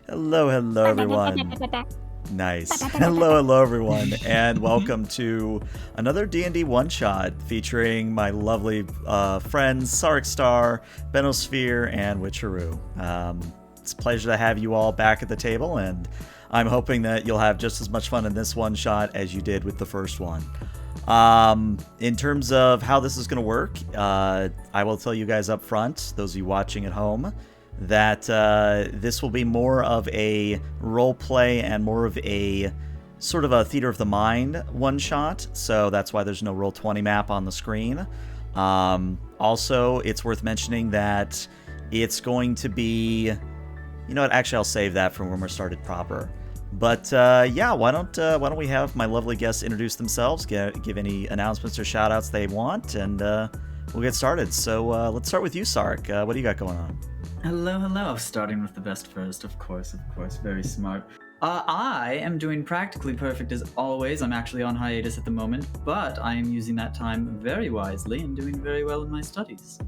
Hello, everyone. Nice. Hello, everyone, and welcome to another D&D one-shot featuring my lovely friends Saric, Benosphere, and Witchuru. It's a pleasure to have you all back at the table, and I'm hoping that you'll have just as much fun in this one-shot as you did with the first one. In terms of how this is going to work, I will tell you guys up front, those of you watching at home, that this will be more of a role play and more of a sort of a theater of the mind one shot. So that's why there's no Roll20 map on the screen. Also, it's worth mentioning that it's going to be, you know what? Actually, I'll save that for when we're started proper. But yeah, why don't we have my lovely guests introduce themselves, give any announcements or shout outs they want, and we'll get started. So let's start with you, Saric. What do you got going on? Hello. Starting with the best first, of course. Very smart. I am doing practically perfect as always. I'm actually on hiatus at the moment, but I am using that time very wisely and doing very well in my studies.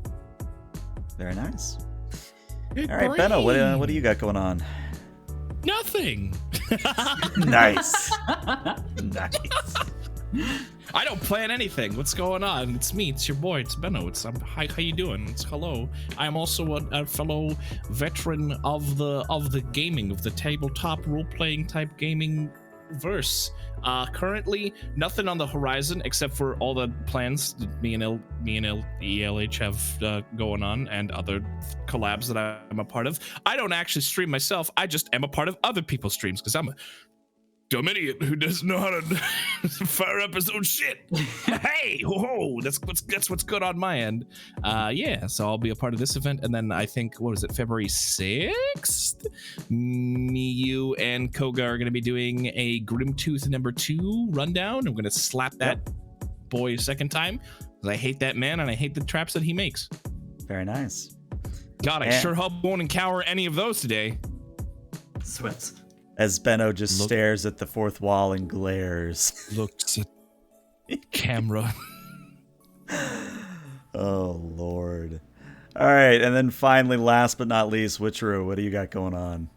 Very nice. Good All right, boy. Benno, what do you got going on? Nothing. Nice. Nice. I don't plan anything. What's going on? It's me. It's your boy. It's Benno. Hi, how you doing? It's hello. I am also a fellow veteran of the gaming, of the tabletop role-playing type gaming verse. Currently, nothing on the horizon except for all the plans that me and ELH have going on, and other collabs that I'm a part of. I don't actually stream myself. I just am a part of other people's streams because I'm a dumb idiot who doesn't know how to fire up his own shit. Hey, ho, that's what's good on my end. Yeah, so I'll be a part of this event, and then I think, what is it, February 6th? Me, you, and Koga are going to be doing a Grimtooth #2 rundown. I'm going to slap that boy a second time, because I hate that man, and I hate the traps that he makes. Very nice. God, I sure hope I won't encounter any of those today. Sweats. As Benno just stares at the fourth wall and glares. Looks at camera. Oh, Lord. All right, and then finally, last but not least, Witchuru, what do you got going on?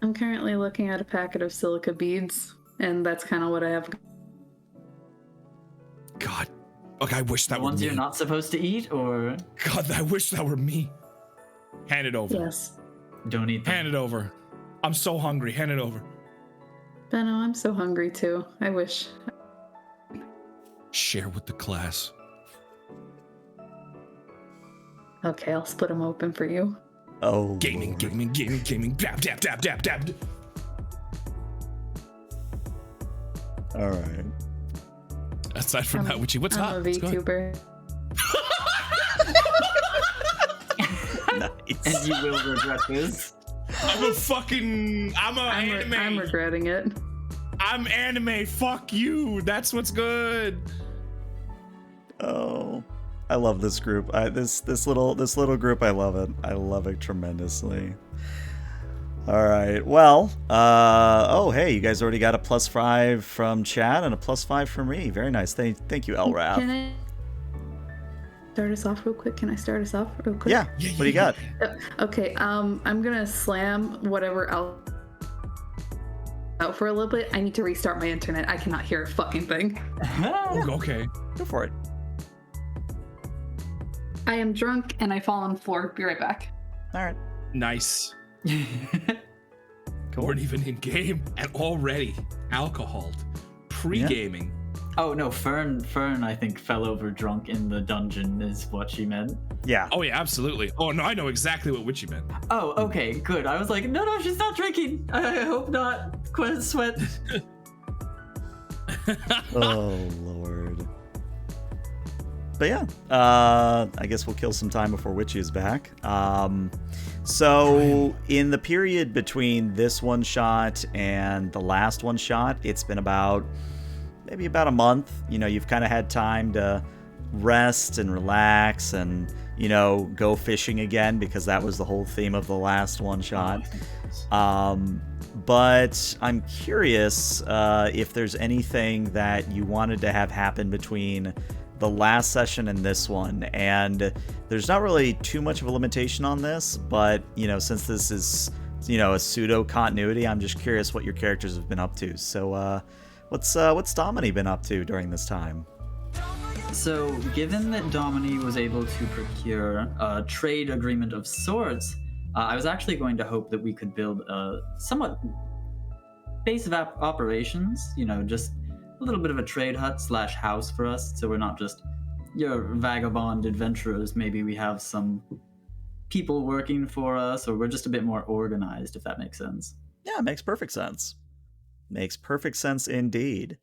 I'm currently looking at a packet of silica beads, and that's kind of what I have. God. Okay, I wish that The were ones me. you're not supposed to eat, or God, I wish that were me. Hand it over. Yes. don't eat them? Hand it over. I'm so hungry. Hand it over. Benno, I'm so hungry too. I wish. Share with the class. Okay, I'll split them open for you. Oh, Gaming. Dab. All right. Aside from that, Witchy, what's I'm hot? a What's going- VTuber. Nice. And you will regret this. I'm anime. I'm regretting it. I'm anime. Fuck you. That's what's good. Oh, I love this group. This little group. I love it. I love it tremendously. All right. Well. Oh, hey, you guys already got a +5 from Chad and a +5 from me. Very nice. Thank you, LRAF. Can I start us off real quick? Yeah. What do you got? Okay. I'm gonna slam whatever out for a little bit. I need to restart my internet. I cannot hear a fucking thing. Okay. Go for it. I am drunk and I fall on the floor. Be right back. All right. Nice. Cool. Weren't even in game and already alcoholed. Pre-gaming. Oh no, Fern, I think fell over drunk in the dungeon is what she meant. Yeah. Oh yeah, absolutely. Oh no, I know exactly what Witchy meant. Oh, okay, good. I was like, no, she's not drinking. I hope not. Sweat. Oh, Lord. But yeah, I guess we'll kill some time before Witchy is back. So in the period between this one shot and the last one shot, it's been maybe about a month. You know, you've kind of had time to rest and relax and, you know, go fishing again, because that was the whole theme of the last one shot. But I'm curious if there's anything that you wanted to have happen between the last session and this one, and there's not really too much of a limitation on this, but, since this is, a pseudo continuity, I'm just curious what your characters have been up to. So, what's Domini been up to during this time? So, given that Domini was able to procure a trade agreement of sorts, I was actually going to hope that we could build a somewhat base of operations, just a little bit of a trade hut / house for us, so we're not just your vagabond adventurers. Maybe we have some people working for us, or we're just a bit more organized, if that makes sense. Yeah, it makes perfect sense. Makes perfect sense indeed.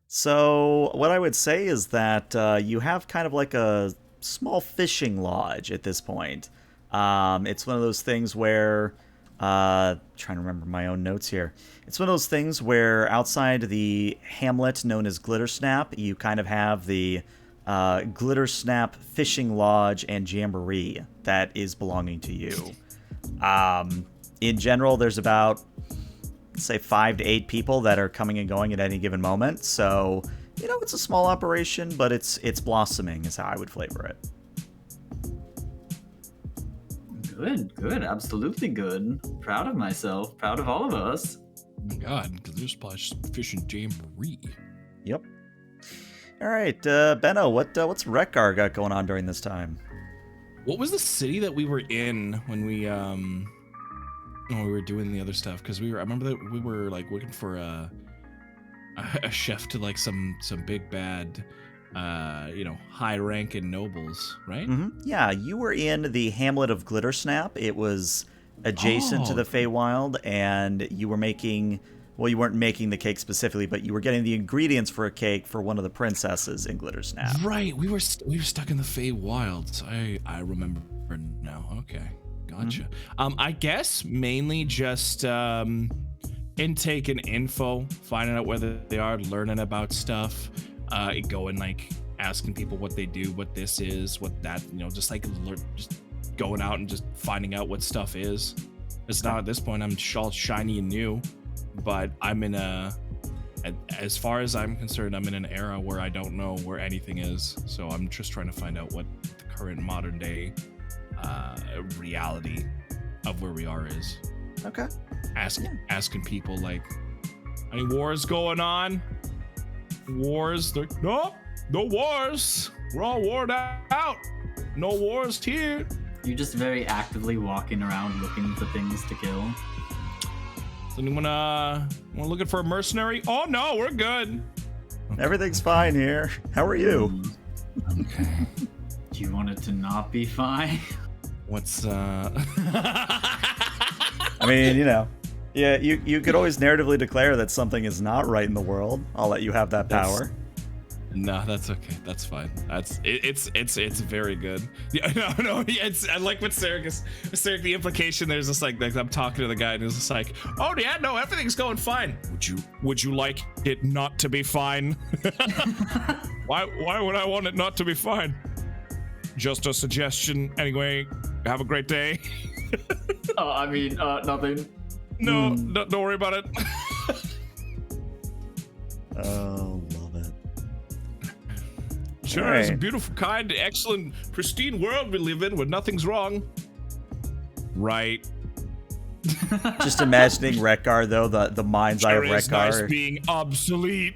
So what I would say is that you have kind of like a small fishing lodge at this point. It's one of those things where, trying to remember my own notes here. It's one of those things where outside the hamlet known as Glittersnap, you kind of have the Glittersnap Fishing Lodge and Jamboree that is belonging to you. In general, there's about, say, 5 to 8 people that are coming and going at any given moment. So, it's a small operation, but it's blossoming is how I would flavor it. Good, absolutely good. Proud of myself, proud of all of us. Oh my god, Glittersplash Fishing Jamboree. Yep. All right, Benno, what's Rekgar got going on during this time? What was the city that we were in when we were doing the other stuff? Because I remember that we were like looking for a chef to like some big bad, high ranking nobles, right? Mm-hmm. Yeah, you were in the hamlet of Glittersnap. It was adjacent to the Feywild, and you were making. Well, you weren't making the cake specifically, but you were getting the ingredients for a cake for one of the princesses in Glittersnap. Right, we were stuck in the Feywilds. I remember now. Okay, gotcha. Mm-hmm. I guess mainly just intake and info, finding out whether they are, learning about stuff, going like asking people what they do, what this is, what that, just like just going out and just finding out what stuff is. It's not at this point. I'm all shiny and new. But I'm in as far as I'm concerned, I'm in an era where I don't know where anything is. So I'm just trying to find out what the current modern day reality of where we are is. Okay. Asking people like, any wars going on? Wars? They're no wars. We're all warred out. No wars here. You're just very actively walking around looking for things to kill. Anyone looking for a mercenary? Oh no, we're good. Everything's fine here. How are you? Okay. Do you want it to not be fine? What's I mean, yeah, you could always narratively declare that something is not right in the world. I'll let you have that power. No, that's okay. That's fine. It's very good. Yeah, no. It's I like what Saric is. Saric, the implication there's just like I'm talking to the guy and it's just like, oh yeah, no, everything's going fine. Would you like it not to be fine? Why would I want it not to be fine? Just a suggestion. Anyway, have a great day. Nothing. No, don't worry about it. Oh, love it. Sure, right. It's a beautiful, kind, excellent, pristine world we live in where nothing's wrong. Right. Just imagining Rekgar, though, the mind's eye of It's Rekgar. nice being obsolete.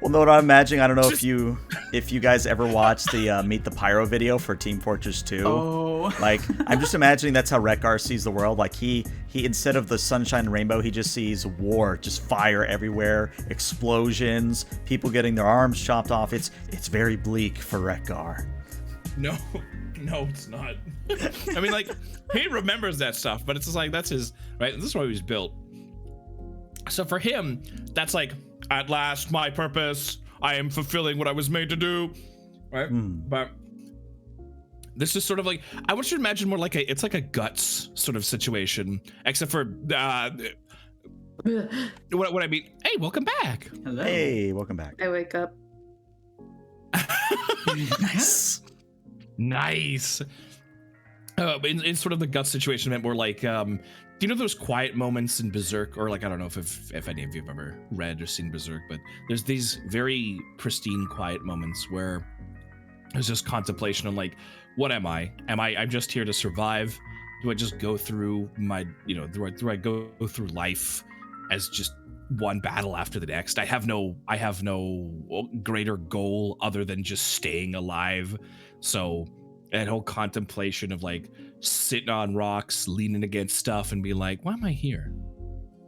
Well, no, what I'm imagining, I don't know if you guys ever watched the Meet the Pyro video for Team Fortress 2. Oh. Like, I'm just imagining that's how Rekgar sees the world. Like, he instead of the sunshine and rainbow, he just sees war, just fire everywhere, explosions, people getting their arms chopped off. It's very bleak for Rekgar. No, it's not. I mean, like, he remembers that stuff, but it's just like, that's his, right? This is why he was built. So for him, that's like, at last, my purpose, I am fulfilling what I was made to do, right? But this is sort of like, I want you to imagine more like it's like a Guts sort of situation, except for, what I mean, hey, welcome back. Hello. Hey, welcome back. I wake up. Nice. Nice. in sort of the gut situation meant more like, do you know those quiet moments in Berserk, or like, I don't know if any of you have ever read or seen Berserk, but there's these very pristine quiet moments where there's just contemplation on like, what am I? I'm just here to survive? Do I just go through my, do I go through life as just one battle after the next? I have no greater goal other than just staying alive. So that whole contemplation of like sitting on rocks, leaning against stuff and being like, why am I here?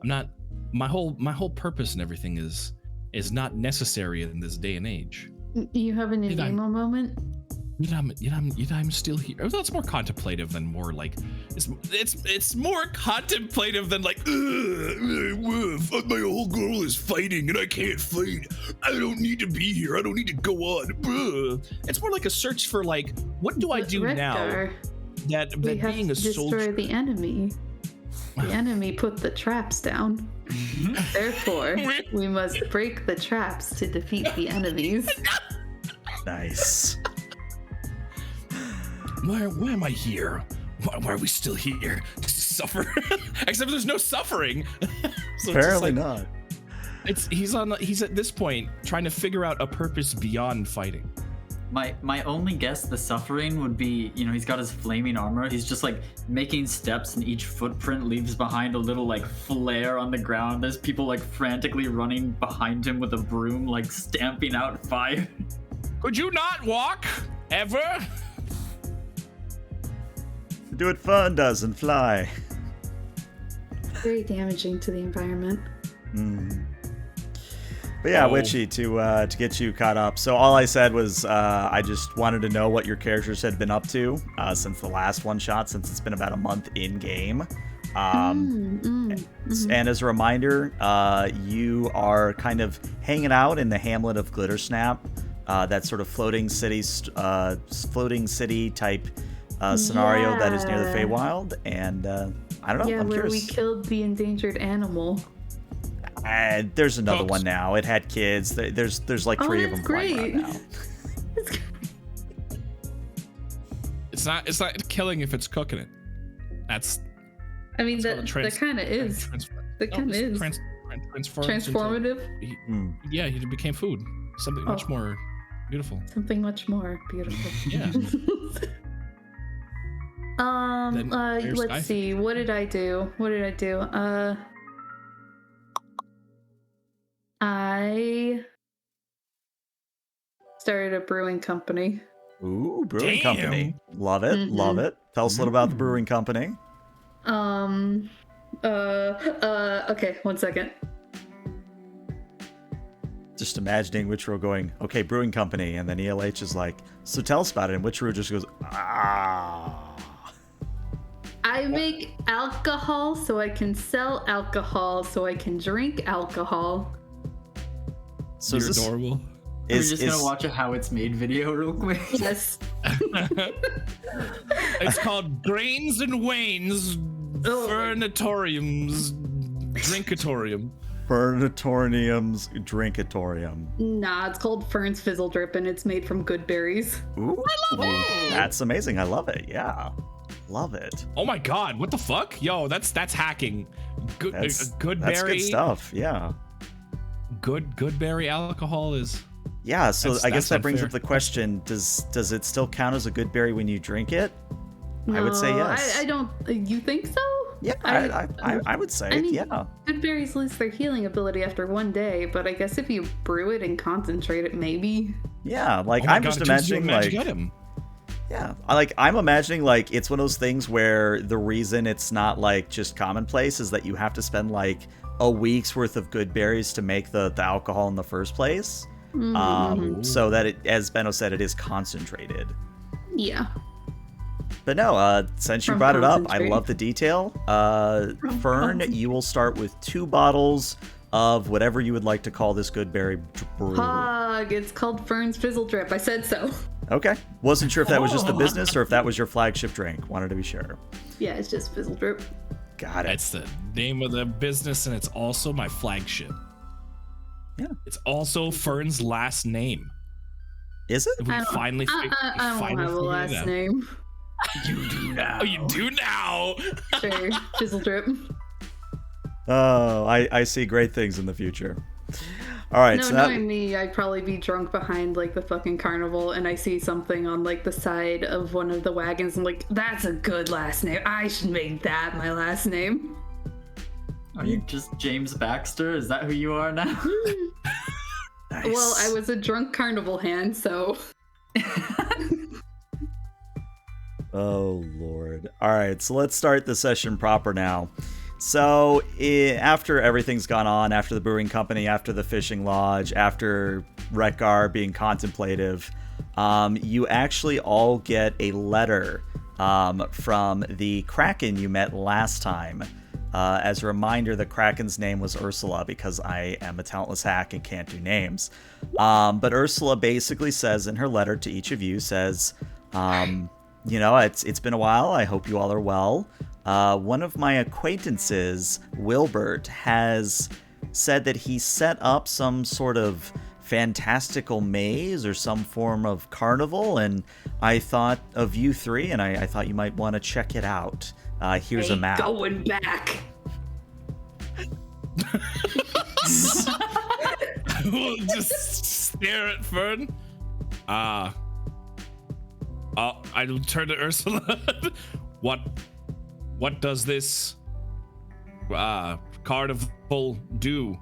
I'm not, my whole purpose and everything is not necessary in this day and age. You have an emo moment? I'm still here. Oh, that's more contemplative than more like it's more contemplative than like my whole goal is fighting and I can't fight. I don't need to be here. I don't need to go on. It's more like a search for like, what do I do now? That we have being a to destroy soldier. the enemy. The enemy put the traps down. Therefore, we must break the traps to defeat the enemies. Nice. Why am I here? Why are we still here? To suffer? Except there's no suffering. So Apparently not. He's at this point trying to figure out a purpose beyond fighting. My only guess, the suffering would be, he's got his flaming armor. He's just like making steps, and each footprint leaves behind a little like flare on the ground. There's people like frantically running behind him with a broom, like stamping out fire. Could you not walk ever? Do what fun does and fly. Very damaging to the environment. But yeah, Witchy, to get you caught up. So all I said was I just wanted to know what your characters had been up to since the last one shot, since it's been about a month in game. And as a reminder, you are kind of hanging out in the hamlet of Glittersnap, that sort of floating city type scenario that is near the Feywild, and I don't know. Yeah, I'm where curious. we killed the endangered animal. There's another one now. It had kids. There's like 3 of them flying around now. It's not killing if it's cooking it. That's. I mean, that kind of is. That kind of is. Transformative. Yeah, he became food. Something much more beautiful. Something much more beautiful. Yeah. Let's see. What did I do? I started a brewing company. Ooh, brewing company. Love it. Love it. Tell us a little about the brewing company. Okay, 1 second. Just imagining Witchuru going, okay, brewing company, and then ELH is like, so tell us about it, and Witchuru just goes, I make alcohol so I can sell alcohol so I can drink alcohol. So You're adorable. We're just gonna watch a how it's made video real quick. Yes. It's called Grains and Wains Fernatorium's Drinkatorium. Fernatorium's Drinkatorium. Nah, it's called Fern's Fizzle Drip, and it's made from good berries. Ooh, I love it. That's amazing. I love it. Yeah. Love it. Oh my god, what the fuck? Yo, that's hacking. Good berry. That's good stuff. Yeah. Good berry alcohol is. Yeah, so I guess that brings unfair. up the question: Does it still count as a good berry when you drink it? No, I would say yes. I don't. You think so? Yeah, I would say yeah. Good berries lose their healing ability after 1 day, but I guess if you brew it and concentrate it, maybe. Yeah, like Oh my I'm God, just it turns into imagining a magic like. item. Yeah, I'm imagining like it's one of those things where the reason it's not like just commonplace is that you have to spend like a week's worth of good berries to make the alcohol in the first place. So that it, as Benno said, it is concentrated. Yeah. But no, since you brought it up, I concentrate. love the detail. Fern, you will start with 2 bottles of whatever you would like to call this good berry brew. Pog, it's called Fern's Fizzle Drip. I said so. Okay. Wasn't sure if that was just the business or if that was your flagship drink. Wanted to be sure. Yeah, it's just Fizzle Drip. Got it. That's the name of the business, and it's also my flagship. Yeah. It's also Fern's last name. Is it? We finally I don't have a last name. You do now. Oh, you do now. Sure, chisel drip. Oh, I see great things in the future. All right, No, so that, knowing me, I'd probably be drunk behind like the fucking carnival, and I see something on like the side of one of the wagons, and like, that's a good last name. I should make that my last name. Are you just James Baxter? Is that who you are now? nice. Well, I was a drunk carnival hand, so. Oh, Lord. All right, so let's start the session proper now. So, after everything's gone on, after the brewing company, after the fishing lodge, after Rekgar being contemplative, you actually all get a letter from the Kraken you met last time. As a reminder, the Kraken's name was Ursula, because I am a talentless hack and can't do names. But Ursula basically says in her letter to each of you, says, you know, it's been a while. I hope you all are well. One of my acquaintances, Wilbert, has said that he set up some sort of fantastical maze or some form of carnival, and I thought of you three, and I thought you might want to check it out. Here's a map. Going back. We'll just stare at Fern. I'll turn to Ursula. What does this carnival do?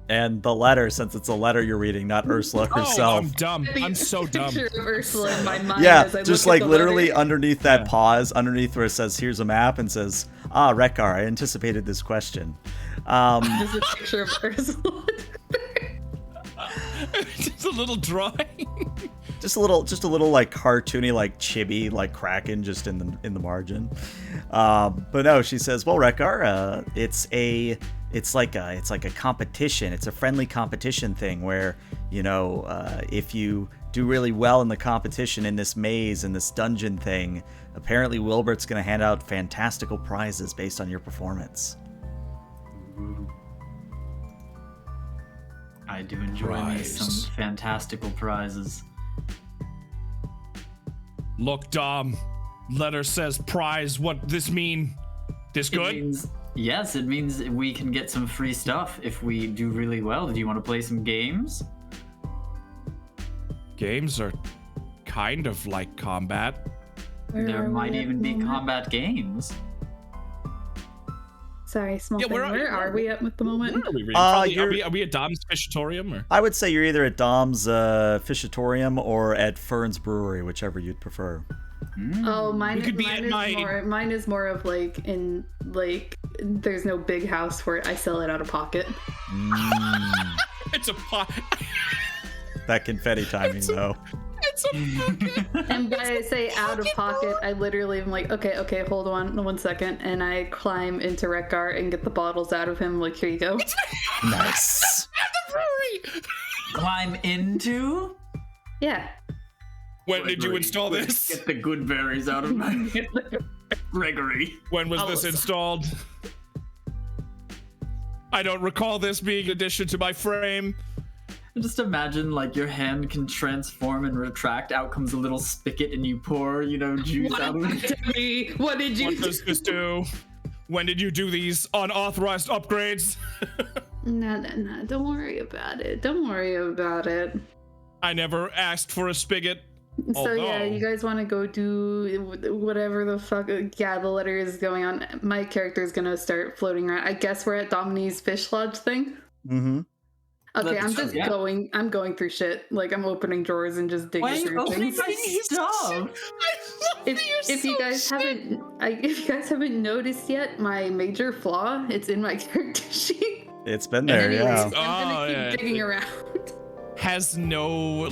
And the letter, since it's a letter you're reading, not Ursula herself. Oh, I'm dumb. I'm so dumb. Picture of Ursula in my mind Yeah, as I just look like at the literally letter. underneath that pause, underneath where it says, here's a map, and says, Rekgar, I anticipated this question. There's a picture of Ursula. Just a little drawing. Just a little like cartoony, like chibi, like Kraken, just in the margin. But no, she says, well, Rekgar, it's like a competition. It's a friendly competition thing where, you know, if you do really well in the competition in this maze, in this dungeon thing, apparently Wilbert's going to hand out fantastical prizes based on your performance. I do enjoy me some fantastical prizes. Look, Dom, letter says prize. What this mean? This good? It means we can get some free stuff if we do really well. Do you want to play some games? Games are kind of like combat. There might even be combat games. Sorry, small thing. Where are we at the moment? Where are we? Are we at Dom's Fishatorium? Or? I would say you're either at Dom's Fishatorium or at Fern's Brewery, whichever you'd prefer. Oh, mine is more of like in like there's no big house for it. I sell it out of pocket. It's a pot. That confetti timing though. It's a pocket. And when I say out of pocket, I literally am like, okay, hold on 1 second, and I climb into Rekgar and get the bottles out of him. Like, here you go. Nice. At the brewery. Climb into? Yeah. When did you install this? Get the good berries out of my Gregory. When was this installed? I don't recall this being an addition to my frame. Just imagine like your hand can transform and retract. Out comes a little spigot and you pour, juice out of it. What did you What does this do? When did you do these unauthorized upgrades? No, don't worry about it. I never asked for a spigot. So yeah, you guys want to go do whatever the fuck? Yeah, the letter is going on. My character is gonna start floating around. I guess we're at Domini's Fish Lodge thing. Mm-hmm. Okay, I'm just going. I'm going through shit. Like I'm opening drawers and just digging through things. Stuff? If you guys haven't noticed yet, my major flaw, it's in my character sheet. It's been there, yeah. I'm gonna keep digging around. Has no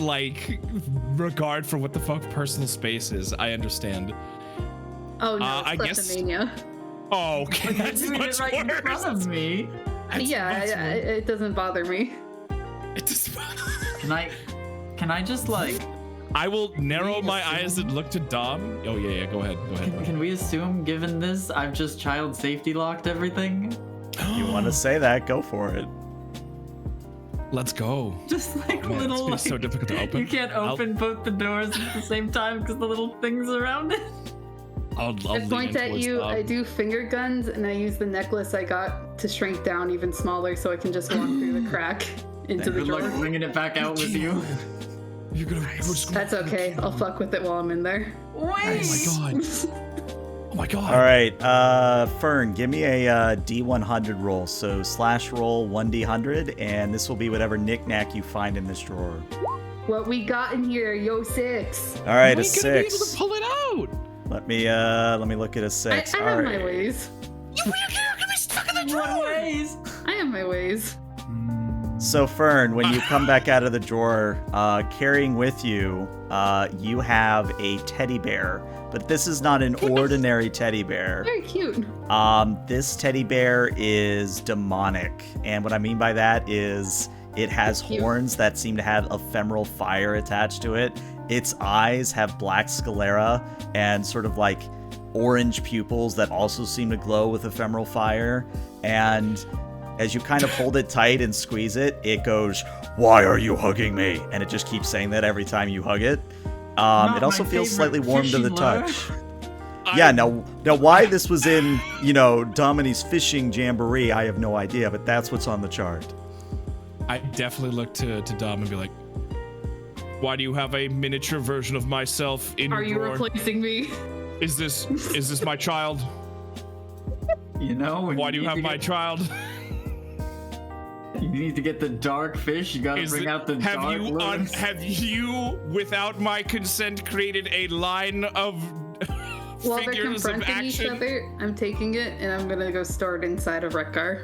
regard for what the fuck personal space is. I understand. Oh no, I it's guess. kleptomania. Oh, okay, that's You're doing much it right in front of worse. me. It doesn't bother me. It does. Can I just I will narrow my eyes and look to Dom. Oh yeah, go ahead. Can we assume, given this, I've just child safety locked everything? You want to say that? Go for it. Let's go. Just Man, it's so difficult to open. You can't open both the doors at the same time because the little things around it. I point at you, I do finger guns, and I use the necklace I got to shrink down even smaller so I can just walk through the crack into the Good drawer. luck bringing it back out with you. You're gonna. That's okay. I'll fuck with it while I'm in there. Wait. Oh my god. Oh my god. All right, Fern, give me a D100 roll. So slash roll 1D100, and this will be whatever knickknack you find in this drawer. What we got in here, yo 6. All right, You a ain't gonna be able 6. to pull it out. Let me look at a 6. I All have right. my ways. You're gonna be stuck in the What drawer. ways? I have my ways. So Fern, when you come back out of the drawer, carrying with you, you have a teddy bear, but this is not an ordinary teddy bear. Very cute. This teddy bear is demonic, and what I mean by that is it has horns that seem to have ephemeral fire attached to it. Its eyes have black sclera and sort of like orange pupils that also seem to glow with ephemeral fire, and as you kind of hold it tight and squeeze it, it goes, "Why are you hugging me?" And it just keeps saying that every time you hug it. It also my feels favorite slightly warm to fishy the lure. touch. Yeah, now why this was in, Domini's fishing jamboree, I have no idea, but that's what's on the chart. I definitely look to Dom and be like, why do you have a miniature version of myself in Are you your drawer? replacing me? Is this my child? You know, when Why do you need have to my get- child? You need to get the dark fish. You gotta bring out the dark lures. Have you, without my consent, created a line of While they're figures of confronting each action? other, I'm taking it and I'm gonna go store it inside of Rekgar.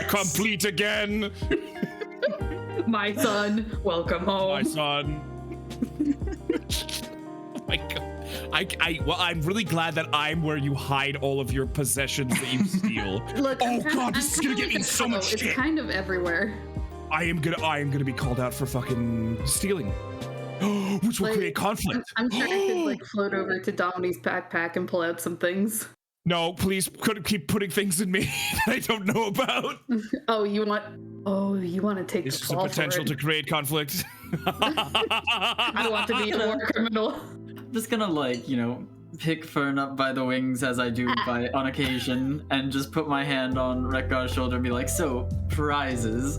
Complete again, My son, welcome home. my son. Oh my god. I'm really glad that I'm where you hide all of your possessions that you steal. Look, Oh I'm kinda, God, this I'm is gonna kinda get me like in a so crow. much It's shit. kind of everywhere. I am gonna be called out for fucking stealing, which will Like, create conflict. I'm sure I could like float over to Domini's backpack and pull out some things. No, please couldn't keep putting things in me that I don't know about. Oh, you want to take This the is a fall potential for to it. create conflict. I want to be a war criminal. I'm just gonna pick Fern up by the wings as I do on occasion, and just put my hand on Rekgar's shoulder and be like, "So prizes,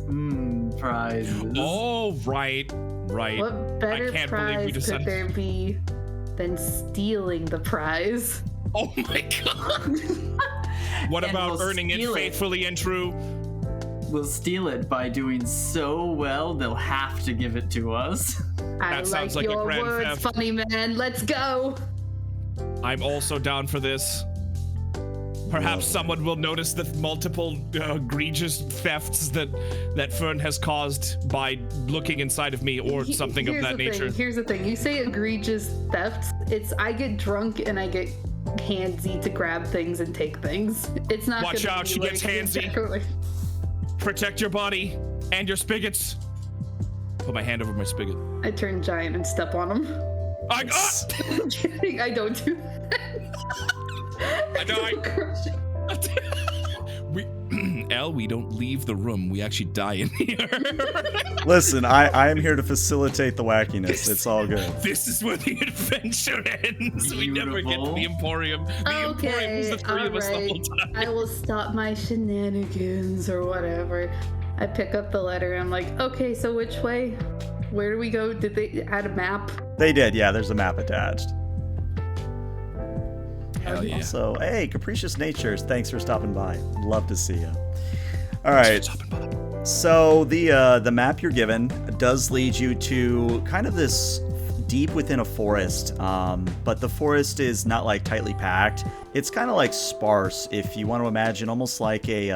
prizes." Oh, right. What better can't believe we prize could decided- there be than stealing the prize? Oh my god. What And about we'll earning it steal it. faithfully and true? We'll steal it by doing so well they'll have to give it to us. I sounds like a your grand words, theft. funny man. Let's go. I'm also down for this. Perhaps someone will notice the multiple egregious thefts that Fern has caused by looking inside of me or something of Here's that the nature. Here's the thing. You say egregious thefts. It's I get drunk and I get handsy to grab things and take things. It's not. Watch gonna out, be she gets handsy. Protect your body and your spigots. Put my hand over my spigot. I turn giant and step on him. I don't do that. I know. We don't leave the room. We actually die in here. Listen, I am here to facilitate the wackiness. It's all good. This is where the adventure ends. We never get to Beautiful. the Emporium. The Emporium is the three of us the whole time. I will stop my shenanigans or whatever. I pick up the letter. I'm like, okay, so which way? Where do we go? Did they add a map? They did, yeah, there's a map attached. Hell yeah. Also, hey, Capricious Natures, thanks for stopping by. Love to see you. All right. So the map you're given does lead you to kind of this deep within a forest, but the forest is not like tightly packed. It's kind of like sparse, if you want to imagine, almost like a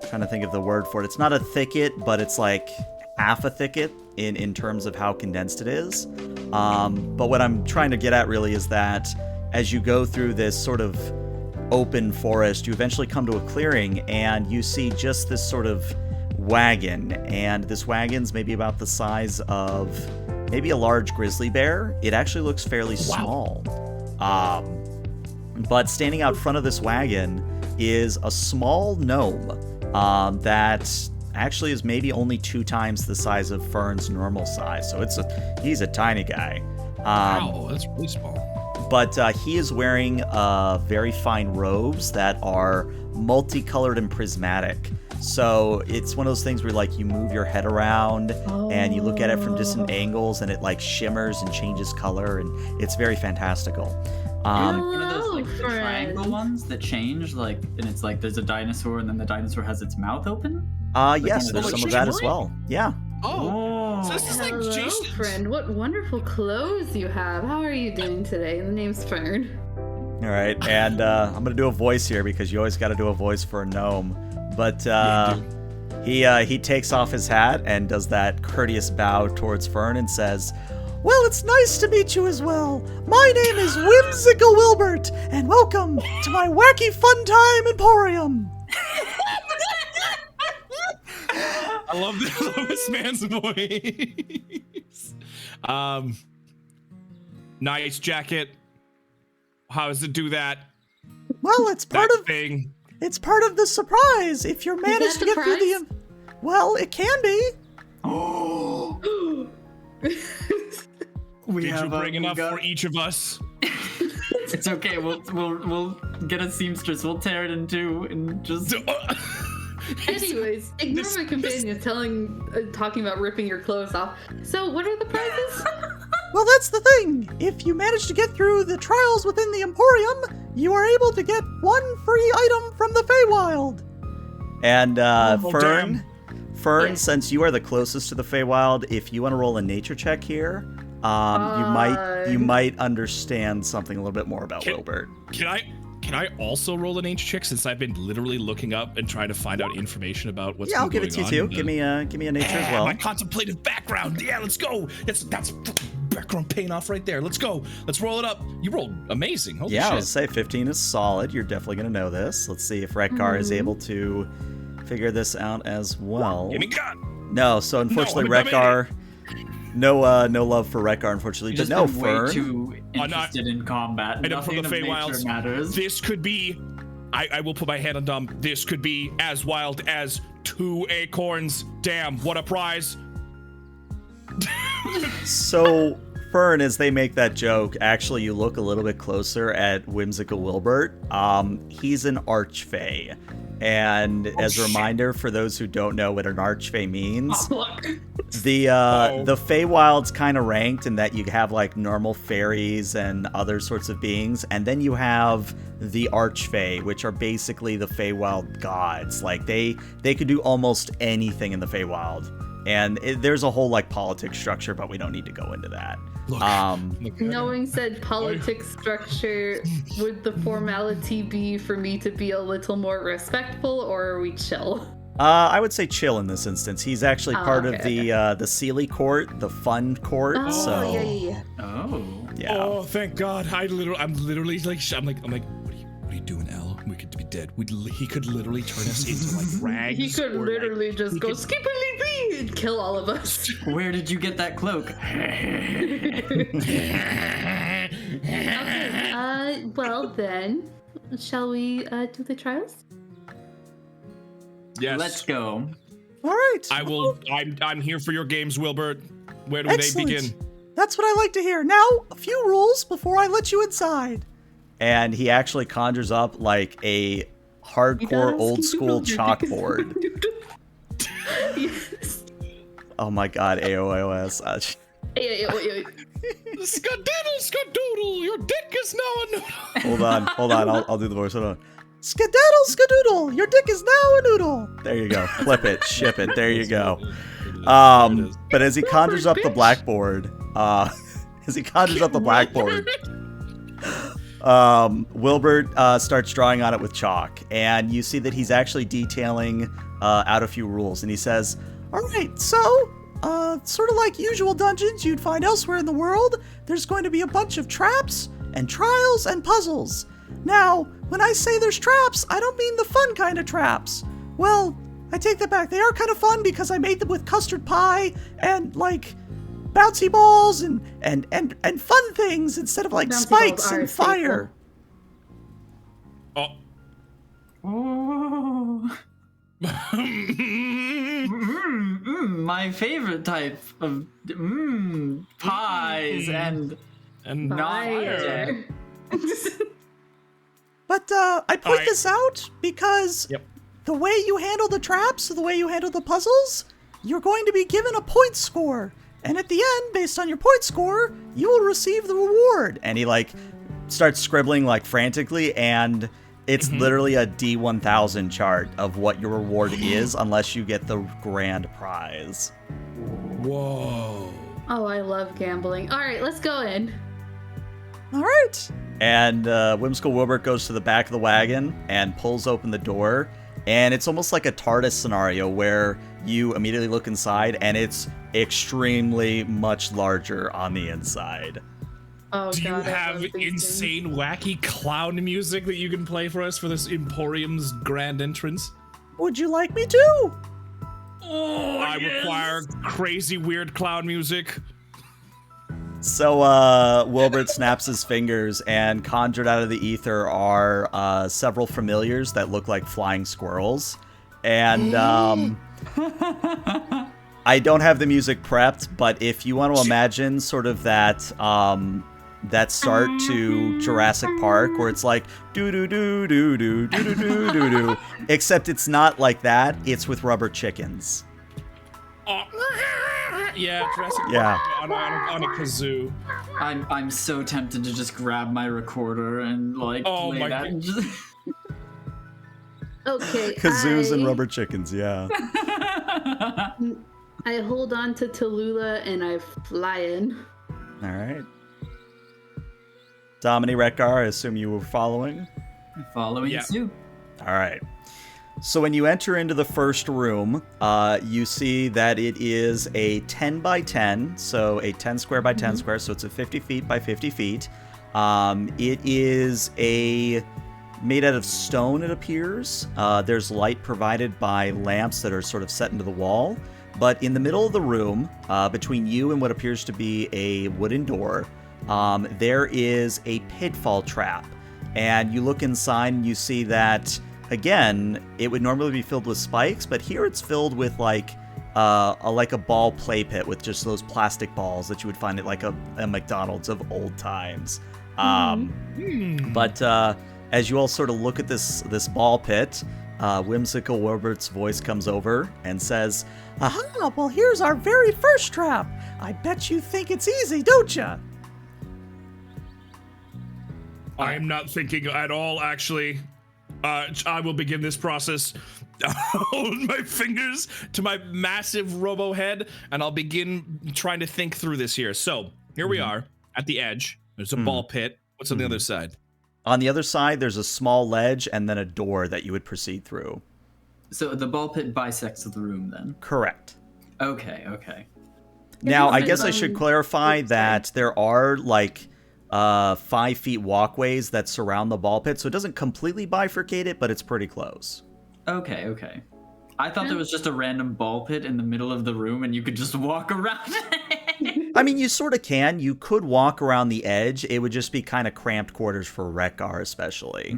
trying to think of the word for it. It's not a thicket, but it's like half a thicket in terms of how condensed it is. But what I'm trying to get at really is that as you go through this sort of open forest, you eventually come to a clearing and you see just this sort of wagon, and this wagon's maybe about the size of maybe a large grizzly bear. It actually looks fairly small. But standing out front of this wagon is a small gnome that actually is maybe only 2 times the size of Fern's normal size. So he's a tiny guy. Wow, that's really small. But he is wearing very fine robes that are multicolored and prismatic. So it's one of those things where like you move your head around and you look at it from different angles and it like shimmers and changes color, and it's very fantastical. One of those like the triangle ones that change, like, and it's like there's a dinosaur and then the dinosaur has its mouth open. Yes, there's some of that as well. Yeah. Oh, so this is like Hello, Jason. friend. What wonderful clothes you have. How are you doing today? The name's Fern. All right, and I'm gonna do a voice here because you always got to do a voice for a gnome. But he takes off his hat and does that courteous bow towards Fern and says, "Well, it's nice to meet you as well. My name is Whimsical Wilbert, and welcome to my wacky fun time Emporium." I love this man's voice. Nice jacket. How does it do that? Well, it's part That of thing. it's part of the surprise. If you're managed to the get through the, well, it can be. We Did you have bring enough got- for each of us? It's okay. We'll get a seamstress. We'll tear it in two and just. Anyways, ignore my companion talking about ripping your clothes off. So, what are the prizes? Well, that's the thing. If you manage to get through the trials within the Emporium, you are able to get one free item from the Feywild. And Fern, Yes. since you are the closest to the Feywild, if you want to roll a nature check here, you might understand something a little bit more about Wilbert. Can I also roll a nature check since I've been literally looking up and trying to find out information about what's Yeah, I'll give it going to you on too. Give me a nature as well. My contemplative background. Yeah, let's go. That's background paying off right there. Let's go. Let's roll it up. You rolled amazing. Holy Yeah, shit. I'll say 15 is solid. You're definitely going to know this. Let's see if Rekgar is able to figure this out as well. Give me God. No, so unfortunately, No, I Rekgar, no love for Rekgar, unfortunately. But You've no, just been way Fern. too interested in combat. Item from Nothing the of nature Feywilds. matters. This could be. I will put my hand on Dom. This could be as wild as 2 acorns. Damn, what a prize. So, Fern, as they make that joke, actually, you look a little bit closer at Whimsical Wilbert. He's an archfey. And as a reminder, for those who don't know what an archfey means, the Feywild's kind of ranked in that you have like normal fairies and other sorts of beings, and then you have the archfey, which are basically the Feywild gods. Like they could do almost anything in the Feywild, and there's a whole like politics structure, but we don't need to go into that. Look, Knowing said politics structure, would the formality be for me to be a little more respectful, or are we chill? I would say chill in this instance. He's actually part of okay. the Sealy court, the fun court. Oh, so yeah. Oh. yeah. Oh, thank God! I'm literally like, I'm like, what are you doing, Al? We could be dead. He could literally turn us into like rags. He could or, literally like, just he go could- skippily bee and kill all of us. Where did you get that cloak? Well then, shall we do the trials? Yes. Let's go. All right. I'm here for your games, Wilbert. Where do Excellent. they begin? That's what I like to hear. Now, a few rules before I let you inside. And he actually conjures up like a hardcore old school chalkboard. Yes. Oh my god, AOS. Wait. Skadaddle, skadoodle, your dick is now a noodle. Hold on. I'll do the voice. Hold on. Skedaddle, skadoodle, your dick is now a noodle. There you go. Flip it, ship it. There you go. But as he conjures up the blackboard, Wilbert starts drawing on it with chalk, and you see that he's actually detailing out a few rules, and he says, all right, so, sort of like usual dungeons you'd find elsewhere in the world, there's going to be a bunch of traps and trials and puzzles. Now, when I say there's traps, I don't mean the fun kind of traps. Well, I take that back. They are kind of fun because I made them with custard pie and, like, bouncy balls and fun things instead of, like, Bouncy spikes balls are and a staple. fire. Oh. Oh. My favorite type of pies and And Fire. But I point Alright. this out because the way you handle the traps, the way you handle the puzzles, you're going to be given a point score. And at the end, based on your point score, you will receive the reward. And he like starts scribbling like frantically, and it's literally a D1000 chart of what your reward is unless you get the grand prize. Whoa. Oh, I love gambling. All right, let's go in. All right. And Whimsical Wilbert goes to the back of the wagon and pulls open the door. And it's almost like a TARDIS scenario where you immediately look inside and it's extremely much larger on the inside. Oh, Do you God, I have love these insane, wacky clown music that you can play for us for this Emporium's grand entrance? Would you like me to? Oh, I require crazy, weird clown music. So Wilbert snaps his fingers, and conjured out of the ether are several familiars that look like flying squirrels. And I don't have the music prepped, but if you want to imagine sort of that start to Jurassic Park where it's like do do do do do do do do do, except it's not like that. It's with rubber chickens. Yeah, Jurassic Yeah. Park on a kazoo. I'm so tempted to just grab my recorder and like play my that. God. Okay. Kazoos and rubber chickens, yeah. I hold on to Tallulah and I fly in. All right. Domini Rekgar, I assume you were following? Following suit. All right. So when you enter into the first room, you see that it is a 10 by 10, so a 10 square by 10 square, so it's a 50 feet by 50 feet. It is made out of stone, it appears. There's light provided by lamps that are sort of set into the wall. But in the middle of the room, between you and what appears to be a wooden door, there is a pitfall trap. And you look inside and you see that, again, it would normally be filled with spikes, but here it's filled with like a ball play pit with just those plastic balls that you would find at like a McDonald's of old times. But as you all sort of look at this ball pit, Whimsical Wilbert's voice comes over and says, "Aha, well here's our very first trap. I bet you think it's easy, don't ya?" I am not thinking at all, actually. I will begin this process. Hold my fingers to my massive robo head, and I'll begin trying to think through this here. So, here we are, at the edge. There's a ball pit. What's on the other side? On the other side, there's a small ledge and then a door that you would proceed through. So the ball pit bisects the room then? Correct. Okay. Now, I guess I should clarify that there are like 5 feet walkways that surround the ball pit, so it doesn't completely bifurcate it, but it's pretty close. Okay. I thought there was just a random ball pit in the middle of the room and you could just walk around it. I mean, you sort of can. You could walk around the edge. It would just be kind of cramped quarters for Rekgar, especially.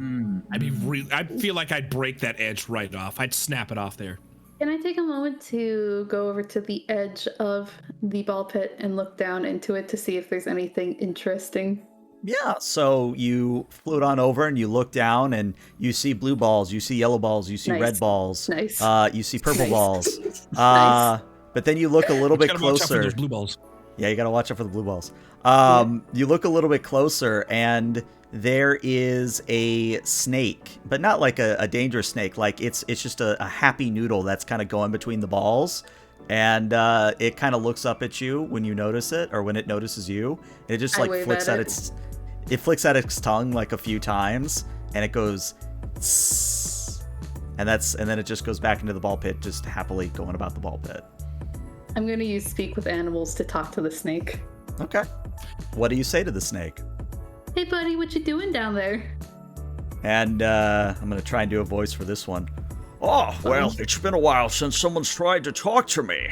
I feel like I'd break that edge right off. I'd snap it off there. Can I take a moment to go over to the edge of the ball pit and look down into it to see if there's anything interesting? Yeah, so you float on over and you look down and you see blue balls, you see yellow balls, you see red balls, you see purple balls. But then you look a little bit Watch out for closer. those blue balls. Yeah, you gotta watch out for the blue balls. You look a little bit closer and there is a snake, but not like a dangerous snake. Like it's just a happy noodle that's kind of going between the balls. And it kind of looks up at you when you notice it, or when it notices you. It just like flicks at its tongue like a few times, and it goes, tss, and then it just goes back into the ball pit, just happily going about the ball pit. I'm gonna use Speak with Animals to talk to the snake. Okay. What do you say to the snake? Hey buddy, what you doing down there? And I'm gonna try and do a voice for this one. Oh, well, it's been a while since someone's tried to talk to me.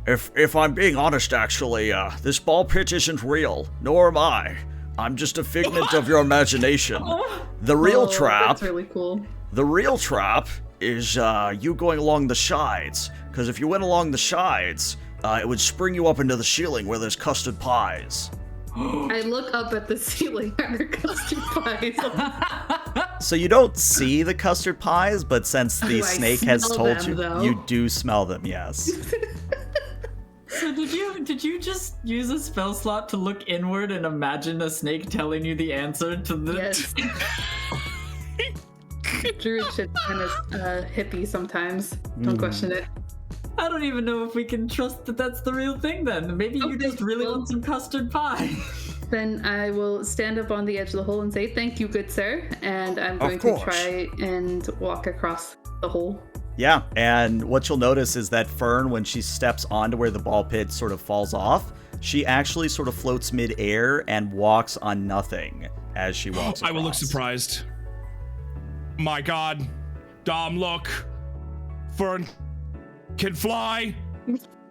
If I'm being honest, actually, this ball pit isn't real, nor am I. I'm just a figment of your imagination. The real trap... That's really cool. The real trap is you going along the sides, because if you went along the sides, it would spring you up into the ceiling where there's custard pies. I look up at the ceiling at her custard pies. So you don't see the custard pies, but since the snake has told you, though? you do smell them, yes. So did you just use a spell slot to look inward and imagine a snake telling you the answer to the... Yes. Druid shit's kind of hippie sometimes. Don't question it. I don't even know if we can trust that that's the real thing then. Maybe you just really want some custard pie. Then I will stand up on the edge of the hole and say, "Thank you, good sir." And I'm going to try and walk across the hole. Yeah, and what you'll notice is that Fern, when she steps onto where the ball pit sort of falls off, she actually sort of floats mid-air and walks on nothing as she walks across. I will look surprised. My God. Dom, look. Fern can fly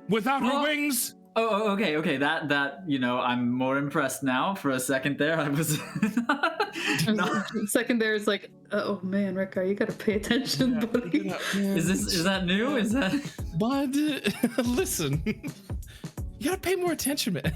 without her wings. Oh, okay. That I'm more impressed now. For a second there, I was. Second there is like, oh man, Rick, you gotta pay attention, buddy. Is that new? Is that? But listen, you gotta pay more attention, man.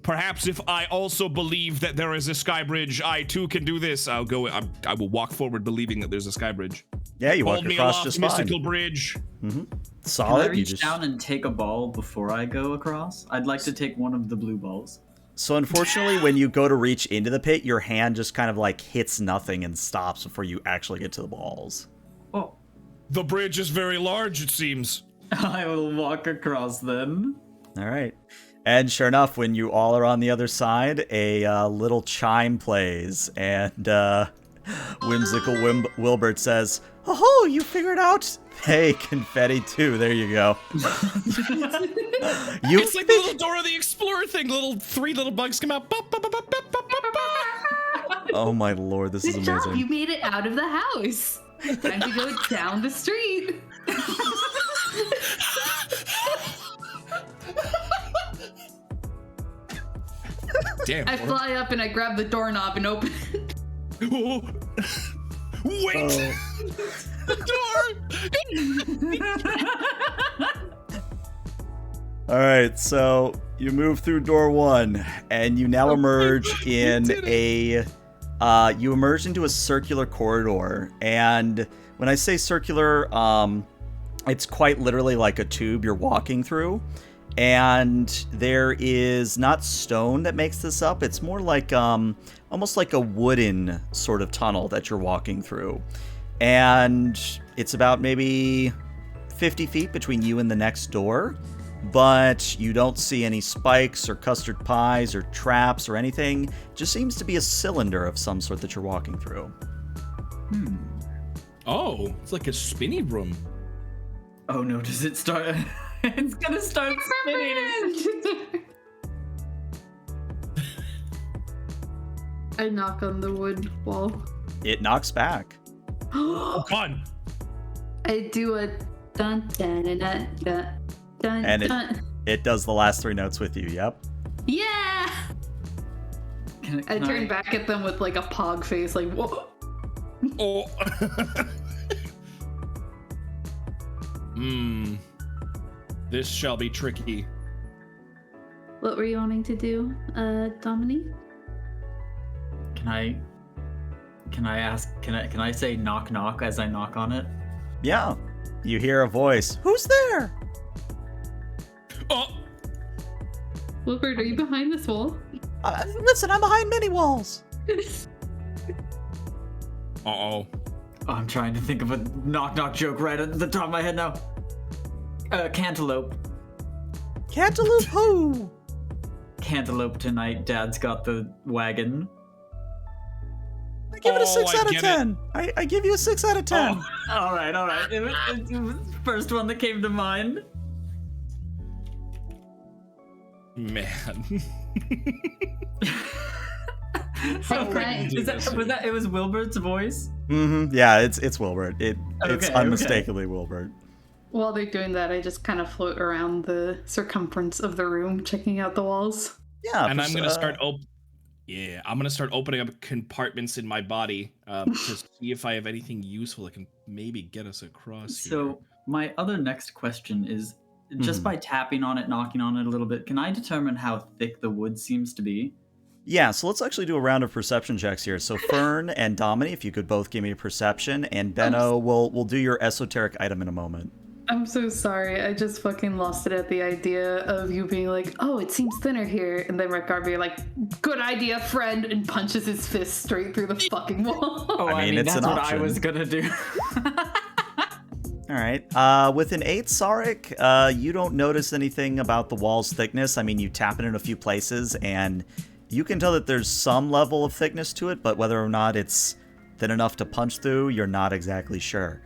Perhaps if I also believe that there is a sky bridge, I too can do this. I will walk forward believing that there's a sky bridge. Yeah, you walk across just fine. Mystical bridge. Mm-hmm. Solid. Can I reach down and take a ball before I go across? I'd like to take one of the blue balls. So unfortunately, when you go to reach into the pit, your hand just kind of like hits nothing and stops before you actually get to the balls. Oh. The bridge is very large, it seems. I will walk across then. All right. And sure enough, when you all are on the other side, a little chime plays, and Whimsical Wilbert says, "Oh, you figured out? Hey, confetti too. There you go." It's like the little Dora the Explorer thing. Three little bugs come out. Oh my lord, this is amazing. Good job, you made it out of the house. Time to go down the street. Damn. I fly up and I grab the doorknob and open it. Oh. Wait! The door! All right, so you move through door 1, and you now emerge in you emerge into a circular corridor. And when I say circular, it's quite literally like a tube you're walking through. And there is not stone that makes this up. It's more like almost like a wooden sort of tunnel that you're walking through. And it's about maybe 50 feet between you and the next door. But you don't see any spikes or custard pies or traps or anything. It just seems to be a cylinder of some sort that you're walking through. Oh, it's like a spinny room. Oh no, does it start? It's gonna start spinning. I knock on the wood wall. It knocks back. Oh, God. I do a dun dun dun dun dun dun. And it does the last 3 notes with you, yep. Yeah! Can I turn back at them with like a pog face, like, whoa. Oh. This shall be tricky. What were you wanting to do, Dominique? Can I ask? Can I say knock knock as I knock on it? Yeah. You hear a voice. Who's there? Oh. Wilbert, are you behind this wall? Listen, I'm behind many walls. Uh-oh. Oh, I'm trying to think of a knock knock joke right at the top of my head now. Cantaloupe. Cantaloupe who? Cantaloupe tonight. Dad's got the wagon. I give it a 6 out of 10. I give you a 6 out of 10. Oh, all right. It was the first one that came to mind. Man. It was Wilbert's voice? Mm-hmm. Yeah, it's Wilbert. It's unmistakably Wilbert. While they're doing that, I just kind of float around the circumference of the room, checking out the walls. Yeah, and I'm gonna start opening up compartments in my body to see if I have anything useful that can maybe get us across. So my other next question is just by tapping on it, knocking on it a little bit, can I determine how thick the wood seems to be? Yeah, so let's actually do a round of perception checks here. So Fern and Domini, if you could both give me a perception, and Benno, we'll do your esoteric item in a moment. I'm so sorry. I just fucking lost it at the idea of you being like, oh, it seems thinner here. And then Rekgar being like, good idea, friend, and punches his fist straight through the fucking wall. Oh, I mean it's that's an what option. I was gonna do. All right. With an 8, Saric, you don't notice anything about the wall's thickness. I mean, you tap it in a few places, and you can tell that there's some level of thickness to it, but whether or not it's thin enough to punch through, you're not exactly sure.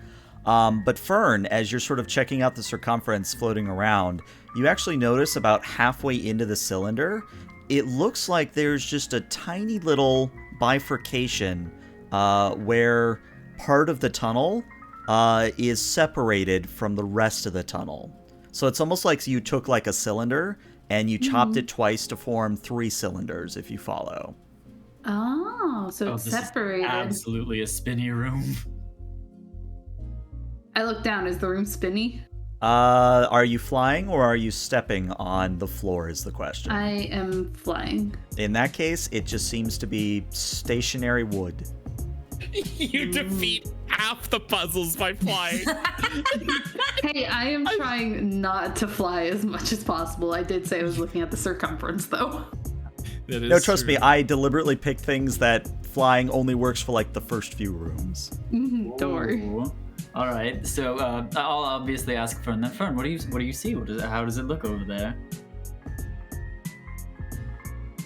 But Fern, as you're sort of checking out the circumference floating around, you actually notice about halfway into the cylinder, it looks like there's just a tiny little bifurcation where part of the tunnel is separated from the rest of the tunnel. So it's almost like you took like a cylinder and you chopped it twice to form 3 cylinders, if you follow. Oh, so it's this separated. Is absolutely a spinny room. I look down. Is the room spinny? Are you flying or are you stepping on the floor is the question. I am flying. In that case, it just seems to be stationary wood. You defeat half the puzzles by flying. Hey, I am trying not to fly as much as possible. I did say I was looking at the circumference, though. No, trust me, I deliberately picked things that flying only works for like the first few rooms. Don't worry. Ooh. All right, so I'll obviously ask Fern. Then Fern, what do you see? How does it look over there?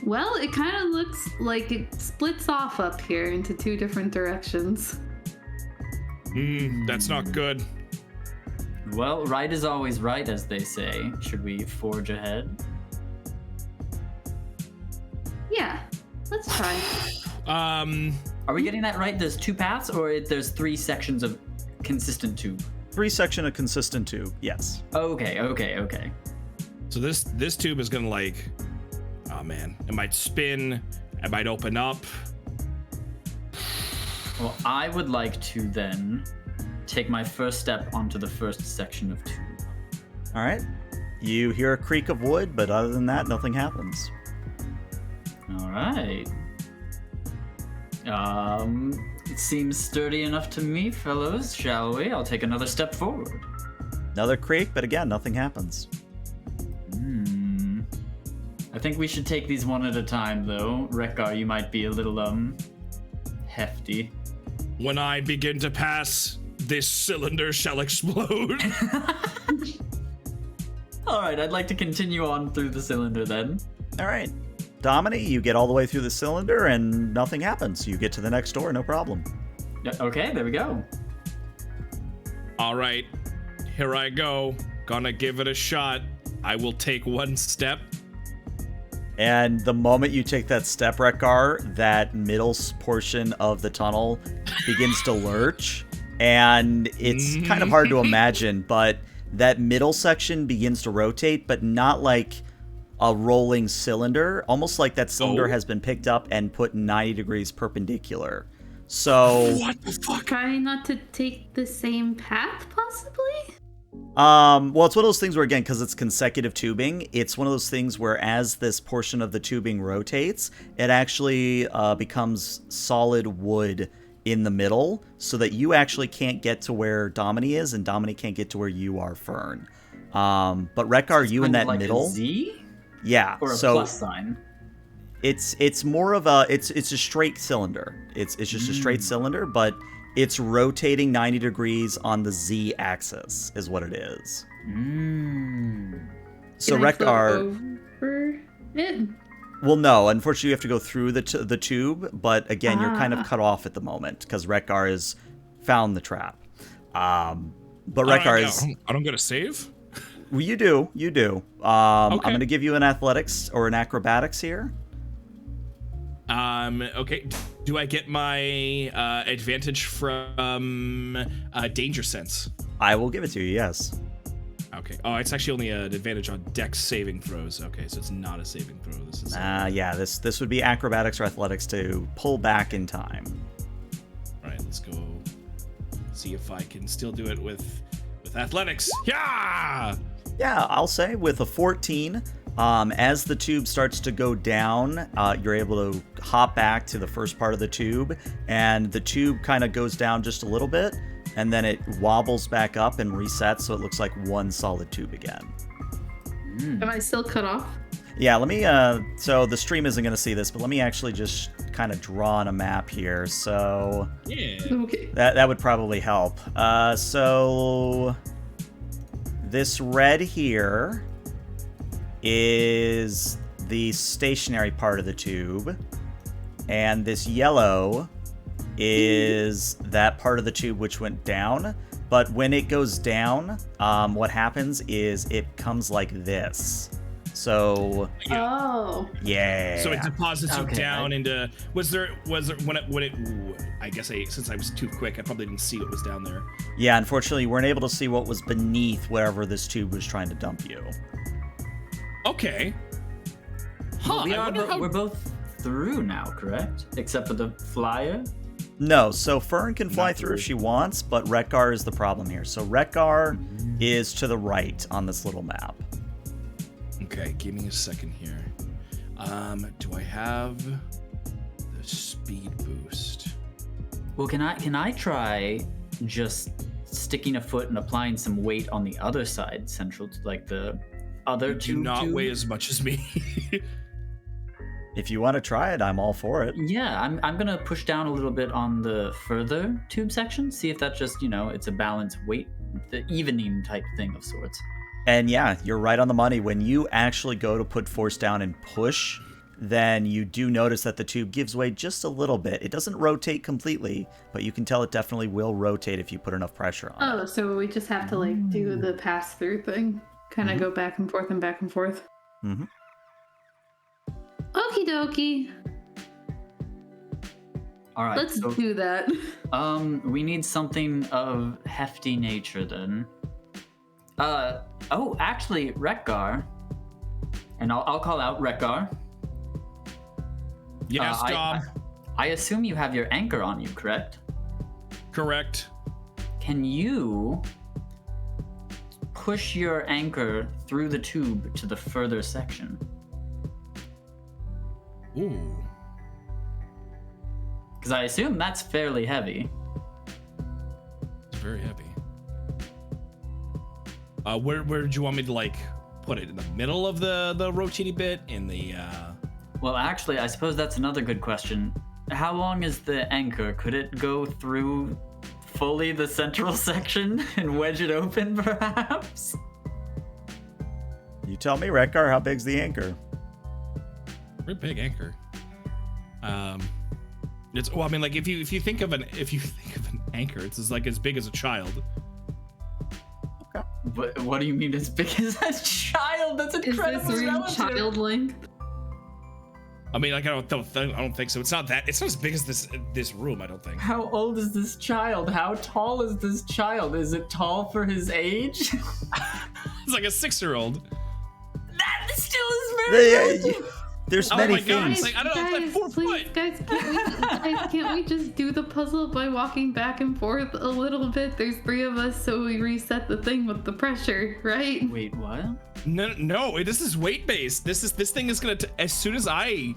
Well, it kind of looks like it splits off up here into 2 different directions. That's not good. Well, right is always right, as they say. Should we forge ahead? Yeah, let's try. Are we getting that right? There's 2 paths, or there's 3 sections of consistent tube? 3 section of consistent tube, yes. Okay. So this tube is gonna like, oh man, it might spin, it might open up. Well, I would like to then take my first step onto the first section of tube. All right. You hear a creak of wood, but other than that, nothing happens. All right. It seems sturdy enough to me, fellows. Shall we? I'll take another step forward. Another creak, but again, nothing happens. I think we should take these one at a time, though. Rekgar, you might be a little, hefty. When I begin to pass, this cylinder shall explode. All right, I'd like to continue on through the cylinder then. All right. Domini, you get all the way through the cylinder and nothing happens. You get to the next door, no problem. Yeah, okay, there we go. All right, here I go. Gonna give it a shot. I will take 1 step. And the moment you take that step, Rekgar, that middle portion of the tunnel begins to lurch. And it's kind of hard to imagine, but that middle section begins to rotate, but not like a rolling cylinder. Almost like that cylinder has been picked up and put 90 degrees perpendicular. So... What the fuck? Try not to take the same path, possibly? Well, it's one of those things where, again, because it's consecutive tubing, it's one of those things where as this portion of the tubing rotates, it actually becomes solid wood in the middle so that you actually can't get to where Domini is and Domini can't get to where you are, Fern. But Rekgar, you in that like middle... A Z? Yeah. Or a so plus sign? It's more of a... It's a straight cylinder. It's just a straight cylinder, but... It's rotating 90 degrees on the Z-axis, is what it is. So Rekgar... over it? Well, no. Unfortunately, you have to go through the tube, but again, you're kind of cut off at the moment, because Rekgar has found the trap. But Rekgar is... I don't get a save? Well, you do. Okay. I'm going to give you an athletics or an acrobatics here. Okay. Do I get my advantage from danger sense? I will give it to you, yes. Okay. Oh, it's actually only an advantage on dex saving throws. Okay, so it's not a saving throw. This is yeah, this would be acrobatics or athletics to pull back in time. All right, let's go see if I can still do it with athletics. Yeah! Yeah, I'll say with a 14, as the tube starts to go down, you're able to hop back to the first part of the tube, and the tube kind of goes down just a little bit, and then it wobbles back up and resets, so it looks like one solid tube again. Am I still cut off? Yeah, let me, so the stream isn't going to see this, but let me actually just kind of draw on a map here, so Yeah. Okay. that would probably help. So this red here is the stationary part of the tube, and this yellow is that part of the tube which went down. But when it goes down, what happens is it comes like this. So Oh. yeah. So it deposits you Okay, down into. Was there when it? Ooh, I guess since I was too quick, I probably didn't see what was down there. Yeah, unfortunately, you weren't able to see what was beneath wherever this tube was trying to dump you. Okay. Huh. We're both through now, correct? Except for the flyer. No, so Fern can fly Not through if through. she wants, but Retgar is the problem here. So Retgar is to the right on this little map. Okay, give me a second here. Do I have the speed boost? Well, can I try just sticking a foot and applying some weight on the other side, central to like the other Do two? not weigh as much as me. If you want to try it, I'm all for it. Yeah, I'm gonna push down a little bit on the further tube section. See if that just it's a balanced weight, the evening type thing of sorts. And yeah, you're right on the money. When you actually go to put force down and push, then you do notice that the tube gives way just a little bit. It doesn't rotate completely, but you can tell it definitely will rotate if you put enough pressure on it. Oh, so we just have to like do the pass through thing, kind of go back and forth and back and forth. Mm-hmm. Okie dokie. All right, Let's so, do that. we need something of hefty nature then. Actually, Retgar, and I'll call out Retgar. Yes, Dom. I assume you have your anchor on you, correct? Correct. Can you push your anchor through the tube to the further section? Ooh. Because I assume that's fairly heavy. It's very heavy. Where did you want me to like put it? In the middle of the rotating bit? In the Well, actually, I suppose that's another good question. How long is the anchor? Could it go through fully the central section and wedge it open, perhaps? You tell me, Retgar, how big's the anchor? Pretty big anchor. It's well, I mean, like if you think of an anchor, it's as big as a child. What do you mean as big as a child? That's Is incredibly this relative. child length? I mean, like I don't think so. It's not as big as this room. I don't think. How old is this child? How tall is this child? Is it tall for his age? It's like a 6-year-old. That still is very relative. There's Oh many my God, things. it's like, I don't know, it's like 4 please, foot. guys, can't we just do the puzzle by walking back and forth a little bit? There's 3 of us, so we reset the thing with the pressure, right? Wait, what? No, this is weight based. This thing is gonna as soon as I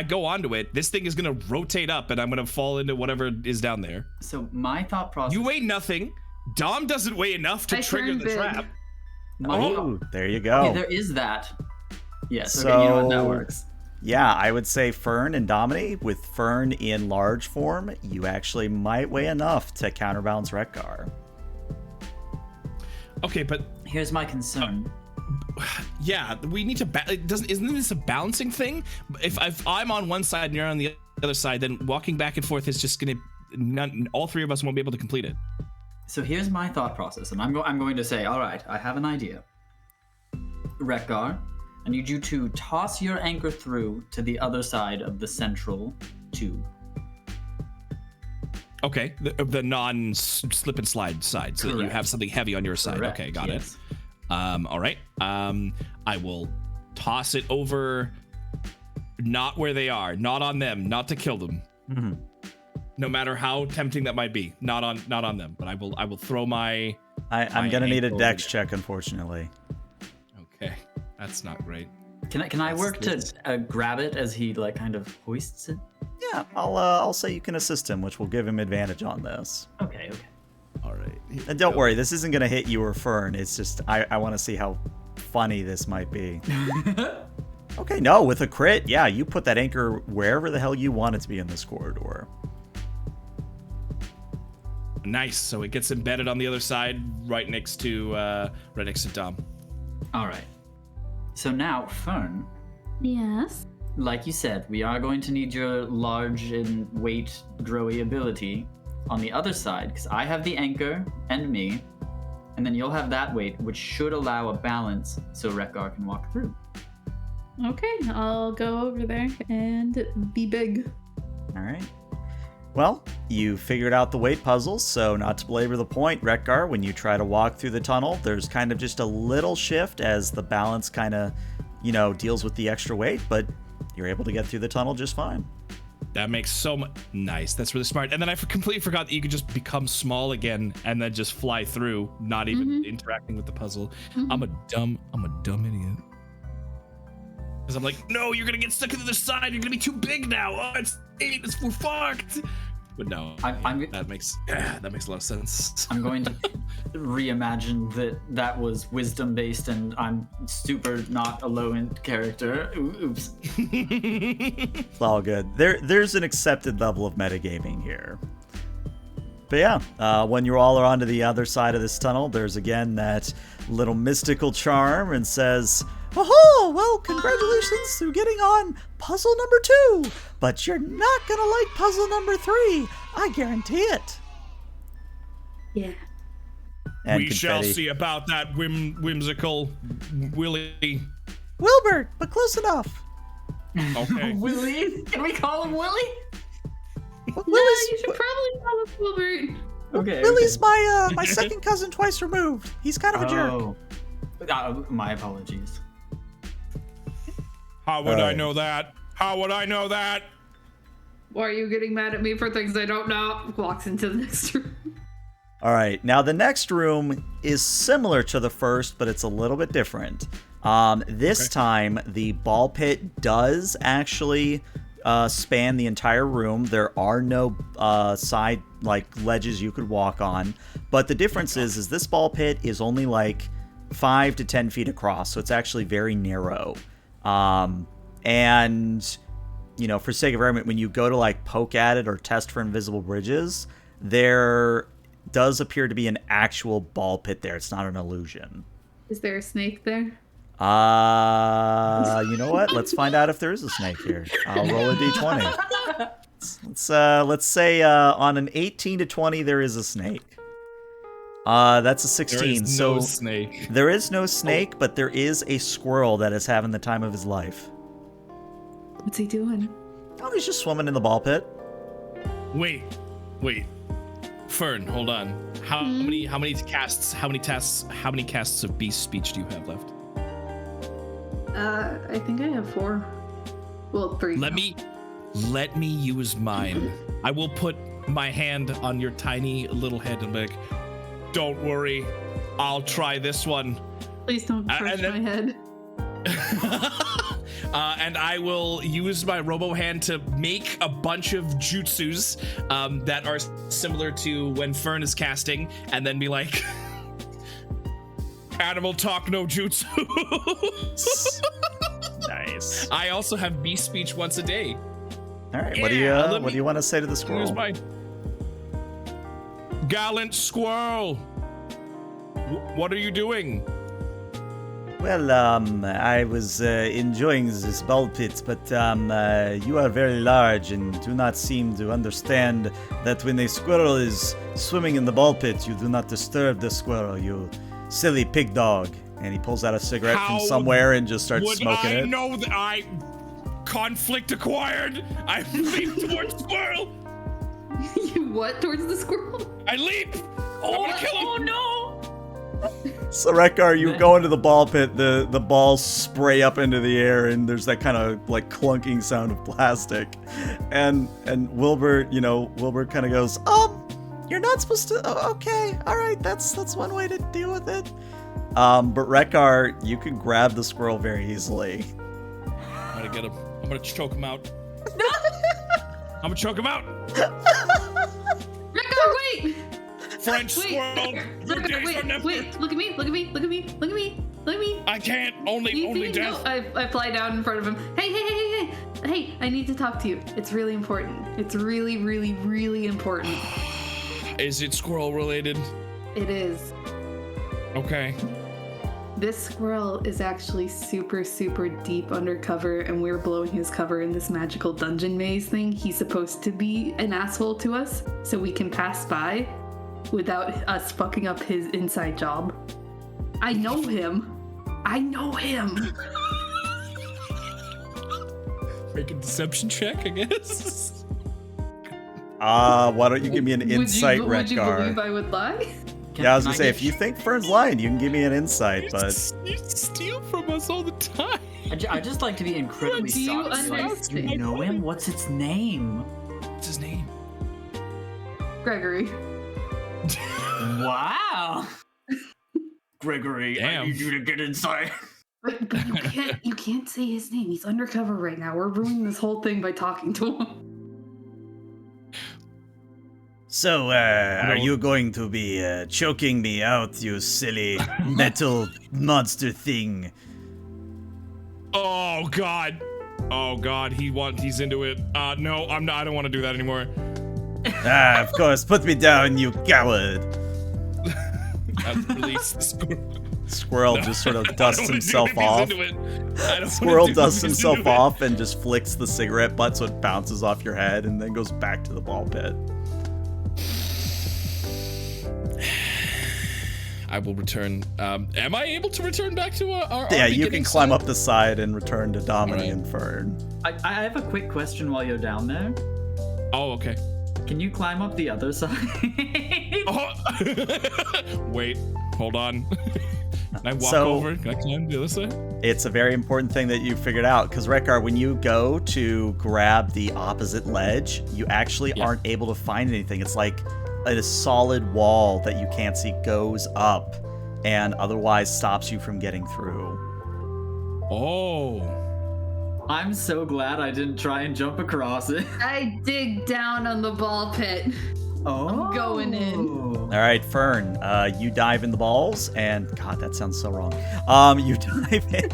go onto it, this thing is gonna rotate up, and I'm gonna fall into whatever is down there. So my thought process. You weigh nothing. Dom doesn't weigh enough to I trigger turned the big. trap. Oh, there you go. Okay, there is that. Yes. Okay, So- you know what that works. Yeah, I would say Fern and Domini. With Fern in large form, you actually might weigh enough to counterbalance Retgar. Okay, but Here's my concern. yeah, we need to. Isn't this a balancing thing? If I'm on one side and you're on the other side, then walking back and forth is just gonna. All 3 of us won't be able to complete it. So here's my thought process, and I'm going to say, all right, I have an idea. Retgar, I need you to toss your anchor through to the other side of the central tube. Okay, the non-slip and slide side, so that you Correct. have something heavy on your side. Correct, Okay, got yes. it. All right. I will toss it over, not where they are, not on them, not to kill them. Mm-hmm. No matter how tempting that might be, not on them. But I will throw my. I'm My gonna need a ankle dex over check, unfortunately. That's not great. Can I work to grab it as he like kind of hoists it? Yeah, I'll say you can assist him, which will give him advantage on this. Okay. All right. And don't worry, this isn't gonna hit you or Fern. It's just I want to see how funny this might be. Okay, no, with a crit, yeah, you put that anchor wherever the hell you want it to be in this corridor. Nice. So it gets embedded on the other side, right next to Dom. All right. So now, Fern, Yes. like you said, we are going to need your large and weight growy ability on the other side, because I have the anchor and me, and then you'll have that weight, which should allow a balance so Rekgar can walk through. Okay, I'll go over there and be big. All right. Well, you figured out the weight puzzle, so not to belabor the point, Rekgar, when you try to walk through the tunnel, there's kind of just a little shift as the balance kind of, deals with the extra weight, but you're able to get through the tunnel just fine. That makes so much... Nice. That's really smart. And then I completely forgot that you could just become small again and then just fly through, not even interacting with the puzzle. Mm-hmm. I'm a dumb idiot. Because I'm like, no, you're going to get stuck to the other side. You're going to be too big now. Oh, we're fucked. But no, that makes a lot of sense. I'm going to reimagine that was wisdom based, and I'm super not a low end character. Oops. It's all good. There's an accepted level of metagaming here. But yeah, when you all are onto the other side of this tunnel, there's again that little mystical charm and says, "Oh, well, congratulations through getting on puzzle number 2, but you're not gonna like puzzle number 3. I guarantee it." Yeah. And we shall see about that, whimsical Willie. Wilbert, but close enough. Okay. Willie? Can we call him Willie? You should probably call him Wilbert. Okay. Willie's my second cousin twice removed. He's kind of a jerk. My apologies. How would I know that? How would I know that? Why are you getting mad at me for things I don't know? Walks into the next room. All right, now the next room is similar to the first, but it's a little bit different. This time, the ball pit does actually span the entire room. There are no side ledges you could walk on, but the difference is this ball pit is only 5 to 10 feet across, so it's actually very narrow. And for sake of argument, when you go to poke at it or test for invisible bridges, there does appear to be an actual ball pit there. It's not an illusion. Is there a snake there? You know what? Let's find out if there is a snake here. I'll roll a d20. Let's say on an 18 to 20 there is a snake. That's a 16. There is no snake. There is no snake, but there is a squirrel that is having the time of his life. What's he doing? Oh, he's just swimming in the ball pit. Wait. Fern, hold on. How many casts of beast speech do you have left? I think I have 4. Well, 3. Let me use mine. I will put my hand on your tiny little head and be like, don't worry, I'll try this one. Please don't crush my head. And I will use my robo hand to make a bunch of jutsus that are similar to when Fern is casting, and then be like, animal talk no jutsu. Nice. I also have beast speech once a day. All right, what do you want to say to the squirrel? Here's mine. Gallant squirrel, what are you doing? Well, I was enjoying this ball pit, but you are very large and do not seem to understand that when a squirrel is swimming in the ball pit, you do not disturb the squirrel, you silly pig dog. And he pulls out a cigarette from somewhere and just starts smoking it. I know that conflict acquired. I leap towards squirrel. You what? Towards the squirrel? I leap. I want to kill him. Oh no! So Rekgar, you go into the ball pit, the balls spray up into the air, and there's that kind of clunking sound of plastic. And Wilbert, Wilbert kind of goes, you're not supposed to, okay, all right, that's one way to deal with it. But Rekar, you can grab the squirrel very easily. I'm gonna get him. I'm gonna choke him out. I'm gonna choke him out. Rekar, wait! French squirrel. Rekar, wait! Look at me! Look at me! Look at me! Look at me! Look at me! I can't. Only death. No, I fly down in front of him. Hey! I need to talk to you. It's really important. It's really, really, really important. Is it squirrel related? It is. Okay. This squirrel is actually super, super deep undercover, and we're blowing his cover in this magical dungeon maze thing. He's supposed to be an asshole to us, so we can pass by without us fucking up his inside job. I know him. Make a deception check, I guess. Why don't you give me an insight, Rekar? Would you believe I would lie? I was gonna say, if you think Fern's lying, you can give me an insight, but... You steal from us all the time. I just like to be incredibly Do you shocked. Like, understand? you know him? What's its name? What's his name? Gregory. Wow! Gregory, Damn. I need you to get inside. But you can't say his name. He's undercover right now. We're ruining this whole thing by talking to him. So, are you going to be choking me out, you silly metal monster thing? Oh God. He's into it. No, I'm not. I don't want to do that anymore. Of course, put me down, you coward. Release the squirrel. Squirrel just sort of dusts himself off. Squirrel Squirrel dusts himself off and just flicks the cigarette butt so it bounces off your head and then goes back to the ball pit. I will return. Am I able to return back to our Yeah, you can climb side? up the side and return to Domini Alright. and Fern. I have a quick question while you're down there. Oh, okay. Can you climb up the other side? Oh. Wait, hold on. Can I walk So- over? Can I climb the other side? It's a very important thing that you figured out, because Rekar, when you go to grab the opposite ledge, you actually aren't able to find anything. It's like a solid wall that you can't see goes up and otherwise stops you from getting through. Oh. I'm so glad I didn't try and jump across it. I dig down on the ball pit. Oh. I'm going in. All right, Fern, you dive in the balls, and God, that sounds so wrong. You dive in,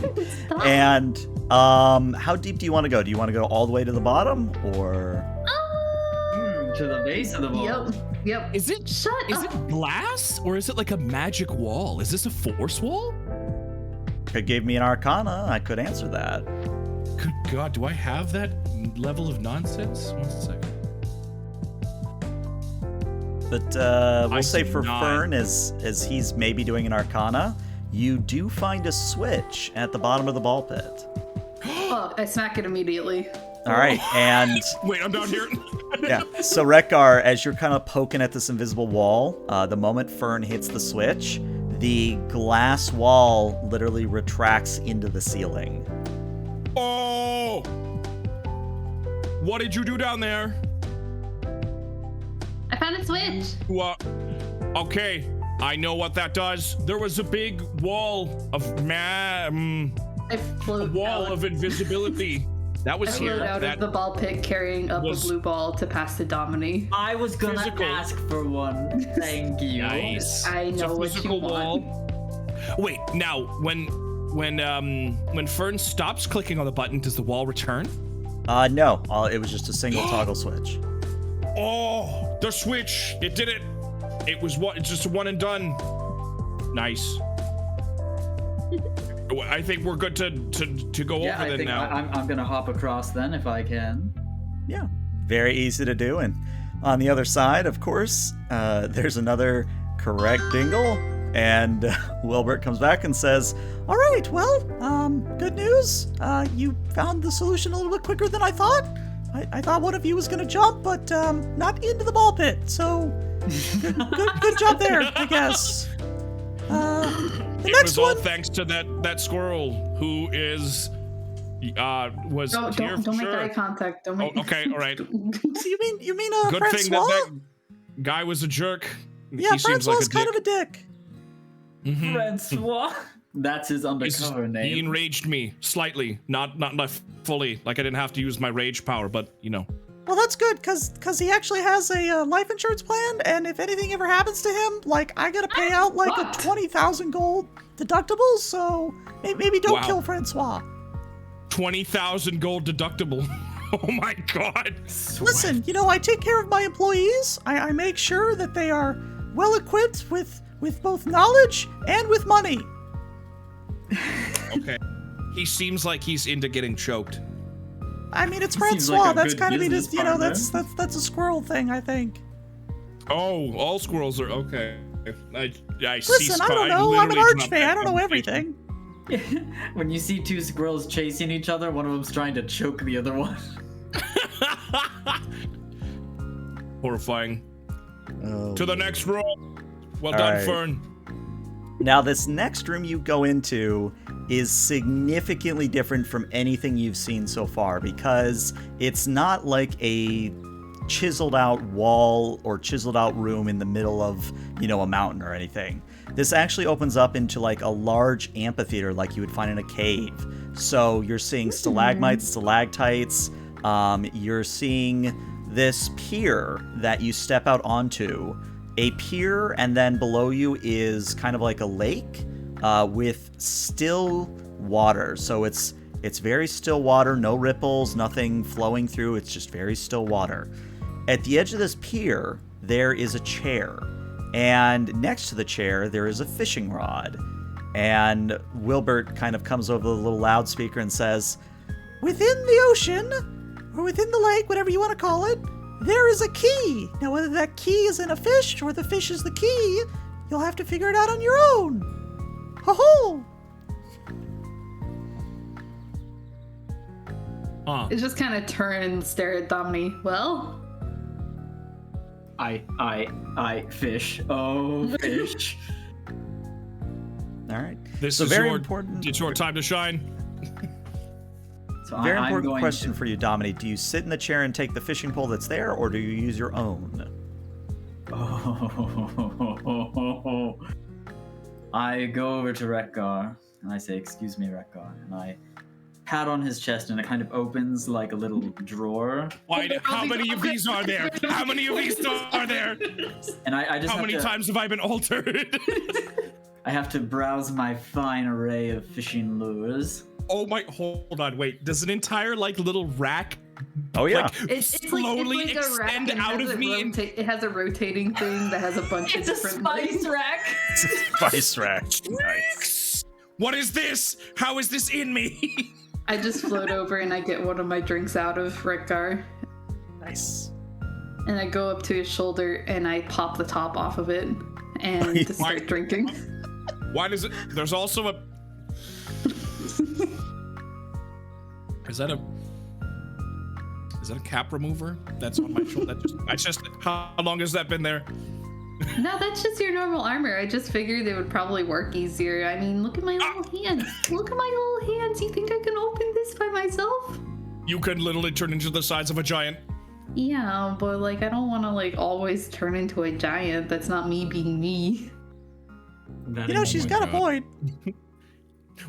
and how deep do you want to go? Do you want to go all the way to the bottom, or? To the base of the ball. Yep. Is it glass or is it like a magic wall? Is this a force wall? Could give me an Arcana. I could answer that. Good God, do I have that level of nonsense? 1 second. But we'll say do for not. Fern, as he's maybe doing an Arcana, you do find a switch at the bottom of the ball pit. Oh, I smack it immediately. All right, and Wait, I'm down here. yeah, so Rekar, as you're kind of poking at this invisible wall, the moment Fern hits the switch, the glass wall literally retracts into the ceiling. Oh! What did you do down there? I found a switch. Okay, I know what that does. There was a big wall of I float out. of invisibility. That was I here. float out of the ball pit carrying up a was- blue ball to pass to Domini. I was gonna Physical. ask for one. Thank you. Nice. I It's a know what you physical want. wall. Wait, now when Fern stops clicking on the button, does the wall return? No, it was just a single toggle switch. Oh, the switch! It did it. It was it's just a one and done. Nice. I think we're good to go Yeah, over I then think now. I'm gonna hop across then if I can. Yeah, very easy to do. And on the other side, of course, there's another correct dingle. And Wilbert comes back and says, all right, well, good news. You found the solution a little bit quicker than I thought. I thought one of you was going to jump, but not into the ball pit. So good job there, I guess. The It next was all one. thanks to that squirrel who was Don't here for make sure. eye contact. Don't make. Oh, okay, all right. You mean Good Francois? thing that guy was a jerk. Yeah, He seems Francois like is kind of a dick. Francois. That's his undercover name. He enraged me slightly, not fully. Like I didn't have to use my rage power, but you know. Well, that's good, because he actually has a life insurance plan, and if anything ever happens to him, like, I gotta pay out, like, a 20,000 gold deductible, so maybe don't kill Francois. 20,000 gold deductible. Oh my god. Listen, I take care of my employees. I make sure that they are well-equipped with both knowledge and with money. Okay. He seems like he's into getting choked. I mean, it's Francois. Like that's kind of just, partner. that's a squirrel thing, I think. Oh, all squirrels are okay. I Listen, I don't know. I'm an archfey. I don't know everything. When you see two squirrels chasing each other, one of them's trying to choke the other one. Horrifying. Oh. To the next room. Well All done, right. Fern. Now, this next room you go into is significantly different from anything you've seen so far, because it's not like a chiseled out wall or chiseled out room in the middle of, a mountain or anything. This actually opens up into like a large amphitheater like you would find in a cave. So you're seeing stalagmites, stalactites, you're seeing this pier that you step out onto. A pier, and then below you is kind of like a lake with still water. So it's very still water, no ripples, nothing flowing through. It's just very still water. At the edge of this pier, there is a chair. And next to the chair, there is a fishing rod. And Wilbert kind of comes over the little loudspeaker and says, "Within the ocean, or within the lake, whatever you want to call it, there is a key. Now, whether that key is in a fish or the fish is the key, you'll have to figure it out on your own. Ho-ho!" It just kind of turn and stare at Domini. Well? I fish. Oh, fish. All right. This So is very your, important. It's your time to shine. So Very I'm important going question to... for you, Dominique. Do you sit in the chair and take the fishing pole that's there, or do you use your own? Oh. I go over to Rekgar and I say, "Excuse me, Rekgar," and I pat on his chest, and it kind of opens like a little drawer. How many of these are there? How many of these are there? And I just How many times have I been altered? I have to browse my fine array of fishing lures. Oh my! Hold on, wait. Does an entire little rack? Oh yeah. Slowly it's like a rack extend and out has of me. it has a rotating thing that has a bunch of different things. rack. It's a spice rack. Nice. What is this? How is this in me? I just float over and I get one of my drinks out of Rekgar. Nice. And I go up to his shoulder and I pop the top off of it and just start drinking. Why does it? There's also a. Is that a cap remover that's on my shoulder? How long has that been there? No, that's just your normal armor. I just figured it would probably work easier. I mean, look at my little hands. Look at my little hands. You think I can open this by myself? You can literally turn into the size of a giant. Yeah, but I don't want to always turn into a giant. That's not me being me. She's got a point.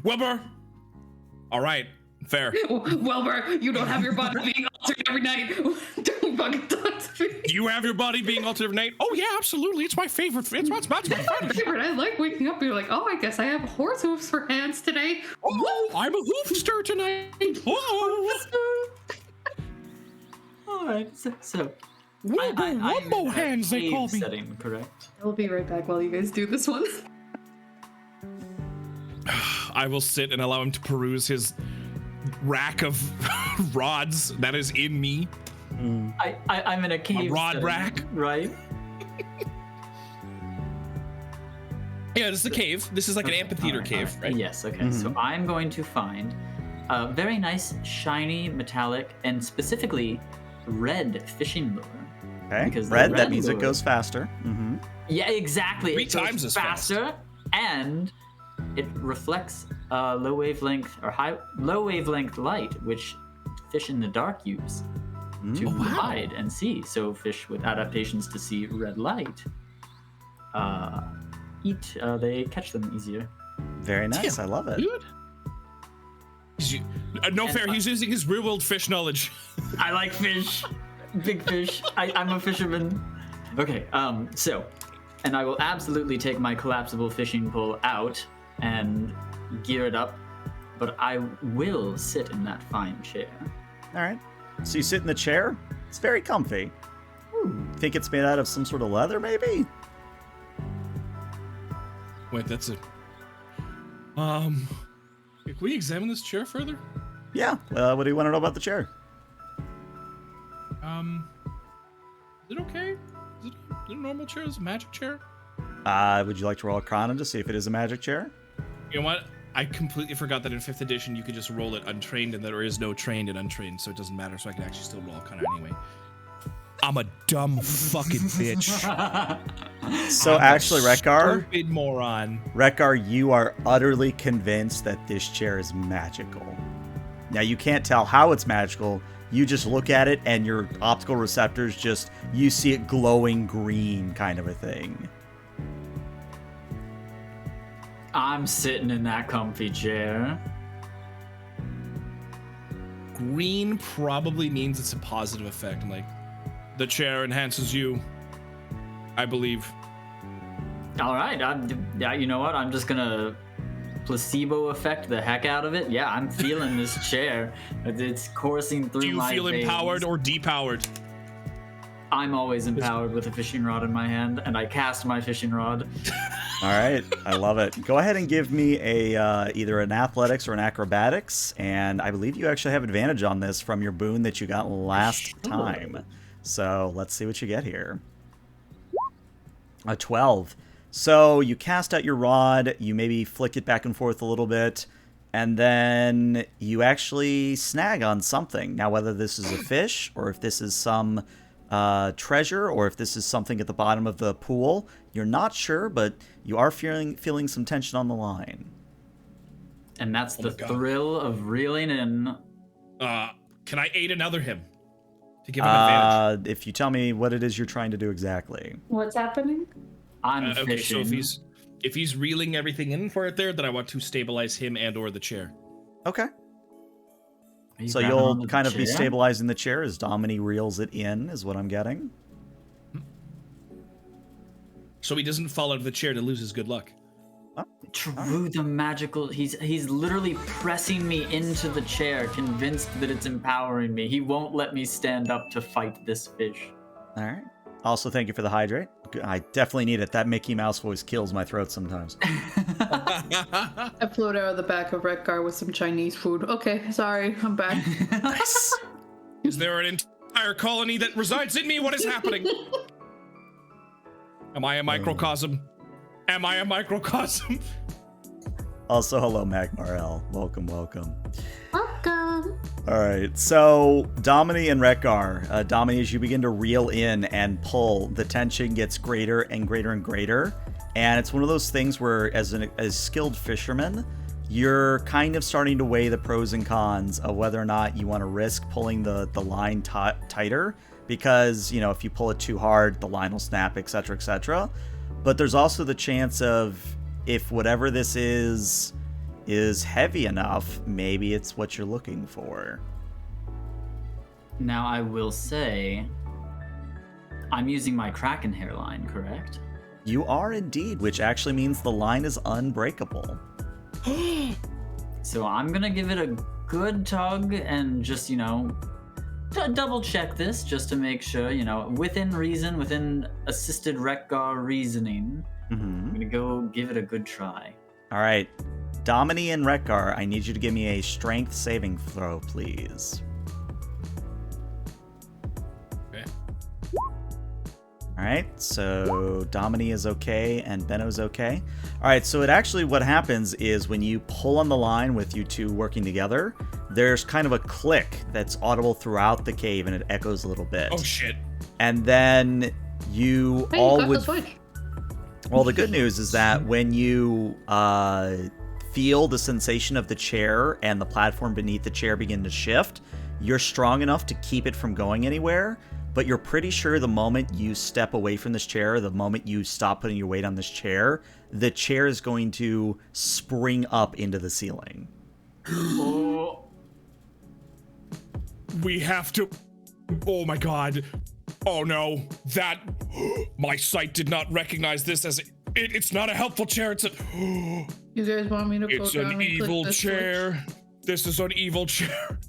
Wilbur. All right. Fair. Wilbur, you don't have your body being altered every night. Don't fucking talk to me. Do you have your body being altered every night? Oh yeah, absolutely. It's my favorite. It's my favorite. I like waking up and you're like, oh, I guess I have horse hooves for hands today. Oh, I'm a hoofster tonight. Oh. All right. So Wilbur Wumbo hands, they call me. Setting, correct? I'll be right back while you guys do this one. I will sit and allow him to peruse his rack of rods that is in me. I'm in a cave. A rod setting, rack, right? Yeah, this is a cave. This is like an amphitheater cave, right? Yes. Okay. So I'm going to find a very nice, shiny, metallic, and specifically red fishing lure. Okay. Because the red, that red means it lure- goes faster. Mm-hmm. Yeah, exactly. Three It goes times as fast. faster, and it reflects low wavelength light, which fish in the dark use to hide and see. So fish with adaptations to see red light eat. They catch them easier. Very nice. I love it. Dude. No fair. He's using his real-world fish knowledge. I like fish. Big fish. I'm a fisherman. Okay, so, and I will absolutely take my collapsible fishing pole out and gear it up, but I will sit in that fine chair. All right. So you sit in the chair. It's very comfy. Think it's made out of some sort of leather, maybe? Wait, that's it. Can we examine this chair further? Yeah. What do you want to know about the chair? Is it okay? Is it a normal chair? Is it a magic chair? Would you like to roll a Chrono to see if it is a magic chair? You know what? I completely forgot that in 5th edition you could just roll it untrained and there is no trained and untrained, so it doesn't matter, so I can actually still roll Arcana anyway. I'm a dumb fucking bitch. So actually, Rekgar, Stupid moron. Rekgar, you are utterly convinced that this chair is magical. Now, you can't tell how it's magical. You just look at it and your optical receptors you see it glowing green kind of a thing. I'm sitting in that comfy chair. Green probably means it's a positive effect. Like, the chair enhances you, I believe. All right, you know what? I'm just gonna placebo effect the heck out of it. Yeah, I'm feeling this chair. It's coursing through my Do you feel veins. empowered or depowered? I'm always empowered with a fishing rod in my hand, and I cast my fishing rod. All right, I love it. Go ahead and give me a either an athletics or an acrobatics, and I believe you actually have advantage on this from your boon that you got last time. So let's see what you get here. A 12. So you cast out your rod, you maybe flick it back and forth a little bit, and then you actually snag on something. Now, whether this is a fish or if this is some treasure or if this is something at the bottom of the pool, you're not sure, but you are feeling some tension on the line. And that's the thrill of reeling in. Can I aid another him? To give him advantage? If you tell me what it is you're trying to do exactly. What's happening? I'm Okay, so fishing. if he's reeling everything in for it there, then I want to stabilize him and or the chair. Okay. Are you So grabbing you'll onto the kind of be chair? stabilizing the chair as Domini reels it in, is what I'm getting. So he doesn't fall out of the chair to lose his good luck. True, the magical. He's literally pressing me into the chair, convinced that it's empowering me. He won't let me stand up to fight this fish. All right. Also, thank you for the hydrate. I definitely need it. That Mickey Mouse voice kills my throat sometimes. I float out of the back of Rekgar with some Chinese food. Okay, sorry, I'm back. Nice. Is there an entire colony that resides in me? What is happening? Am I a microcosm? Am I a microcosm? Also, hello, Magmarel. Welcome, welcome. Welcome. All right, so Domini and Rekgar. Domini, as you begin to reel in and pull, the tension gets greater and greater and greater. And it's one of those things where, as skilled fisherman, you're kind of starting to weigh the pros and cons of whether or not you want to risk pulling the line tighter. Because, you know, if you pull it too hard, the line will snap, etc., etc. But there's also the chance of, if whatever this is heavy enough, maybe it's what you're looking for. Now, I will say, I'm using my Kraken hairline, correct? You are indeed, which actually means the line is unbreakable. So I'm gonna give it a good tug and just, you know, double check this just to make sure, you know, within reason, within assisted Rekgar reasoning. I'm gonna go give it a good try. All right. Domini and Rekgar, I need you to give me a strength saving throw, please. Okay. All right, so Domini is okay and Benno's okay. All right, so what happens is when you pull on the line with you two working together, there's kind of a click that's audible throughout the cave and it echoes a little bit. Oh shit. And then you Hey, all you got would... the switch. Well, the good news is that when you feel the sensation of the chair and the platform beneath the chair begin to shift, you're strong enough to keep it from going anywhere, but you're pretty sure the moment you step away from this chair, the moment you stop putting your weight on this chair, the chair is going to spring up into the ceiling. Oh. We have to... Oh my god. Oh no. That... My sight did not recognize this as... It's not a helpful chair, it's a... You guys want me to go It's down an and click evil this chair. This is an evil chair.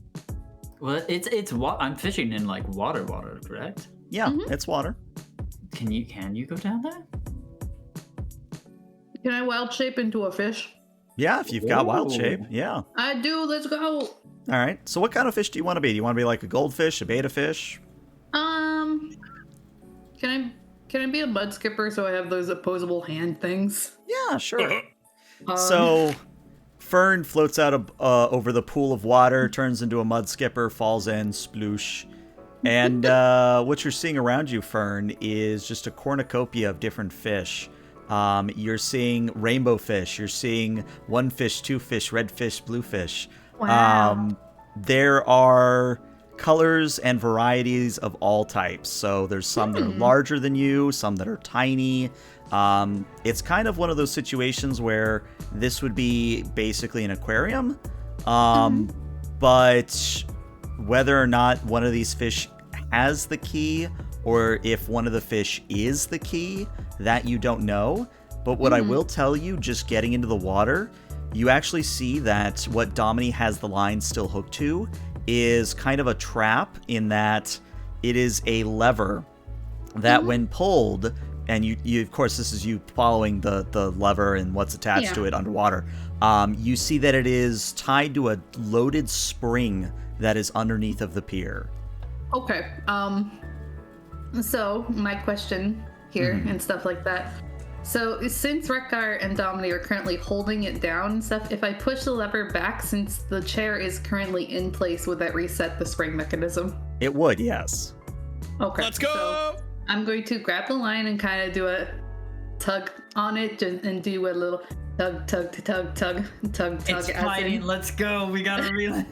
Well, it's what I'm fishing in like water, correct? Yeah, it's water. Can you go down there? Can I wild shape into a fish? Yeah, if you've got wild Ooh. shape, yeah. I do. Let's go. All right, so what kind of fish do you want to be? Do you want to be like a goldfish, a betta fish? Can I be a mud skipper so I have those opposable hand things? Yeah, sure. So, Fern floats out over the pool of water, turns into a mud skipper, falls in, sploosh. And what you're seeing around you, Fern, is just a cornucopia of different fish. You're seeing rainbow fish. You're seeing one fish, two fish, red fish, blue fish. Wow. There are colors and varieties of all types. So there's some that are larger than you, some that are tiny. It's kind of one of those situations where this would be basically an aquarium. But whether or not one of these fish has the key, or if one of the fish is the key, that you don't know. But what I will tell you, just getting into the water, you actually see that what Domini has the line still hooked to is kind of a trap, in that it is a lever that when pulled, and you of course, this is you following the lever and what's attached to it underwater, you see that it is tied to a loaded spring that is underneath of the pier. Okay. So my question here and stuff like that. So since Rekgar and Domini are currently holding it down and stuff, if I push the lever back, since the chair is currently in place, would that reset the spring mechanism? It would, yes. Okay. Let's go! So I'm going to grab the line and kind of do a tug on it and do a little tug. It's fighting. Let's go. We gotta reel.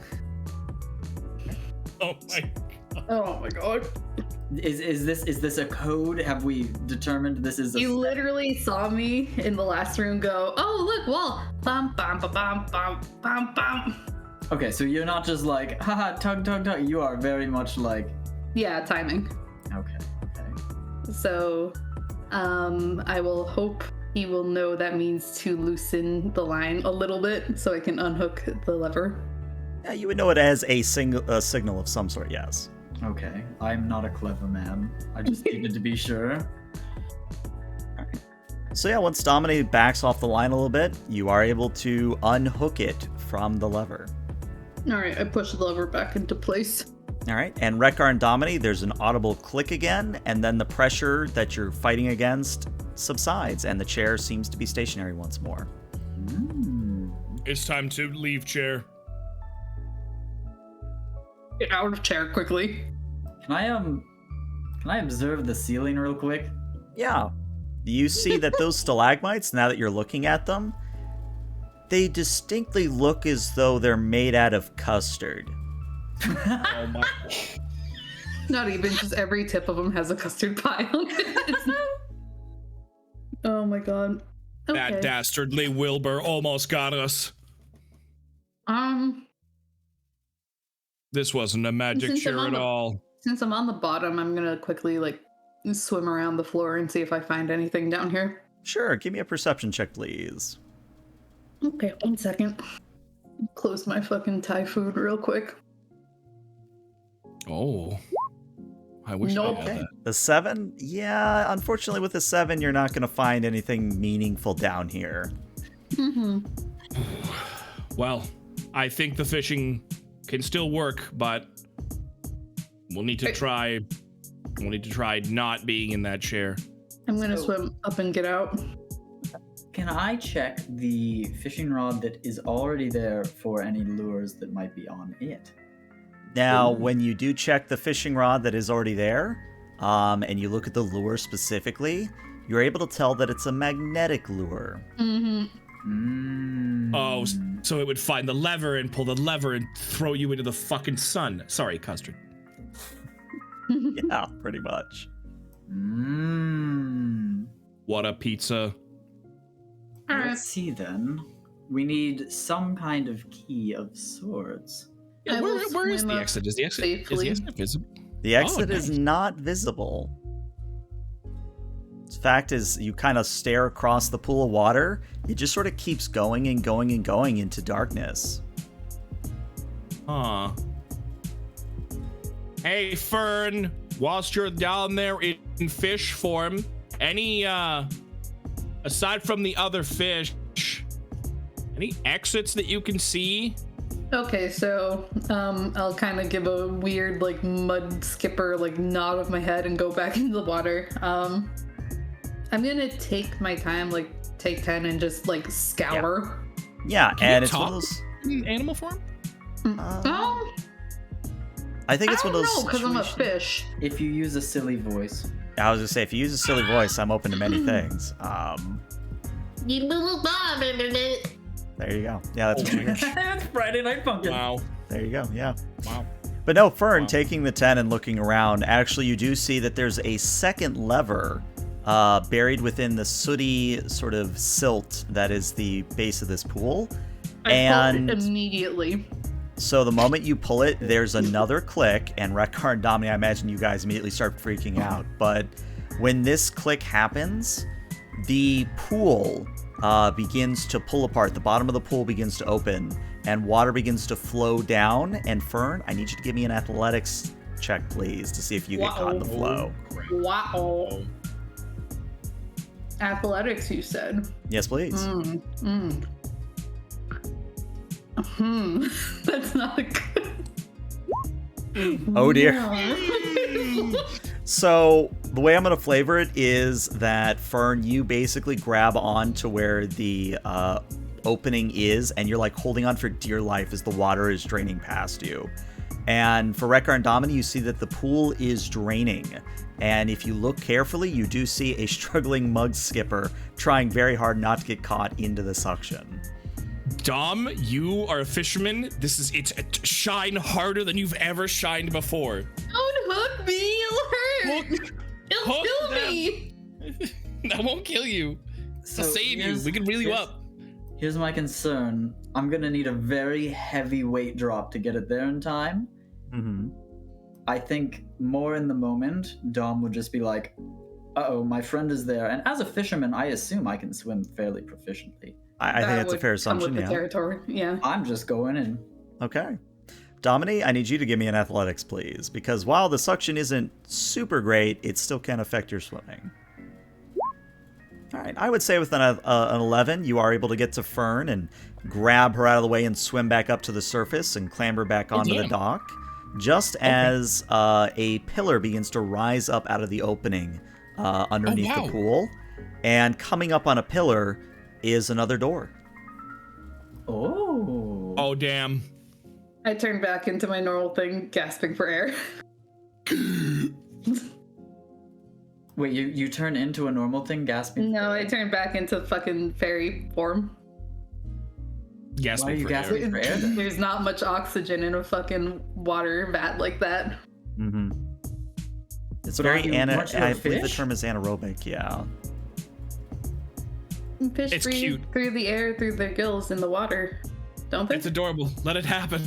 Oh my god. Oh my god. Is this a code? Have we determined this is a... You literally saw me in the last room go, oh look, wall. Bum bum ba bum bum bum bum. Okay, so you're not just like, haha, tug. You are very much like... Yeah, timing. Okay. So, I will hope he will know that means to loosen the line a little bit so I can unhook the lever. Yeah, you would know it as a signal of some sort, yes. Okay, I'm not a clever man. I just needed to be sure. So yeah, once Domini backs off the line a little bit, you are able to unhook it from the lever. Alright, I push the lever back into place. All right, and Rekgar and Domini, there's an audible click again, and then the pressure that you're fighting against subsides, and the chair seems to be stationary once more. It's time to leave, chair. Get out of chair quickly. Can I observe the ceiling real quick? Yeah. You see that those stalagmites, now that you're looking at them, they distinctly look as though they're made out of custard. Oh my. Not even, just every tip of them has a custard pie on it. Oh my god. Okay. That dastardly Wilbur almost got us. This wasn't a magic chair at all. Since I'm on the bottom, I'm gonna quickly swim around the floor and see if I find anything down here. Sure, give me a perception check, please. Okay, 1 second. Close my fucking Thai food real quick. Oh. I wish I had that. The 7? Yeah, unfortunately with the 7, you're not going to find anything meaningful down here. Well, I think the fishing can still work, but we'll need to try. We'll need to try not being in that chair. I'm gonna swim up and get out. Can I check the fishing rod that is already there for any lures that might be on it? Now, when you do check the fishing rod that is already there, and you look at the lure specifically, you're able to tell that it's a magnetic lure. Oh, so it would find the lever and pull the lever and throw you into the fucking sun. Sorry, Custard. Yeah, pretty much. What a pizza. Let's see then. We need some kind of key of sorts. Yeah, where is the exit? Is the exit visible? The exit nice. is not visible. The fact is, you kind of stare across the pool of water. It just sort of keeps going and going and going into darkness. Huh. Hey, Fern, whilst you're down there in fish form, any, aside from the other fish, any exits that you can see? Okay, so I'll kind of give a weird like mud skipper like nod of my head and go back into the water. I'm gonna take my time, like take 10 and just like scour. Yeah, Can and you it's one of talk those. in animal form? I think it's I one don't of those. know, because I'm a situations- fish. If you use a silly voice. I was gonna say, if you use a silly voice, I'm open to many things. There you go. Yeah, that's what you get. It's Friday Night Pumpkin. Wow. There you go. Yeah. Wow. But no, Fern, Wow. taking the 10 and looking around, actually you do see that there's a second lever buried within the sooty sort of silt that is the base of this pool. I pulled it immediately. So the moment you pull it, there's another click, and Rekar and Domini, I imagine you guys immediately start freaking out. But when this click happens, the pool begins to pull apart. The bottom of the pool begins to open, and water begins to flow down. And Fern, I need you to give me an athletics check, please, to see if you get caught in the flow. Wow. Athletics, you said. Yes, please. That's not a good. Oh dear. Yeah. So the way I'm going to flavor it is that, Fern, you basically grab on to where the opening is, and you're like holding on for dear life as the water is draining past you. And for Rekar and Domini, you see that the pool is draining. And if you look carefully, you do see a struggling mud skipper trying very hard not to get caught into the suction. Dom, you are a fisherman. It's shine harder than you've ever shined before. Don't hook me, it'll hurt. It'll hook kill them. me. That won't kill you. To save you. We can reel you up. Here's my concern. I'm gonna need a very heavy weight drop to get it there in time. Mm-hmm. I think more in the moment, Dom would just be like, uh-oh, my friend is there. And as a fisherman, I assume I can swim fairly proficiently. I think that's a fair assumption, Come with yeah. the territory, yeah. I'm just going in. Okay. Domini, I need you to give me an athletics, please, because while the suction isn't super great, it still can affect your swimming. All right, I would say with an 11, you are able to get to Fern and grab her out of the way and swim back up to the surface and clamber back onto the dock, just as a pillar begins to rise up out of the opening underneath the pool. And coming up on a pillar is another door. Oh. Oh, damn. I turned back into my normal thing, gasping for air. Wait, you turn into a normal thing, gasping? No, I turned back into fucking fairy form. Gasping Why are you for air. gasping for air then? There's not much oxygen in a fucking water vat like that. Mm-hmm. It's But very aren't you a I believe the fish? term is anaerobic, yeah. Fish It's breathe cute. through the air, through their gills in the water. Don't they? It's adorable. Let it happen.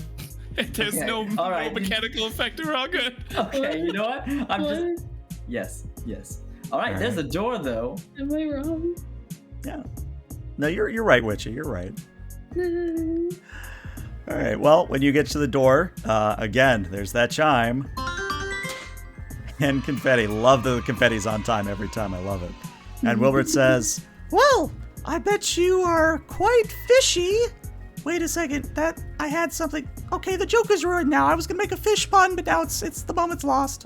There's Okay, no all right. mechanical effect. We're all good. Okay, you know what? I'm just... Yes. All right, there's a door, though. Am I wrong? Yeah. No, you're right, Witchy. You're right. All right. Well, when you get to the door, again, there's that chime. And confetti. Love the confetti's on time every time. I love it. And Wilbert says, "Well, I bet you are quite fishy." Wait a second. I had something. Okay, the joke is ruined now. I was gonna make a fish pun, but now it's the moment's lost.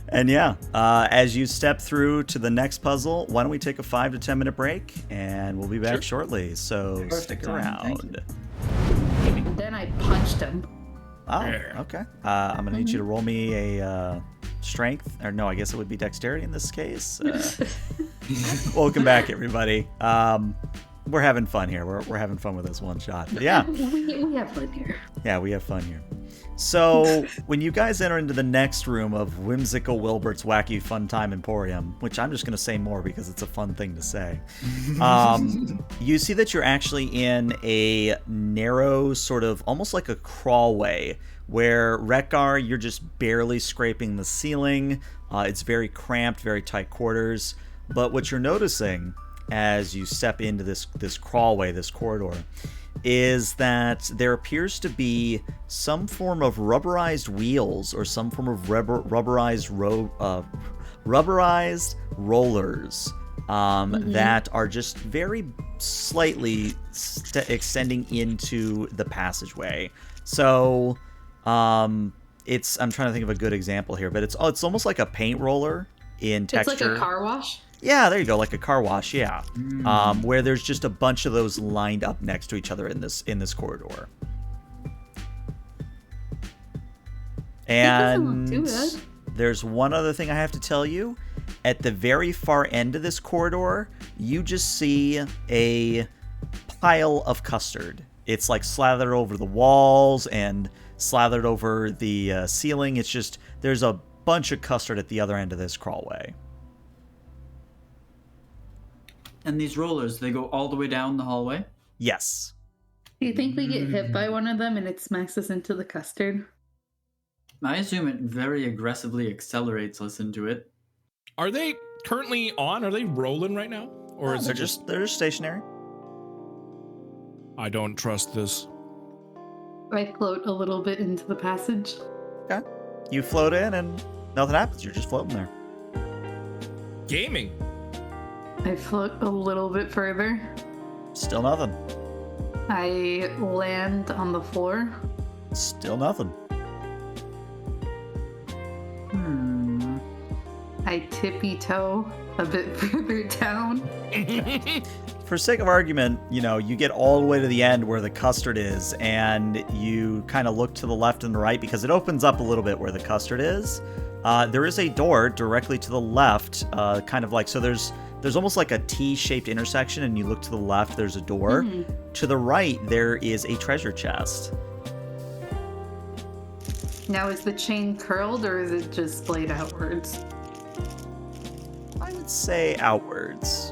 And yeah, as you step through to the next puzzle, why don't we take a 5 to 10 minute break, and we'll be back shortly. So Perfect stick timing, thank around. Then I punched him. Oh, okay. I'm gonna need you to roll me a strength, or no, I guess it would be dexterity in this case. Welcome back, everybody. we're having fun here. We're having fun with this one shot. But yeah. we have fun here. Yeah, we have fun here. So, when you guys enter into the next room of Whimsical Wilbert's Wacky Fun Time Emporium, which I'm just going to say more because it's a fun thing to say, you see that you're actually in a narrow, sort of almost like a crawlway, where Rekgar, you're just barely scraping the ceiling. It's very cramped, very tight quarters. But what you're noticing as you step into this crawlway, this corridor, is that there appears to be some form of rubberized wheels or some form of rubberized rollers that are just very slightly extending into the passageway. So I'm trying to think of a good example here, but it's almost like a paint roller in texture. It's like a car wash? Yeah, there you go, like a car wash, yeah. Where there's just a bunch of those lined up next to each other in this corridor. And there's one other thing I have to tell you. At the very far end of this corridor, you just see a pile of custard. It's like slathered over the walls and slathered over the ceiling. It's just, there's a bunch of custard at the other end of this crawlway. And these rollers, they go all the way down the hallway? Yes. Do you think we get hit by one of them and it smacks us into the custard? I assume it very aggressively accelerates us into it. Are they currently on? Are they rolling right now? Or is they're it just stationary? I don't trust this. I float a little bit into the passage. Okay. You float in and nothing happens. You're just floating there. Gaming. I float a little bit further. Still nothing. I land on the floor. Still nothing. I tippy-toe a bit further down. For sake of argument, you get all the way to the end where the custard is, and you kind of look to the left and the right because it opens up a little bit where the custard is. There is a door directly to the left, kind of like, so there's almost like a T-shaped intersection, and you look to the left, there's a door. To the right, there is a treasure chest. Now, is the chain curled, or is it just splayed outwards? I would say outwards.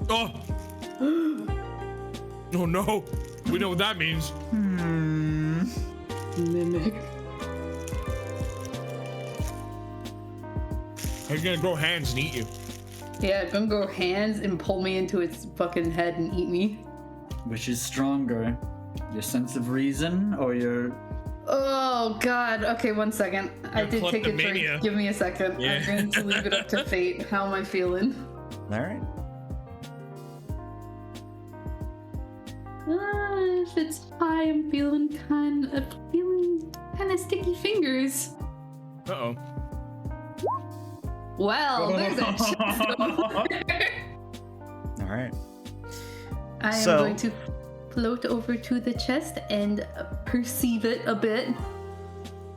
Oh! Oh no! We know what that means. Mimic. He's gonna grow hands and eat you. Yeah, it's gonna grow hands and pull me into its fucking head and eat me. Which is stronger? Your sense of reason or your... Oh god, okay, 1 second. I did take a drink. Give me a second. Yeah. I'm going to leave it up to fate. How am I feeling? Alright. If it's high, I'm feeling kind of sticky fingers. Uh-oh. Well, there's that shit over there. Alright. I am going to float over to the chest and perceive it a bit.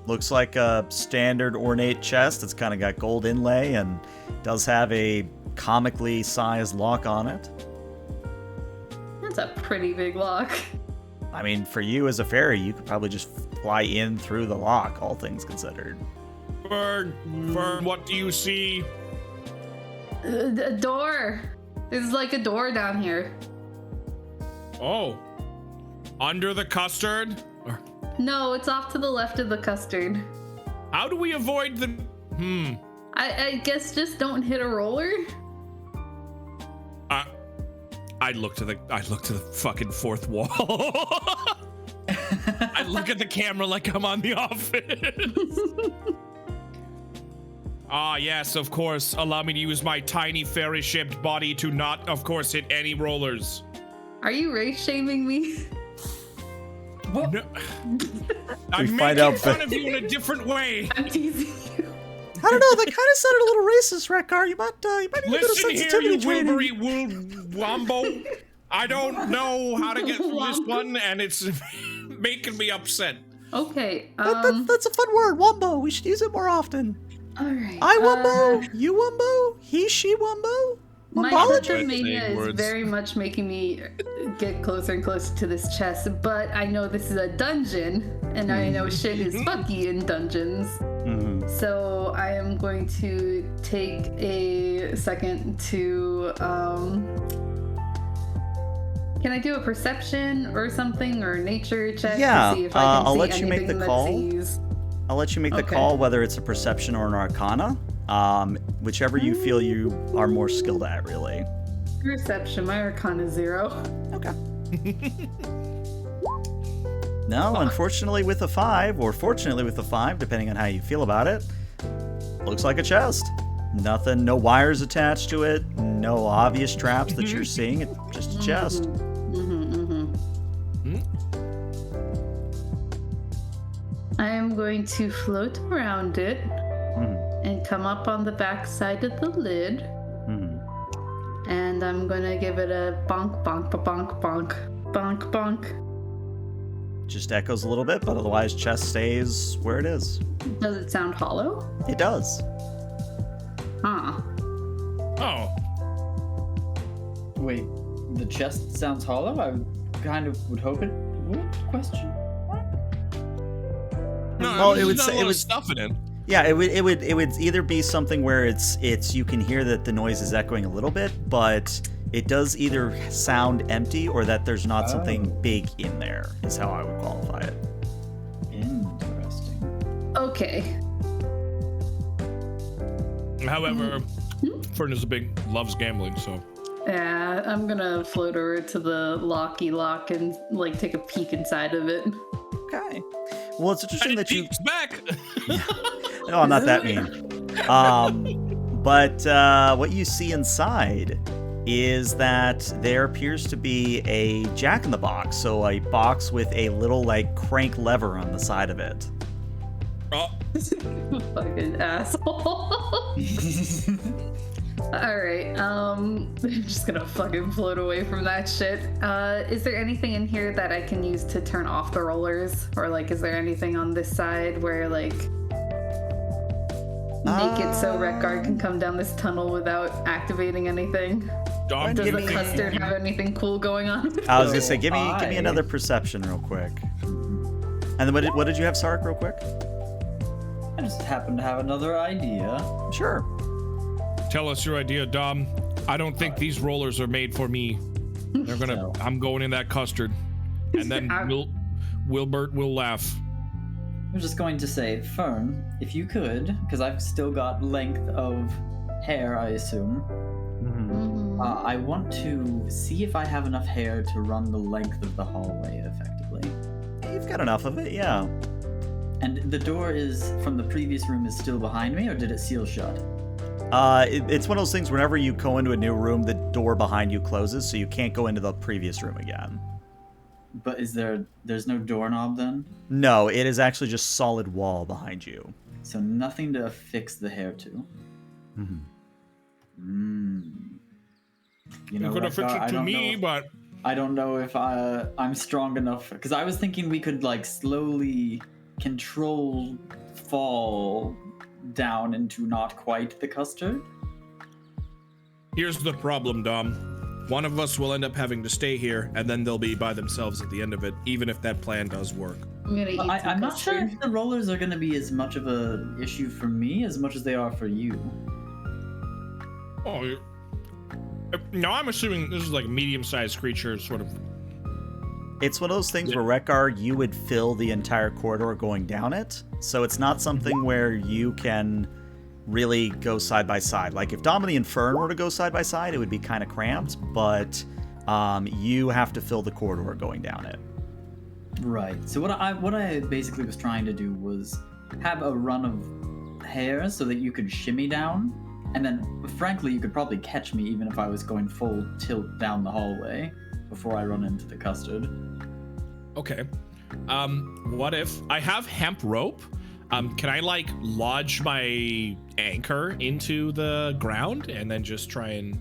Looks like a standard ornate chest. It's kind of got gold inlay and does have a comically sized lock on it. That's a pretty big lock. I mean, for you as a fairy, you could probably just fly in through the lock, all things considered. Fern, what do you see? A door. There's like a door down here. Oh. Under the custard? No, it's off to the left of the custard. How do we avoid the... I guess just don't hit a roller? I look to the fucking fourth wall. I look at the camera like I'm on The Office. Ah, yes, of course. Allow me to use my tiny fairy-shaped body to not, of course, hit any rollers. Are you race-shaming me? What? No. I'm making fun of you in a different way. I'm teasing you. I don't know, that kind of sounded a little racist, Rekgar. You might need a bit of Listen here, sensitivity you training. Wombo. I don't know how to get through this one, and it's making me upset. Okay, that's a fun word, wombo. We should use it more often. Alright. I wombo, you wombo, he, she wombo. My Apologies. kleptomania is very much making me get closer and closer to this chest, but I know this is a dungeon, and I know shit is fucky in dungeons. So I am going to take a second to, can I do a perception or something, or nature check Yeah, to see if I can I'll see let you make anything the that call. sees? I'll let you make the call, whether it's a perception or an arcana. Whichever you feel you are more skilled at, really. Perception, my arcana 0. Okay. No, unfortunately with a 5, or fortunately with a 5, depending on how you feel about it, looks like a chest. Nothing, no wires attached to it, no obvious traps that you're seeing, it's just a chest. I am going to float around it and come up on the back side of the lid. And I'm gonna give it a bonk, bonk, bonk, bonk, bonk, bonk. Just echoes a little bit, but otherwise chest stays where it is. Does it sound hollow? It does. Huh. Oh. Wait, the chest sounds hollow? I kind of would hope it would? Question? No, Well, it would not say- a it lot of would- stuff in it. Yeah, it would either be something where it's you can hear that the noise is echoing a little bit, but it does either sound empty or that there's not something big in there, is how I would qualify it. Interesting. Okay. However, Fern is loves gambling, so. Yeah, I'm gonna float over to the locky lock and like take a peek inside of it. Okay. Well, it's interesting that you. Peek's back. No, I'm not that mean. But what you see inside is that there appears to be a jack-in-the-box, so a box with a little like crank lever on the side of it. Oh, Fucking asshole. Alright, I'm just gonna fucking float away from that shit. Is there anything in here that I can use to turn off the rollers? Or like, is there anything on this side where like make it so Retgar can come down this tunnel without activating anything? Dom, Does give the me- custard have anything cool going on? I was gonna say, give me I- another perception real quick. And then what did you have, Saric, real quick? I just happen to have another idea. Sure. tell us your idea, Dom. I don't think these rollers are made for me. They're gonna. No. I'm going in that custard, and then Wilbert will laugh. I was just going to say, Fern, if you could, because I've still got length of hair, I assume. I want to see if I have enough hair to run the length of the hallway effectively. You've got enough of it, yeah. And the door is from the previous room is still behind me, or did it seal shut? It's one of those things. Whenever you go into a new room, the door behind you closes, so you can't go into the previous room again. But there's no doorknob then? No, it is actually just solid wall behind you. So nothing to affix the hair to. You know, You could like, affix I it to don't me, know- but I don't know if I'm strong enough, because I was thinking we could like slowly control fall down into not quite the custard. here's the problem, Dom. One of us will end up having to stay here, and then they'll be by themselves at the end of it, even if that plan does work. I'm gonna eat some I'm not sure custard. if the rollers are going to be as much of a issue for me as much as they are for you. Oh, no, I'm assuming this is like a medium-sized creature, sort of. It's one of those things where Retgar, you would fill the entire corridor going down it, so it's not something where you can really go side by side. Like if Dom and the Infern were to go side by side, it would be kind of cramped, but you have to fill the corridor going down it. Right. So what I basically was trying to do was have a run of hair so that you could shimmy down, and then frankly you could probably catch me even if I was going full tilt down the hallway before I run into the custard. Okay. What if I have hemp rope? Can I like lodge my anchor into the ground and then just try and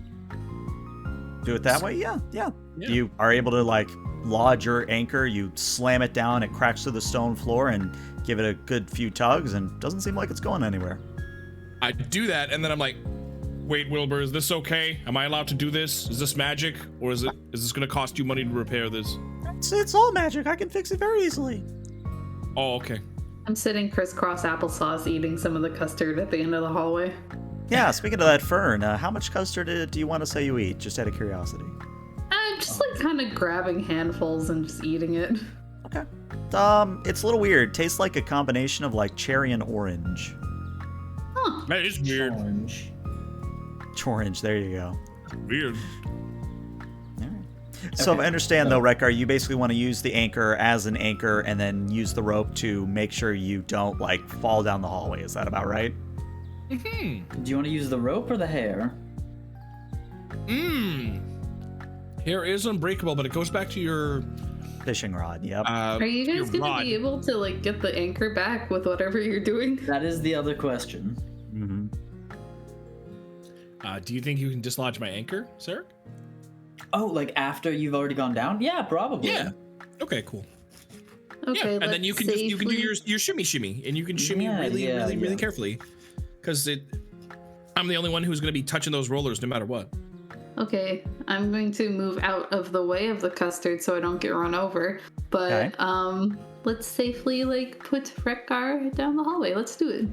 Do it that way? Yeah. Yeah. You are able to like lodge your anchor, you slam it down, it cracks through the stone floor, and give it a good few tugs, and doesn't seem like it's going anywhere. I do that, and then I'm like, Wait, Wilbur, is this okay? Am I allowed to do this? Is this magic, or is this gonna cost you money to repair this? It's all magic. I can fix it very easily. Oh, okay. I'm sitting crisscross applesauce eating some of the custard at the end of the hallway. Yeah, speaking of that, Fern, how much custard do you want to say you eat? Just out of curiosity. I'm just like kind of grabbing handfuls and just eating it. Okay. It's a little weird. Tastes like a combination of like cherry and orange. Huh. That is weird. Orange. Orange, there you go. Weird. So Okay. I understand though, Rekar, you basically want to use the anchor as an anchor and then use the rope to make sure you don't like fall down the hallway. Is that about right? Mm-hmm. Do you want to use the rope or the hair? Hair is unbreakable, but it goes back to your Fishing rod, yep. Are you guys gonna be able to like get the anchor back with whatever you're doing? That is the other question. Mm-hmm. Do you think you can dislodge my anchor, Saric? Oh, like after you've already gone down? Yeah, probably. Yeah. Okay, cool. Okay, yeah, and then you can just do your shimmy, and you can shimmy really carefully, because I'm the only one who's going to be touching those rollers no matter what. Okay, I'm going to move out of the way of the custard so I don't get run over. But let's safely like put Rekar down the hallway. Let's do it.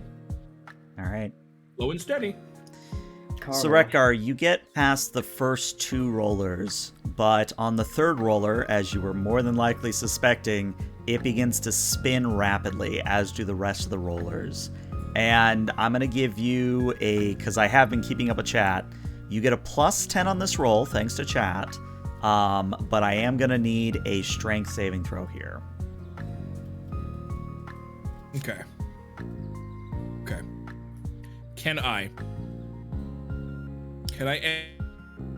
All right. Low and steady. So Rekar, you get past the first two rollers, but on the third roller, as you were more than likely suspecting, it begins to spin rapidly, as do the rest of the rollers. And I'm going to give you because I have been keeping up a chat, you get a plus 10 on this roll, thanks to chat, but I am going to need a strength saving throw here. Okay. Can I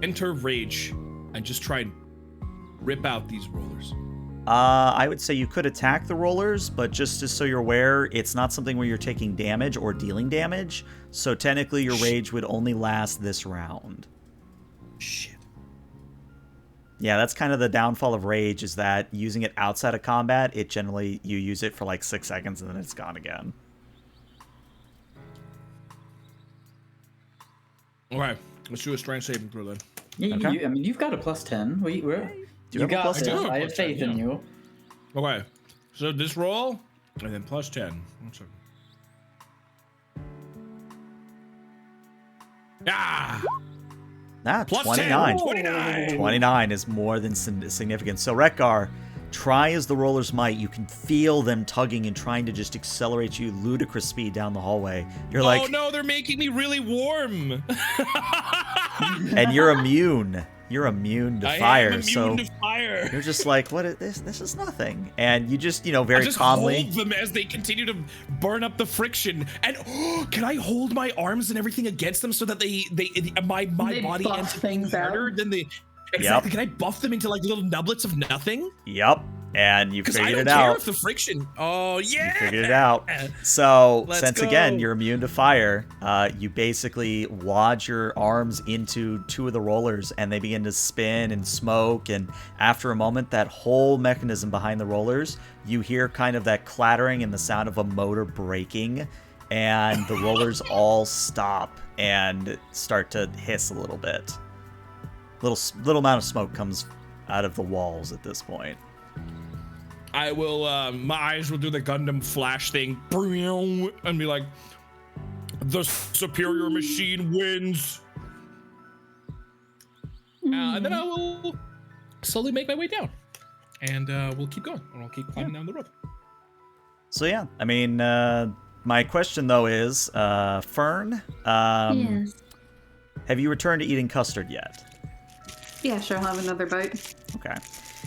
enter rage and just try and rip out these rollers? I would say you could attack the rollers, but just so you're aware, it's not something where you're taking damage or dealing damage, so technically your rage would only last this round. Shit. Yeah, that's kind of the downfall of rage, is that using it outside of combat, you use it for like 6 seconds and then it's gone again. Alright, let's do a strength saving throw then. Yeah, Okay. you've got a plus 10. You You have a got plus this. 10? I have faith in you. Okay, so this roll, and then plus 10. 1 second. Ah! Plus 29. 10, 29. 29 is more than significant. So Rekar, try as the rollers might, you can feel them tugging and trying to just accelerate you ludicrous speed down the hallway. You're like, oh no, they're making me really warm. and you're immune. You're immune to fire. I am immune to fire. You're just like, what is this? This is nothing. And you just, very I just calmly hold them as they continue to burn up the friction. And can I hold my arms and everything against them so that my body buff ends up things harder out. than they? Exactly. Can I buff them into like little nublets of nothing? Yep. And you Because figured I it don't care out. if the friction. Oh yeah. You figured it out. So Let's since go. again you're immune to fire, you basically lodge your arms into two of the rollers and they begin to spin and smoke, and after a moment that whole mechanism behind the rollers, you hear kind of that clattering and the sound of a motor braking, and the rollers all stop and start to hiss a little bit. Little amount of smoke comes out of the walls at this point. I will, my eyes will do the Gundam Flash thing and be like, the superior machine wins. And then I will slowly make my way down. And we'll keep going. And I'll keep climbing down the road. So yeah, I mean, my question though is, Fern, Yes. have you returned to eating custard yet? Yeah, sure, I'll have another bite. Okay.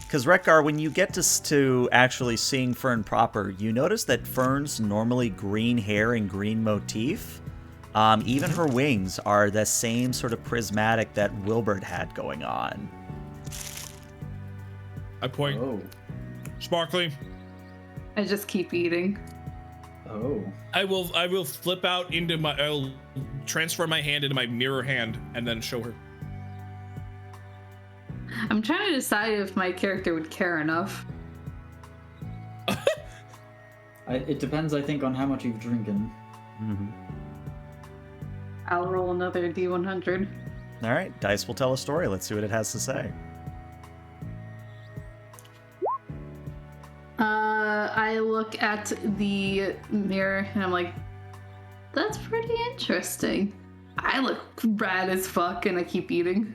Because Rekar, when you get to actually seeing Fern proper, you notice that Fern's normally green hair and green motif, even her wings are the same sort of prismatic that Wilbert had going on. I point. Oh. Sparkly. I just keep eating. Oh. I will flip out into I'll transfer my hand into my mirror hand and then show her. I'm trying to decide if my character would care enough. It depends, I think, on how much you've drinking. Mm-hmm. I'll roll another D100. All right, dice will tell a story. Let's see what it has to say. I look at the mirror and I'm like, that's pretty interesting. I look rad as fuck, and I keep eating.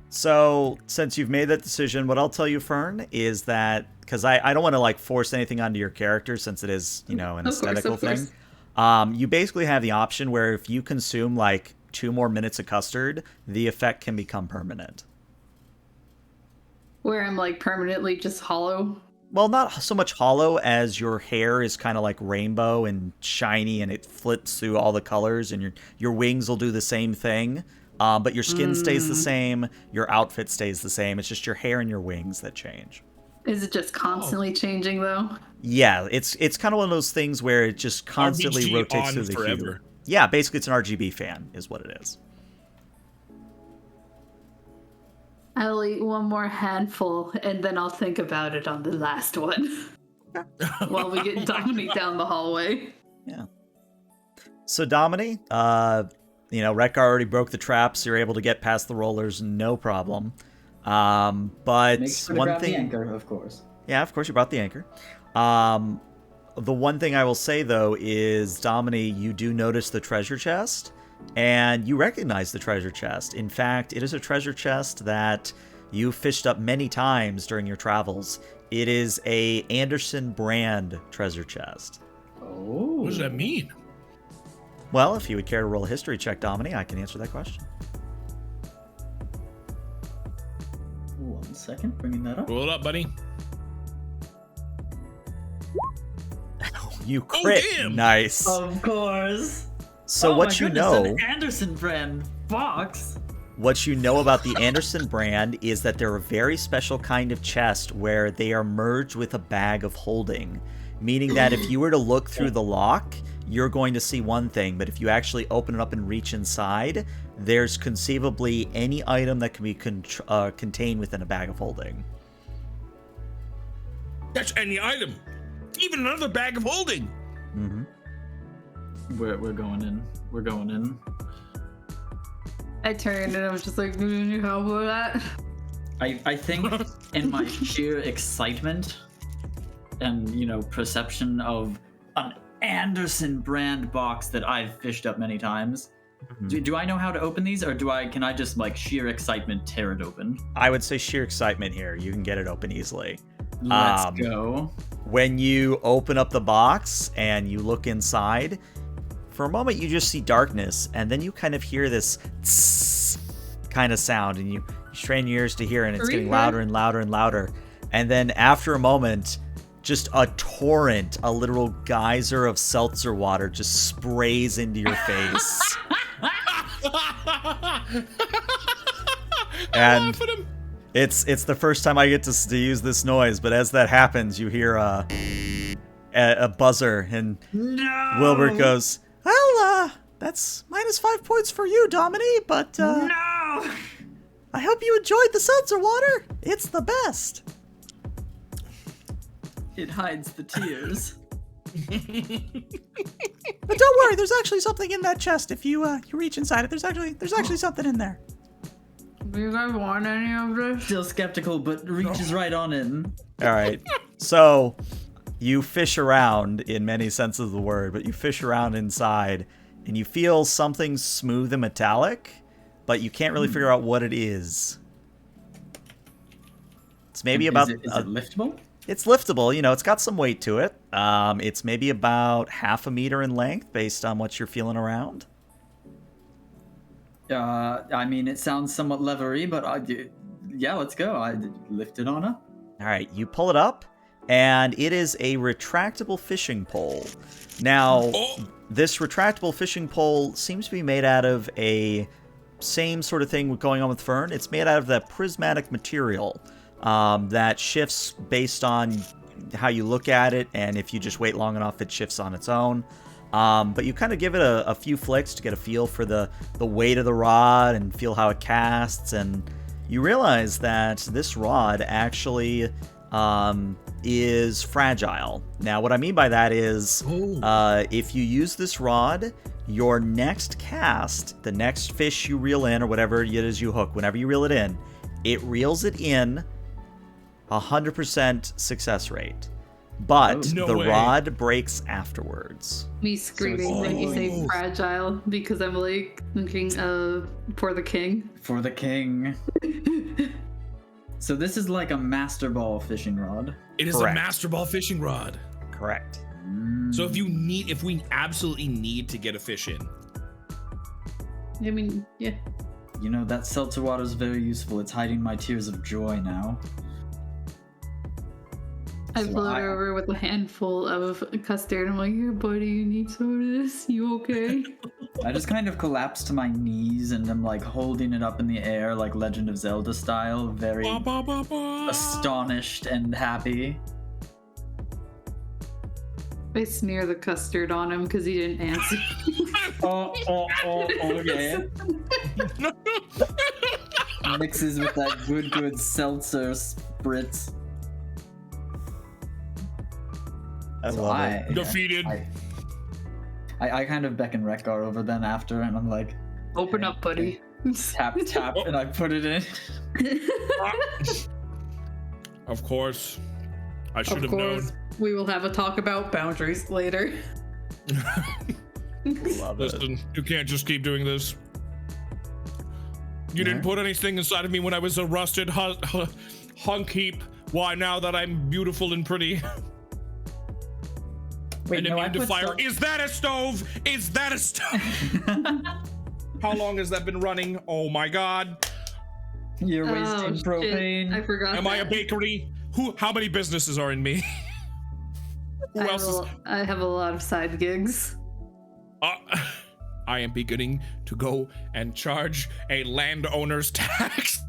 So, since you've made that decision, what I'll tell you, Fern, is that, because I don't want to like force anything onto your character since it is, an aesthetical thing. You basically have the option where if you consume like 2 more minutes of custard, the effect can become permanent. Where I'm like permanently just hollow. Well, not so much hollow as your hair is kind of like rainbow and shiny, and it flips through all the colors, and your wings will do the same thing. But your skin stays the same, your outfit stays the same. It's just your hair and your wings that change. Is it just constantly changing though? Yeah, it's kind of one of those things where it just constantly RGB rotates through the forever. hue. Yeah, basically it's an RGB fan is what it is. I'll eat one more handful, and then I'll think about it on the last one. While we get Dominique down the hallway. Yeah. So Dominique, Rekgar already broke the traps. You're able to get past the rollers, no problem. But Make sure to one grab thing, the anchor, of course. Yeah, of course you brought the anchor. The one thing I will say though is, Dominique, you do notice the treasure chest, and you recognize the treasure chest. In fact, it is a treasure chest that you fished up many times during your travels. It is a Anderson brand treasure chest. Oh. What does that mean? Well, if you would care to roll a history check, Dominique, I can answer that question. 1 second, bringing that up. Roll it up, buddy. You crit. damn! Nice. Of course. So Oh what my you goodness, know... an Anderson brand box. What you know about the Anderson brand is that they're a very special kind of chest where they are merged with a bag of holding, meaning that if you were to look through the lock, you're going to see one thing, but if you actually open it up and reach inside, there's conceivably any item that can be contained within a bag of holding. That's any item. Even another bag of holding. Mm-hmm. We're going in. We're going in. I turned and I was just like, how about that? I think in my sheer excitement and, perception of an Anderson brand box that I've fished up many times, do I know how to open these, or can I just like sheer excitement tear it open? I would say sheer excitement here. You can get it open easily. Let's go. When you open up the box and you look inside, for a moment you just see darkness, and then you kind of hear this tss kind of sound, and you strain your ears to hear, and it's getting louder and louder and louder. And then after a moment, just a torrent, a literal geyser of seltzer water just sprays into your face. And it's the first time I get to use this noise, but as that happens, you hear a buzzer, and No! Wilbert goes, well, that's -5 points for you, Dominique, but No! I hope you enjoyed the seltzer water. It's the best. It hides the tears. But don't worry, there's actually something in that chest. If you reach inside it, there's actually something in there. Do you guys want any of this? Still skeptical, but reaches right on in. All right. So you fish around in many senses of the word, but you fish around inside, and you feel something smooth and metallic, but you can't really figure out what it is. It's maybe about... Is it liftable? It's liftable. It's got some weight to it. It's maybe about 1/2 meter in length based on what you're feeling around. It sounds somewhat leathery, but yeah, let's go. I lift it on up. All right, you pull it up, and it is a retractable fishing pole. Now, this retractable fishing pole seems to be made out of a same sort of thing going on with Fern. It's made out of that prismatic material that shifts based on how you look at it, and if you just wait long enough, it shifts on its own. But you kind of give it a few flicks to get a feel for the weight of the rod and feel how it casts, and you realize that this rod actually is fragile. Now, what I mean by that is if you use this rod, your next cast, the next fish you reel in or whatever it is you hook, whenever you reel it in, it reels it in 100% success rate. But the rod breaks afterwards. Me screaming when you say fragile because I'm like thinking for the king. For the king. So this is like a master ball fishing rod. It is a master ball fishing rod. Correct. So if we absolutely need to get a fish in. I mean, yeah. You know, that seltzer water is very useful. It's hiding my tears of joy now. I float over with a handful of custard. I'm like, here, buddy, you need some of this? You okay? I just kind of collapse to my knees and I'm like holding it up in the air like Legend of Zelda style, very astonished and happy. I smear the custard on him because he didn't answer. Okay. Mixes with that good seltzer spritz. I love it. Defeated. I kind of beckon Rekgar over then after, and I'm like, open up, buddy. Tap, and I put it in. Of course. I should have known. We will have a talk about boundaries later. Listen, you can't just keep doing this. You didn't put anything inside of me when I was a rusted hunk heap. Why, now that I'm beautiful and pretty? Wait, and immune to fire. Is that a stove? Is that a stove? How long has that been running? Oh my god. You're wasting propane. I forgot. Am I a bakery? How many businesses are in me? Who else is... I have a lot of side gigs. I am beginning to go and charge a landowner's tax.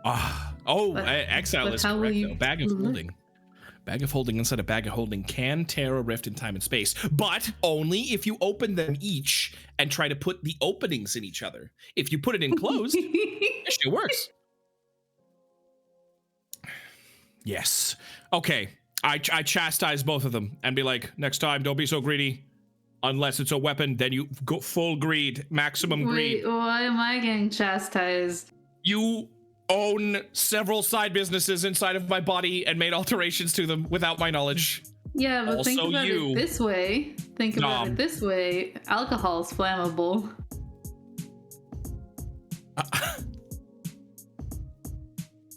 Exile is correct though. Bag of holding. Bag of holding inside a bag of holding can tear a rift in time and space, but only if you open them each and try to put the openings in each other. If you put it in closed, it shit works. Yes. Okay. I chastise both of them and be like, next time, don't be so greedy. Unless it's a weapon, then you go full greed, maximum greed. Wait, why am I getting chastised? You own several side businesses inside of my body and made alterations to them without my knowledge. Yeah, but also think about it this way. Alcohol is flammable.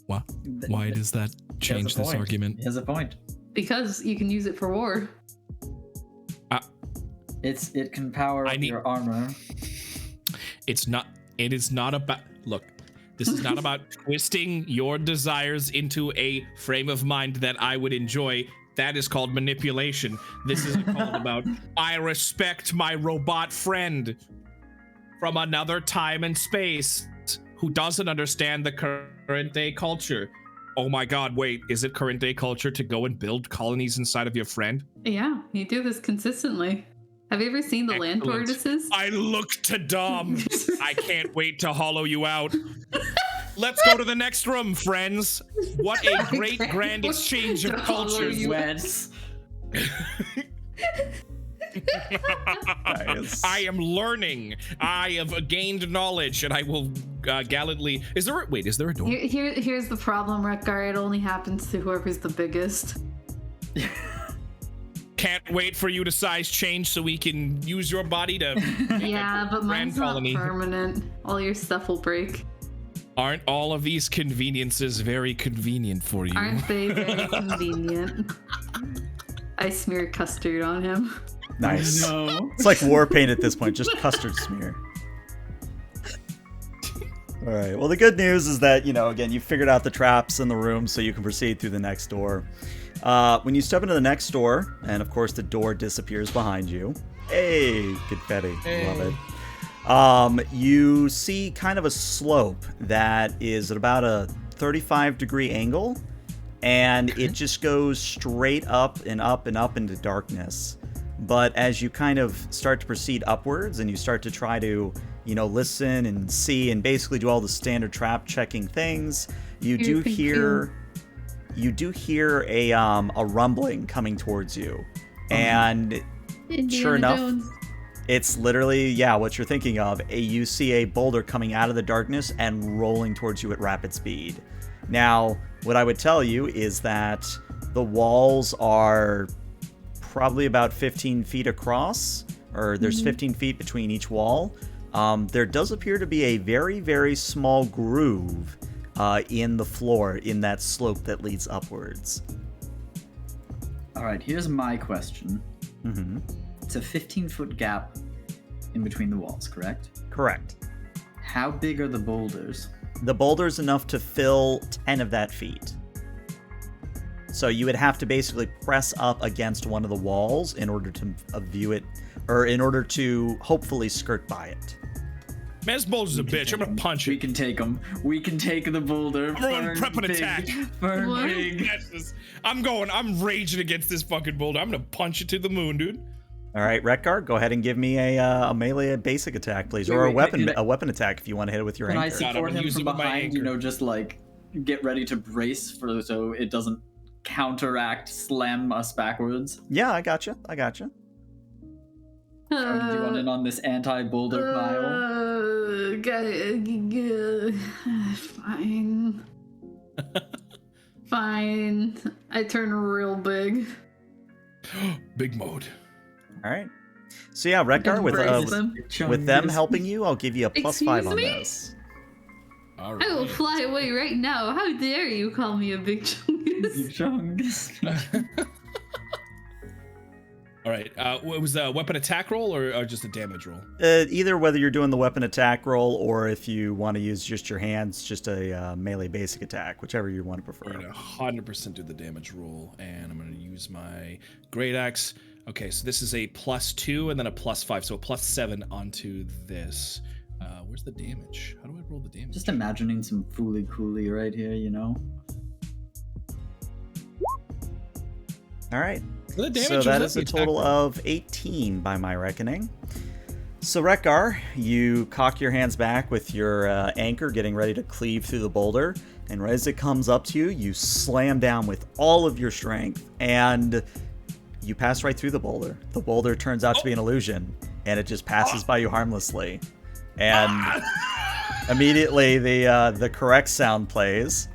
What? Why does that change this argument? He has a point. Because you can use it for war. It can power your armor. It is not about... Look. This is not about twisting your desires into a frame of mind that I would enjoy. That is called manipulation. This is called about, I respect my robot friend from another time and space who doesn't understand the current day culture. Oh my god, wait, is it current day culture to go and build colonies inside of your friend? Yeah, you do this consistently. Have you ever seen the land tortoises? I look to Dom. I can't wait to hollow you out. Let's go to the next room, friends. What a great grand exchange of cultures. Nice. I am learning. I have gained knowledge, and I will gallantly. Is there a door? Here's the problem, Rekgar. It only happens to whoever's the biggest. Can't wait for you to size change so we can use your body to. Yeah, but mine's not permanent. All your stuff will break. Aren't all of these conveniences very convenient for you? Aren't they very convenient? I smear custard on him. Nice. No. It's like war paint at this point, just custard smear. All right. Well, the good news is that, again, you figured out the traps in the room so you can proceed through the next door. When you step into the next door, and of course the door disappears behind you. Hey, confetti. Hey. Love it. You see kind of a slope that is at about a 35-degree angle, and it just goes straight up and up and up into darkness. But as you kind of start to proceed upwards and you start to try to, listen and see and basically do all the standard trap checking things, you do hear you do hear a rumbling coming towards you. And sure enough, it's literally, what you're thinking of. You see a boulder coming out of the darkness and rolling towards you at rapid speed. Now, what I would tell you is that the walls are probably about 15 feet across, or there's 15 feet between each wall. There does appear to be a very, very small groove in the floor in that slope that leads upwards. All right, here's my question. Mm-hmm. It's a 15-foot gap in between the walls, correct? Correct. How big are the boulders? The boulder's enough to fill 10 of that feet. So you would have to basically press up against one of the walls in order to view it, or in order to hopefully skirt by it. Man, this boulder's a bitch. I'm gonna punch it. We can take him. We can take the boulder. Everyone prep an attack. Burn big. I'm raging against this fucking boulder. I'm gonna punch it to the moon, dude. All right, Retgar, go ahead and give me a melee basic attack, please, or a weapon attack if you want to hit it with your anchor. Can I support him from behind? Just like get ready to brace so it doesn't slam us backwards. Yeah, I gotcha. Do you want in on this anti-boulder pile? Fine. Fine. I turn real big. Big mode. All right. So yeah, Retgar, with them helping you, I'll give you a +5 on this. All right. I will fly away right now. How dare you call me a big chungus? All right. What was the weapon attack roll or just a damage roll? Either whether you're doing the weapon attack roll or if you want to use just your hands, just a melee basic attack, whichever you want to prefer. I'm going to 100% do the damage roll, and I'm going to use my great axe. Okay, so this is a +2 and then a +5, so a +7 onto this. Where's the damage? How do I roll the damage? Just imagining some fooly cooly right here, you know? All right. The damage so that is a total of 18 by my reckoning. So Retgar, you cock your hands back with your anchor, getting ready to cleave through the boulder. And right as it comes up to you, you slam down with all of your strength, and you pass right through the boulder. The boulder turns out to be an illusion, and it just passes by you harmlessly. And immediately the correct sound plays.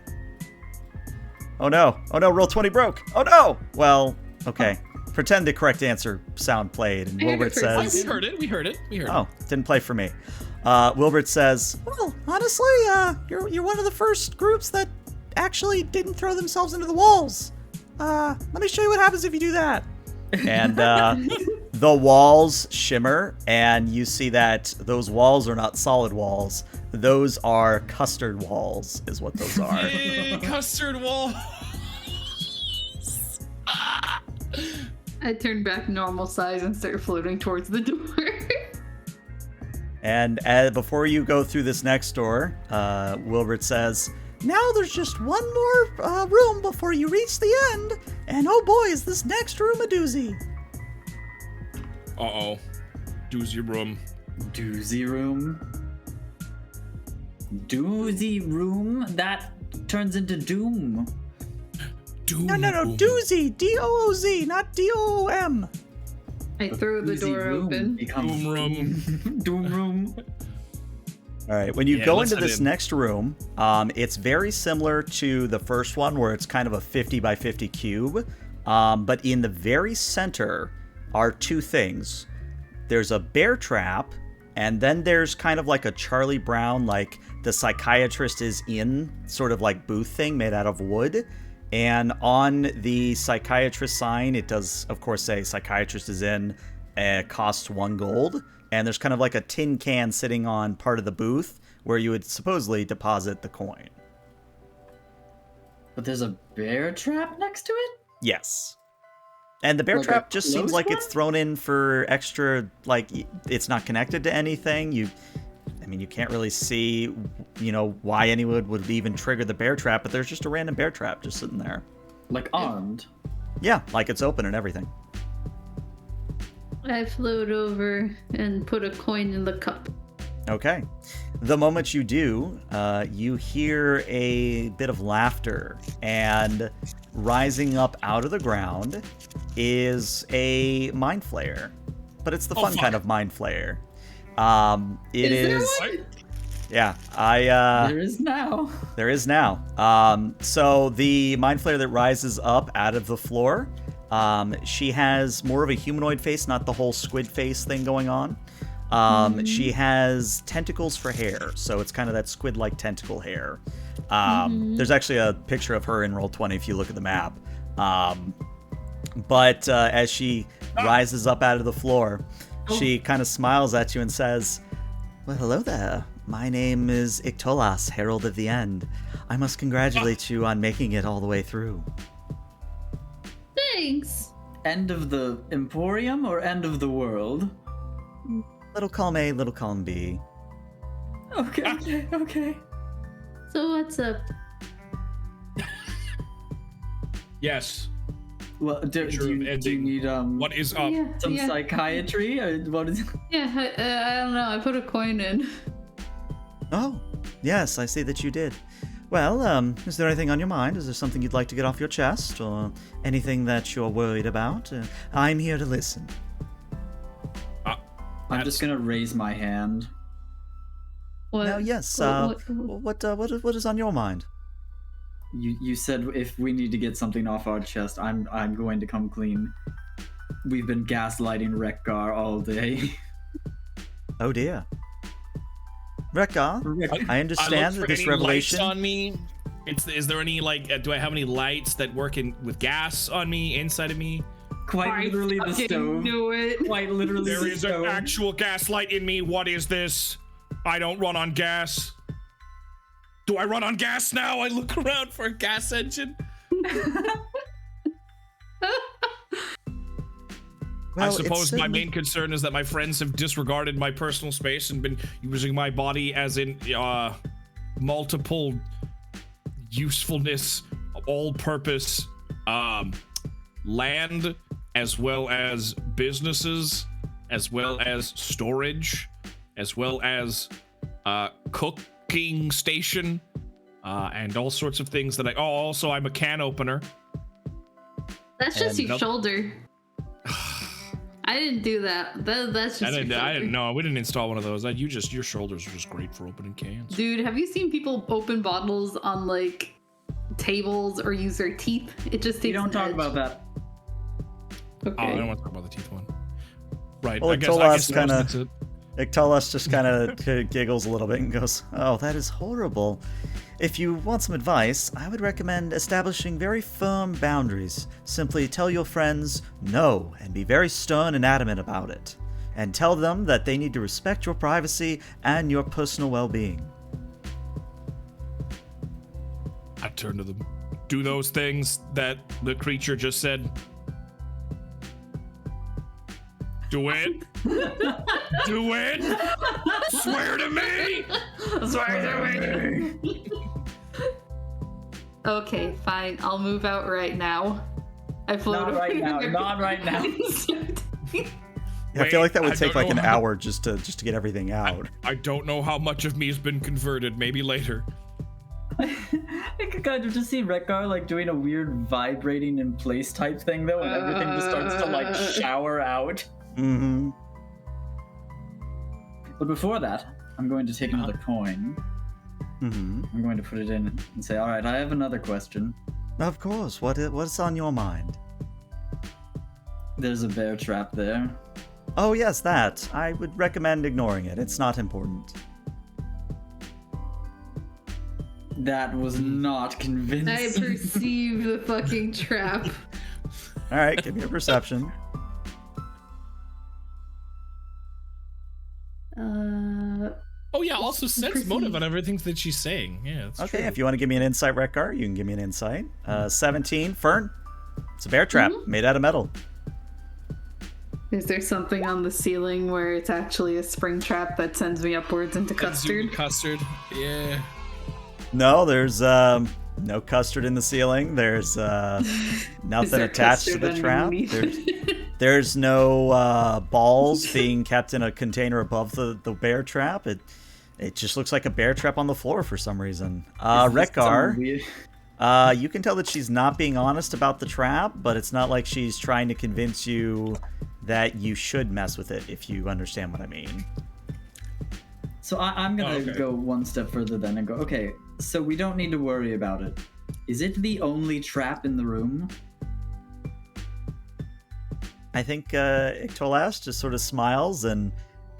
Oh no, roll 20 broke. Oh no! Well, okay. Pretend the correct answer sound played, and Wilbert says... We heard it. Oh, didn't play for me. Wilbert says, well, honestly, you're one of the first groups that actually didn't throw themselves into the walls. Let me show you what happens if you do that. And the walls shimmer, and you see that those walls are not solid walls. Those are custard walls, is what those are. Hey, custard walls. I turn back normal size and start floating towards the door. And before you go through this next door, Wilbert says, now there's just one more room before you reach the end. And oh boy, is this next room a doozy. Uh-oh. Doozy room. Doozy room? Doozy room? That turns into doom. Doom. No, doozy. D-O-O-Z, not D-O-O-M. I throw the door open. Doom room. Doom room. All right, when you go into this next room, it's very similar to the first one where it's kind of a 50 by 50 cube. But in the very center are two things. There's a bear trap, and then there's kind of like a Charlie Brown, like the psychiatrist is in sort of like booth thing made out of wood. And on the psychiatrist sign, it does, of course, say psychiatrist is in, costs 1 gold. And there's kind of like a tin can sitting on part of the booth where you would supposedly deposit the coin. But there's a bear trap next to it? Yes. And the bear trap just seems like it's thrown in for extra, like, it's not connected to anything. You can't really see, why anyone would even trigger the bear trap, but there's just a random bear trap just sitting there. Like armed? Yeah, like it's open and everything. I float over and put a coin in the cup. Okay. The moment you do, you hear a bit of laughter, and rising up out of the ground is a mind flayer. But it's the fun kind of mind flayer. It is. Yeah, There is now. There is now. So the mind flayer that rises up out of the floor, she has more of a humanoid face, not the whole squid face thing going on. She has tentacles for hair, so it's kind of that squid-like tentacle hair. There's actually a picture of her in Roll20 if you look at the map. But as she rises up out of the floor, she kind of smiles at you and says, "Well, hello there. My name is Iktolas, Herald of the End. I must congratulate you on making it all the way through." Thanks. End of the Emporium or end of the world? Little column A, little column B. Okay. So what's up? Yes. Well, do you need What is up? some psychiatry or what is? Yeah, I don't know. I put a coin in. Oh, yes, I see that you did. Well, is there anything on your mind? Is there something you'd like to get off your chest, or anything that you're worried about? I'm here to listen. I'm just gonna raise my hand. What? Now, yes. What is on your mind? You said if we need to get something off our chest, I'm going to come clean. We've been gaslighting Rekgar all day. Oh dear. Rekgar, I understand that this revelation. Lights on me. Is there any do I have any lights that work with gas on me, inside of me? Quite literally the stove. Do it. Quite literally There the is stove. an actual gas light in me. What is this? I don't run on gas. Do I run on gas now? I look around for a gas engine. Well, I suppose my certainly... main concern is that my friends have disregarded my personal space and been using my body as in multiple usefulness, all-purpose land, as well as businesses, as well as storage, as well as cooking station, and all sorts of things that also I'm a can opener. That's just your shoulder. I didn't do that. That's just your shoulder. I didn't know. We didn't install one of those. Your shoulders are just great for opening cans. Dude, have you seen people open bottles on tables or use their teeth? It just takes. You don't talk about that. Okay. Oh, I don't want to talk about the teeth one. Right. Well, I guess Iktolas just kind of giggles a little bit and goes, "Oh, that is horrible. If you want some advice, I would recommend establishing very firm boundaries. Simply tell your friends no and be very stern and adamant about it. And tell them that they need to respect your privacy and your personal well-being." I turn to them. Do those things that the creature just said. Do it. Do it. Swear to me. Swear to me. Okay, fine. I'll move out right now. I float Not right now. Not right now. Yeah, I feel like that would take an hour just to get everything out. I don't know how much of me has been converted. Maybe later. I could kind of just see Rekgar doing a weird vibrating in place type thing though, and everything just starts to shower out. Mm-hmm. But before that, I'm going to take another coin. Mm-hmm. I'm going to put it in and say, all right, I have another question. Of course. What's on your mind? There's a bear trap there. Oh, yes, that. I would recommend ignoring it. It's not important. That was not convincing. I perceive the fucking trap. All right, give me a perception. Oh yeah, also sense motive on everything that she's saying. Yeah, that's Okay, true. if you want to give me an insight, Rekgar, you can give me an insight. 17, Fern. It's a bear trap made out of metal. Is there something on the ceiling where it's actually a spring trap that sends me upwards into custard? Custard, yeah. No, there's no custard in the ceiling. There's nothing attached to the trap. There's no balls being kept in a container above the bear trap. It just looks like a bear trap on the floor for some reason. Is this Rekgar, some weird- you can tell that she's not being honest about the trap, but it's not like she's trying to convince you that you should mess with it, if you understand what I mean. So I'm gonna go one step further then and go, okay, so we don't need to worry about it. Is it the only trap in the room? I think Ictolas just sort of smiles and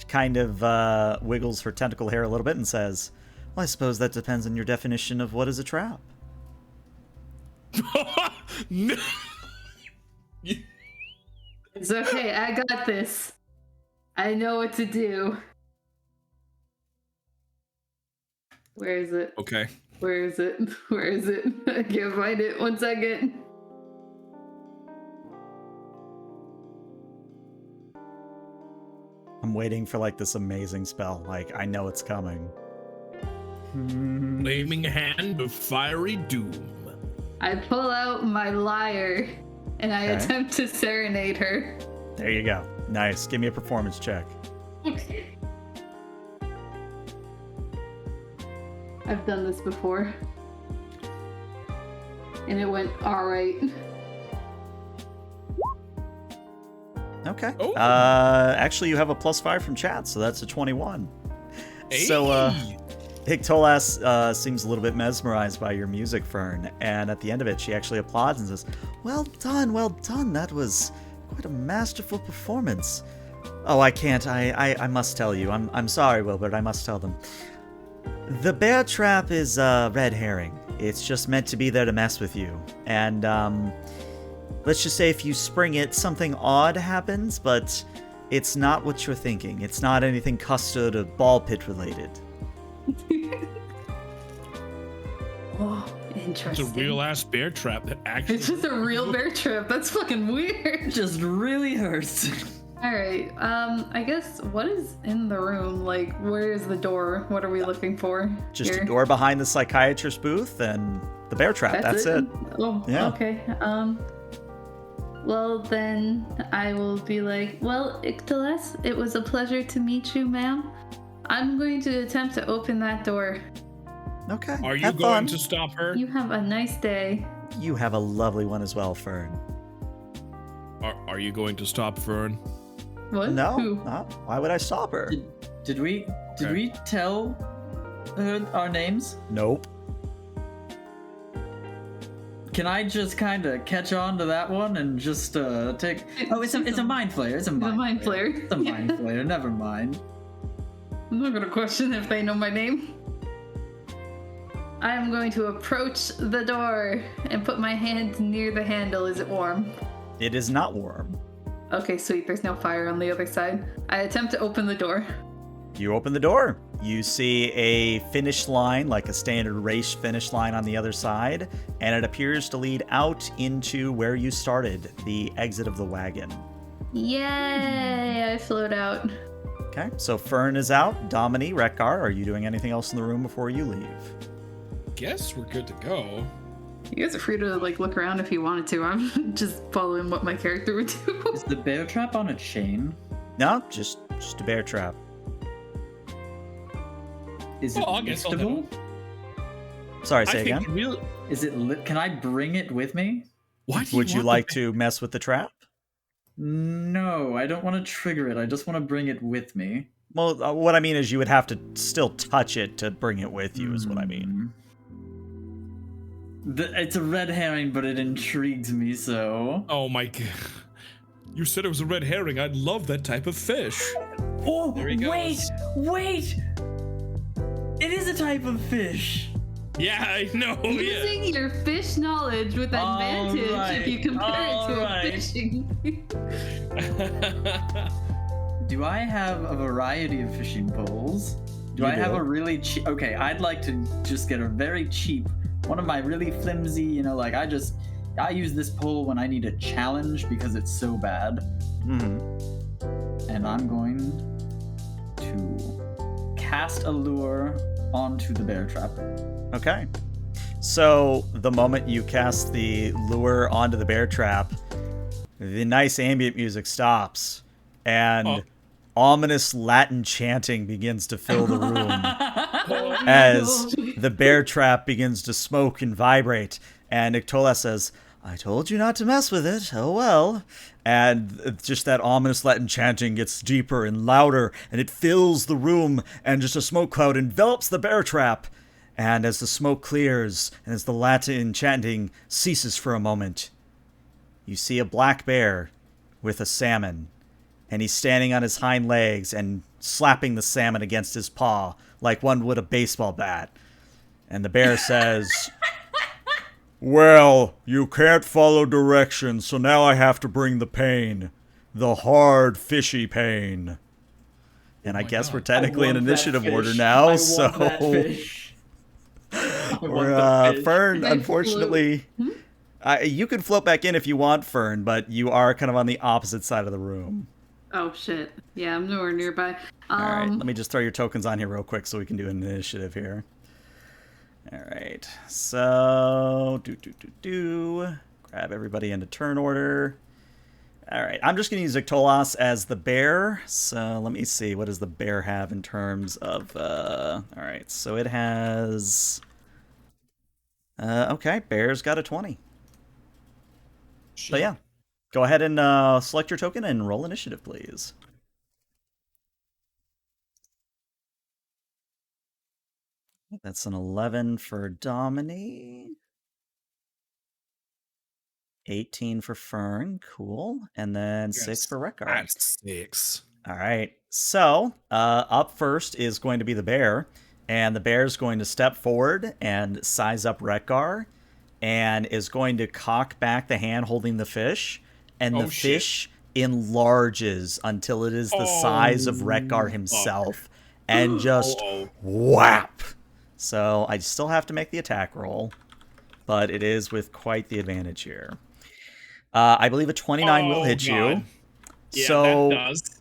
kind of wiggles her tentacle hair a little bit and says, well, I suppose that depends on your definition of what is a trap. No. It's okay, I got this. I know what to do. Where is it? Okay. Where is it? Where is it? I can't find it. 1 second. I'm waiting for like this amazing spell. Like, I know it's coming. Flaming hand of fiery doom. I pull out my lyre and I Okay. attempt to serenade her. There you go. Nice. Give me a performance check. I've done this before. And it went alright. Okay. Oh. Actually, you have a +5 from chat, so that's a 21. So, Ictolas seems a little bit mesmerized by your music, Fern, and at the end of it, she actually applauds and says, well done, that was quite a masterful performance. Oh, I can't, I must tell you, I'm sorry, Wilbert, I must tell them. The bear trap is a red herring. It's just meant to be there to mess with you, and, let's just say if you spring it, something odd happens, but it's not what you're thinking. It's not anything custard or ball pit related. Oh, It's interesting. a real ass bear trap that actually. It's just a real bear trap. That's fucking weird. It just really hurts. Alright, I guess what is in the room? Like, where is the door? What are we looking for? Just here? a door behind the psychiatrist's booth and the bear trap. That's it. Oh, Yeah. okay. Well then I will be like, well, Ictolas, it was a pleasure to meet you, ma'am. I'm going to attempt to open that door. Okay. Are you have going fun. to stop her? You have a nice day. You have a lovely one as well, Fern. Are you going to stop Fern? What? No. Who? Why would I stop her? Did we tell her our names? Nope. Can I just kind of catch on to that one and just take? Oh, it's a mind flayer. It's a mind flayer. It's a mind flayer. Never mind. I'm not gonna question if they know my name. I am going to approach the door and put my hand near the handle. Is it warm? It is not warm. Okay, sweet. There's no fire on the other side. I attempt to open the door. You open the door. You see a finish line, like a standard race finish line on the other side, and it appears to lead out into where you started, the exit of the wagon. Yay! I float out. Okay, so Fern is out. Domini, Rekgar, are you doing anything else in the room before you leave? Guess we're good to go. You guys are free to like look around if you wanted to. I'm just following what my character would do. Is the bear trap on a chain? No, just a bear trap. Is it Well, I guess I'll liftable? Sorry, say I again. think we'll... Is it lit? Can I bring it with me? Why do Would you want like the- to mess with the trap? No, I don't want to trigger it. I just want to bring it with me. Well, what I mean is you would have to still touch it to bring it with you, is what I mean. It's a red herring, but it intrigues me so. Oh my god. You said it was a red herring. I'd love that type of fish. Oh, There he goes. wait! It is a type of fish. Yeah, I know. Yeah. Using your fish knowledge with advantage if you compare it to a fishing. Do I have a variety of fishing poles? Do You I have do. a really cheap? Okay, I'd like to just get a very cheap, one of my really flimsy. Like I use this pole when I need a challenge because it's so bad. Mm-hmm. And I'm going to cast a lure onto the bear trap. Okay. So the moment you cast the lure onto the bear trap, the nice ambient music stops, and ominous Latin chanting begins to fill the room. as the bear trap begins to smoke and vibrate. And Ictola says, I told you not to mess with it. Oh well. And just that ominous Latin chanting gets deeper and louder, and it fills the room, and just a smoke cloud envelops the bear trap. And as the smoke clears, and as the Latin chanting ceases for a moment, you see a black bear with a salmon. And he's standing on his hind legs and slapping the salmon against his paw like one would a baseball bat. And the bear says, well, you can't follow directions, so now I have to bring the pain. The hard, fishy pain. And I guess we're technically in initiative order now, so... we're, Fern, unfortunately... you can float back in if you want, Fern, but you are kind of on the opposite side of the room. Oh, shit. Yeah, I'm nowhere nearby. All right, let me just throw your tokens on here real quick so we can do an initiative here. All right, so grab everybody into turn order. All right, I'm just going to use Ictolas as the bear. So let me see, what does the bear have in terms of... all right, so it has... okay, bear's got a 20. So yeah, go ahead and select your token and roll initiative, please. That's an 11 for Domini. 18 for Fern. Cool. And then 6 for Rekgar. That's 6. All right. So up first is going to be the bear. And the bear is going to step forward and size up Rekgar. And is going to cock back the hand holding the fish. And the fish enlarges until it is the size of Rekgar himself. And just whap. So I still have to make the attack roll. But it is with quite the advantage here. I believe a 29 will hit you. Yeah, so that does.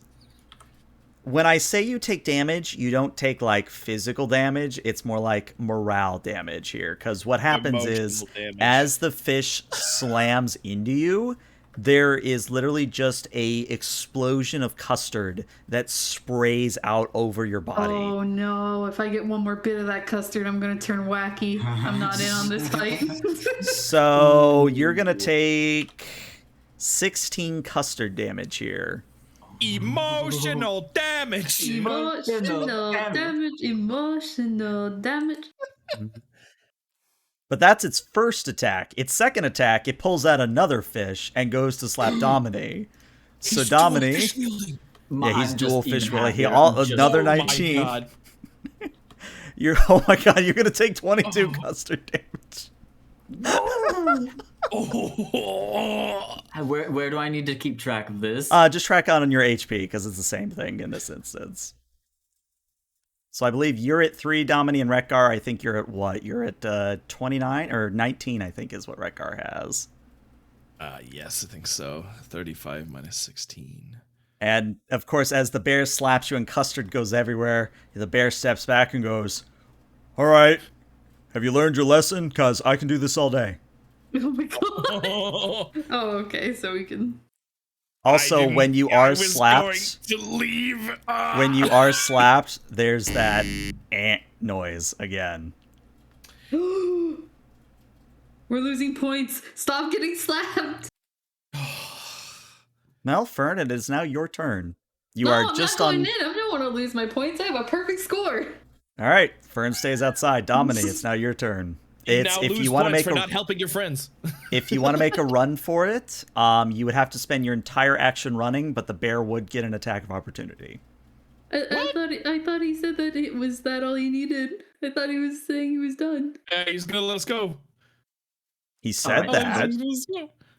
When I say you take damage, you don't take like physical damage. It's more like morale damage here. Because what happens is, as the fish slams into you, there is literally just a explosion of custard that sprays out over your body. Oh no, if I get one more bit of that custard, I'm going to turn wacky. I'm not in on this fight. So you're going to take 16 custard damage here. Emotional damage. Emotional damage. But that's its first attack. Its second attack, it pulls out another fish and goes to slap Domini. So Domini, he's dual fish wielding. Another 19. Oh my god. Oh my god, you're gonna take 22 custard damage. Where do I need to keep track of this? Just track out on your HP because it's the same thing in this instance. So I believe you're at 3, Domini and Rekgar. I think you're at what? You're at 29 or 19, I think is what Rekgar has. Yes, I think so. 35 minus 16. And of course, as the bear slaps you and custard goes everywhere, the bear steps back and goes, all right, have you learned your lesson? Because I can do this all day. Oh my god. Oh, okay, so we can... Also, when you are slapped, when you are slapped, there's that noise again. We're losing points. Stop getting slapped. Now, Fern, it is now your turn. You no, are I'm just not on. going in. I don't want to lose my points. I have a perfect score. All right, Fern stays outside. Domini, it's now your turn. It's if you want to make for not helping your friends. If you want to make a run for it, you would have to spend your entire action running, but the bear would get an attack of opportunity. I thought he said that it was that all he needed. I thought he was saying he was done. He's gonna let us go. He said that.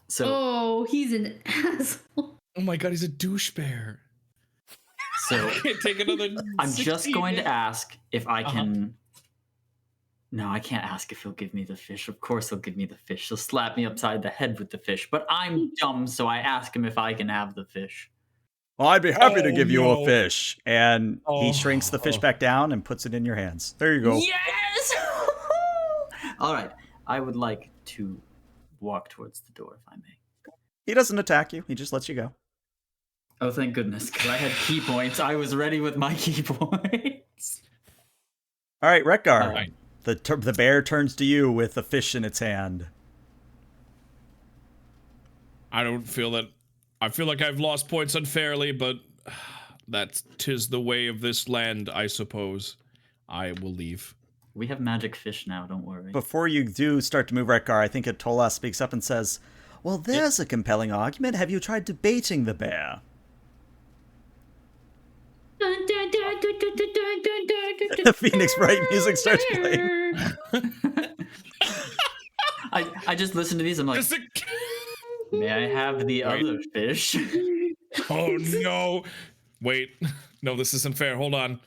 So he's an asshole. Oh my god, he's a douche bear. So take another. I'm just going to ask if I can. No, I can't ask if he'll give me the fish. Of course he'll give me the fish. He'll slap me upside the head with the fish. But I'm dumb, so I ask him if I can have the fish. Well, I'd be happy to give you a fish. And he shrinks the fish back down and puts it in your hands. There you go. Yes! All right. I would like to walk towards the door, if I may. He doesn't attack you. He just lets you go. Oh, thank goodness, because I had key points. I was ready with my key points. All right, Rekgar. All right. The bear turns to you with a fish in its hand. I don't feel that. I feel like I've lost points unfairly, but that 'tis the way of this land, I suppose. I will leave. We have magic fish now, don't worry. Before you do start to move, Rekgar, I think Atola speaks up and says, well, there's a compelling argument. Have you tried debating the bear? The Phoenix Bright music starts playing. I just listened to these. I'm like, may I have the other fish? Oh no! Wait, no, this isn't fair. Hold on.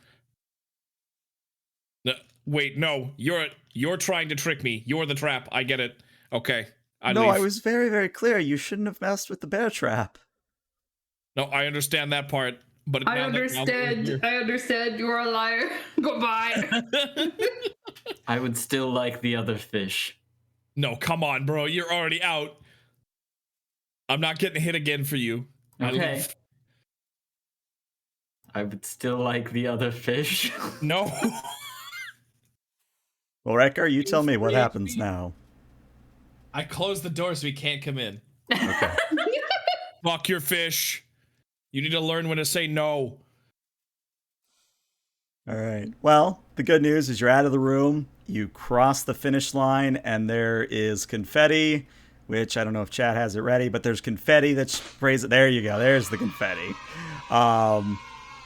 No, wait, no, you're trying to trick me. You're the trap. I get it. Okay, I was very, very clear. You shouldn't have messed with the bear trap. No, I understand that part. But I understand. You're a liar. Goodbye. I would still like the other fish. No, come on, bro. You're already out. I'm not getting hit again for you. Okay. I would still like the other fish. No. Well, Rekgar, you tell me what happens now. I closed the door so he can't come in. Okay. Fuck your fish. You need to learn when to say no. All right. Well, the good news is you're out of the room. You cross the finish line, and there is confetti, which I don't know if chat has it ready, but there's confetti that sprays it. There you go. There's the confetti.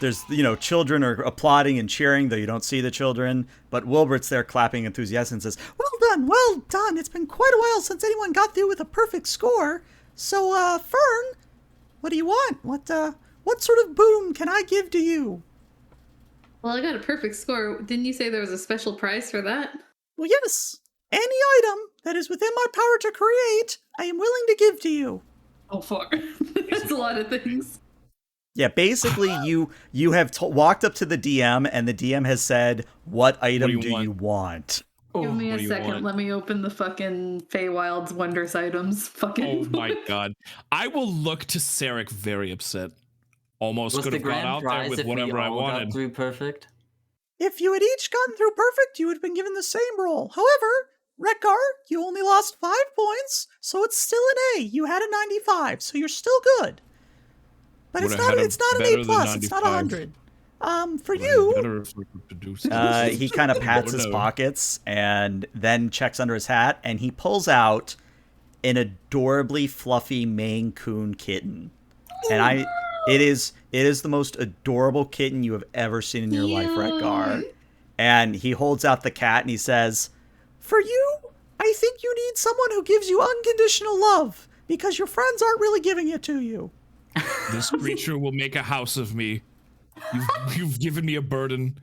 There's, children are applauding and cheering, though you don't see the children. But Wilbert's there clapping enthusiastically and says, well done. It's been quite a while since anyone got through with a perfect score. So, Fern, what do you want? What sort of boon can I give to you? Well, I got a perfect score. Didn't you say there was a special prize for that? Well, yes. Any item that is within my power to create, I am willing to give to you. Oh, fuck. That's a lot of things. Yeah, basically, you have walked up to the DM, and the DM has said, what item do you want? Give me a second. Let me open the fucking Feywild's Wondrous Items. Oh my god. I will look to Saric very upset. Almost could have gone out there with whatever I wanted. Got through perfect? If you had each gotten through perfect, you would have been given the same roll. However, Rekgar, you only lost 5 points, so it's still an A. You had a 95, so you're still good. But it's not an A+, it's not 100. For you, he kind of pats his pockets and then checks under his hat, and he pulls out an adorably fluffy Maine Coon kitten. And it is the most adorable kitten you have ever seen in your life, Rekgar. And he holds out the cat and he says, for you, I think you need someone who gives you unconditional love, because your friends aren't really giving it to you. This creature will make a house of me. You've given me a burden.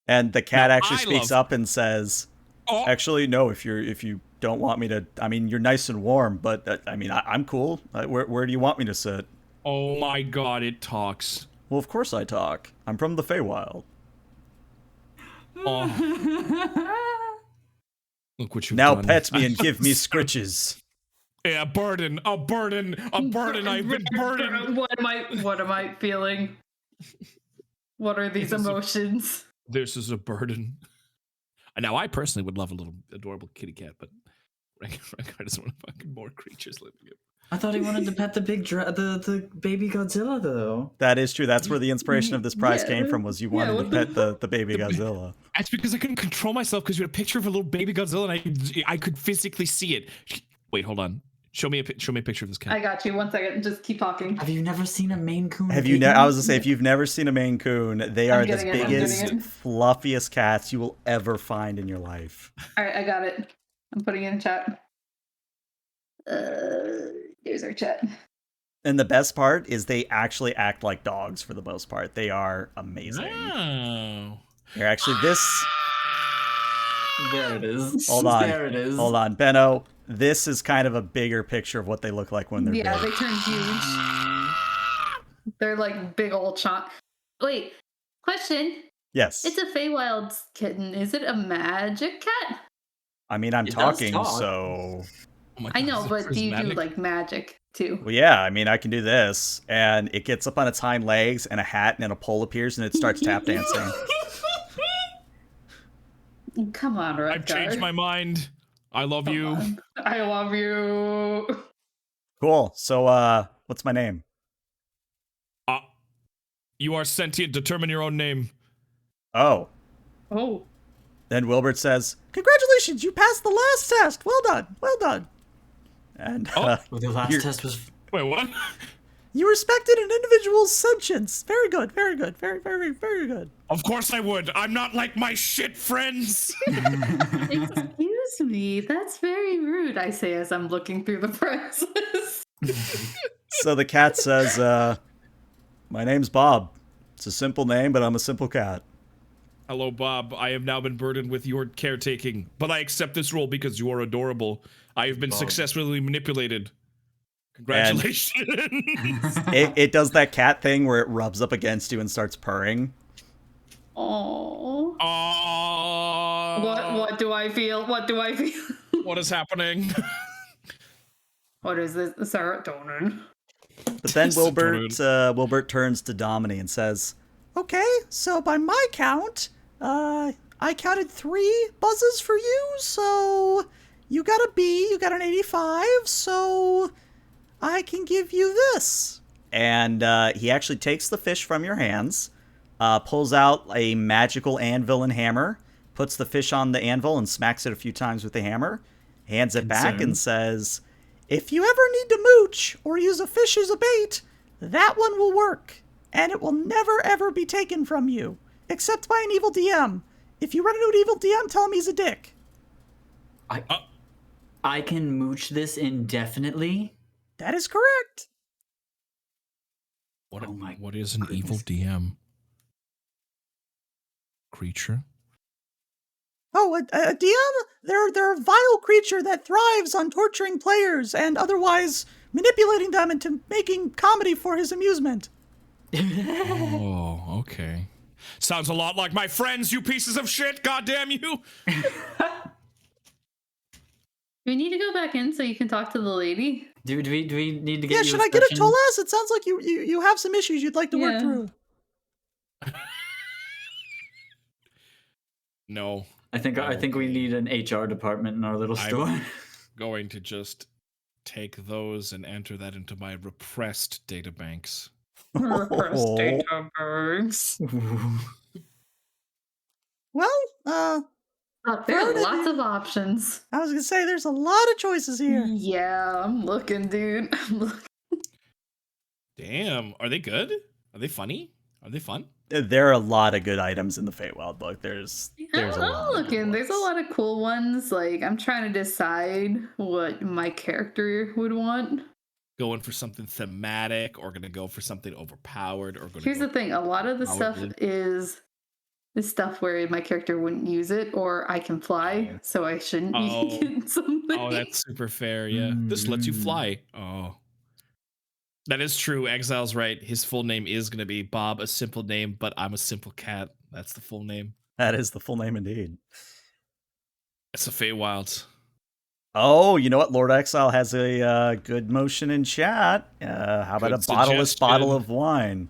And the cat actually speaks up and says, actually, no, if you don't want me to, I mean, you're nice and warm, but I'm cool. Where do you want me to sit? Oh my god, it talks. Well, of course I talk. I'm from the Feywild. Oh. Look what you've now done. pet me and give me scritches. Yeah, a burden. I've been burdened. What am I feeling? What are these emotions? This is a burden. Now, I personally would love a little adorable kitty cat, but Rekgar doesn't want fucking more creatures living in. I thought he wanted to pet the the baby Godzilla, though. That is true. That's where the inspiration of this prize came from, was you wanted to pet the baby Godzilla. That's because I couldn't control myself, because you had a picture of a little baby Godzilla, and I could physically see it. Wait, hold on. Show me a picture of this cat. I got you. 1 second. Just keep talking. Have you never seen a Maine Coon? I was gonna say, if you've never seen a Maine Coon, they are the biggest, fluffiest cats you will ever find in your life. All right, I got it. I'm putting it in chat. Here's our chat. And the best part is they actually act like dogs for the most part. They are amazing. Oh. They're actually this. There it is. Hold on. There it is. Hold on, Benno. This is kind of a bigger picture of what they look like when they're big. Yeah, they turn huge. They're like big old chomp. Wait, question. Yes. It's a Feywild kitten. Is it a magic cat? I mean, I'm talking, so... Oh my God, I know, but do you do like magic too? Well, yeah, I mean, I can do this, and it gets up on its hind legs, and a hat and a pole appears, and it starts tap dancing. Come on, Redgar. I've changed my mind. I love Come you. on. I love you. Cool. So, what's my name? You are sentient. Determine your own name. Oh. Oh. Then Wilbert says, "Congratulations, you passed the last test. Well done. Well done." And Well, the last test was... Wait, what? you respected an individual's sentience. Very good. Very good. Very, very, very good. Of course I would. I'm not like my shit friends. Excuse me. That's very rude, I say as I'm looking through the prizes. So the cat says, "My name's Bob. It's a simple name, but I'm a simple cat." Hello, Bob. I have now been burdened with your caretaking, but I accept this role because you are adorable. I have been successfully manipulated. Congratulations. It does that cat thing where it rubs up against you and starts purring. Oh. Aww. What do I feel? What do I feel? What is happening? What is this? Serotonin. But then Wilbert turns to Domini and says, "Okay, so by my count, I counted 3 buzzes for you, so you got a B, you got an 85, so I can give you this." And he actually takes the fish from your hands, pulls out a magical anvil and hammer, puts the fish on the anvil and smacks it a few times with the hammer, hands it back and says, "If you ever need to mooch or use a fish as a bait, that one will work, and it will never ever be taken from you, except by an evil DM. If you run into an evil DM, tell him he's a dick." I can mooch this indefinitely? That is correct. What is an evil DM? Creature? Oh, a DM? They're a vile creature that thrives on torturing players and otherwise manipulating them into making comedy for his amusement. Oh, okay. Sounds a lot like my friends, you pieces of shit, goddamn you! We need to go back in so you can talk to the lady. Do we need to get Yeah, you should a I get a session? Tolas? It sounds like you have some issues you'd like to work through. No. I think we need an HR department in our little store. I'm going to just take those and enter that into my repressed databanks. Repressed databanks. Well, There are lots of options. I was gonna say there's a lot of choices here. Yeah, I'm looking, dude. I'm looking. Damn, are they good? Are they funny? Are they fun? There are a lot of good items in the Feywild book. There's a I'm lot. looking. There's a lot of cool ones. Like, I'm trying to decide what my character would want. Going for something thematic, or gonna go for something overpowered, or gonna Here's the thing: a lot of the stuff is stuff where my character wouldn't use it, or I can fly, so I shouldn't be getting something. Oh, that's super fair. Yeah, this lets you fly. Oh, that is true. Exile's right. His full name is gonna be Bob, a simple name, but I'm a simple cat. That's the full name. That is the full name indeed. It's a Feywild. Oh, you know what? Lord Exile has a good motion in chat. How about Good a bottomless suggestion. bottle of wine?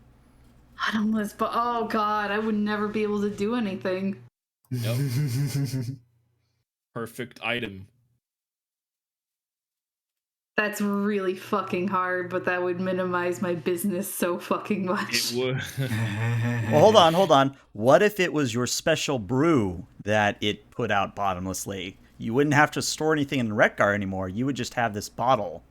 Bottomless, but oh god, I would never be able to do anything. Nope. Perfect item. That's really fucking hard, but that would minimize my business so fucking much. It would. Well, hold on. What if it was your special brew that it put out bottomlessly? You wouldn't have to store anything in the Retgar anymore. You would just have this bottle.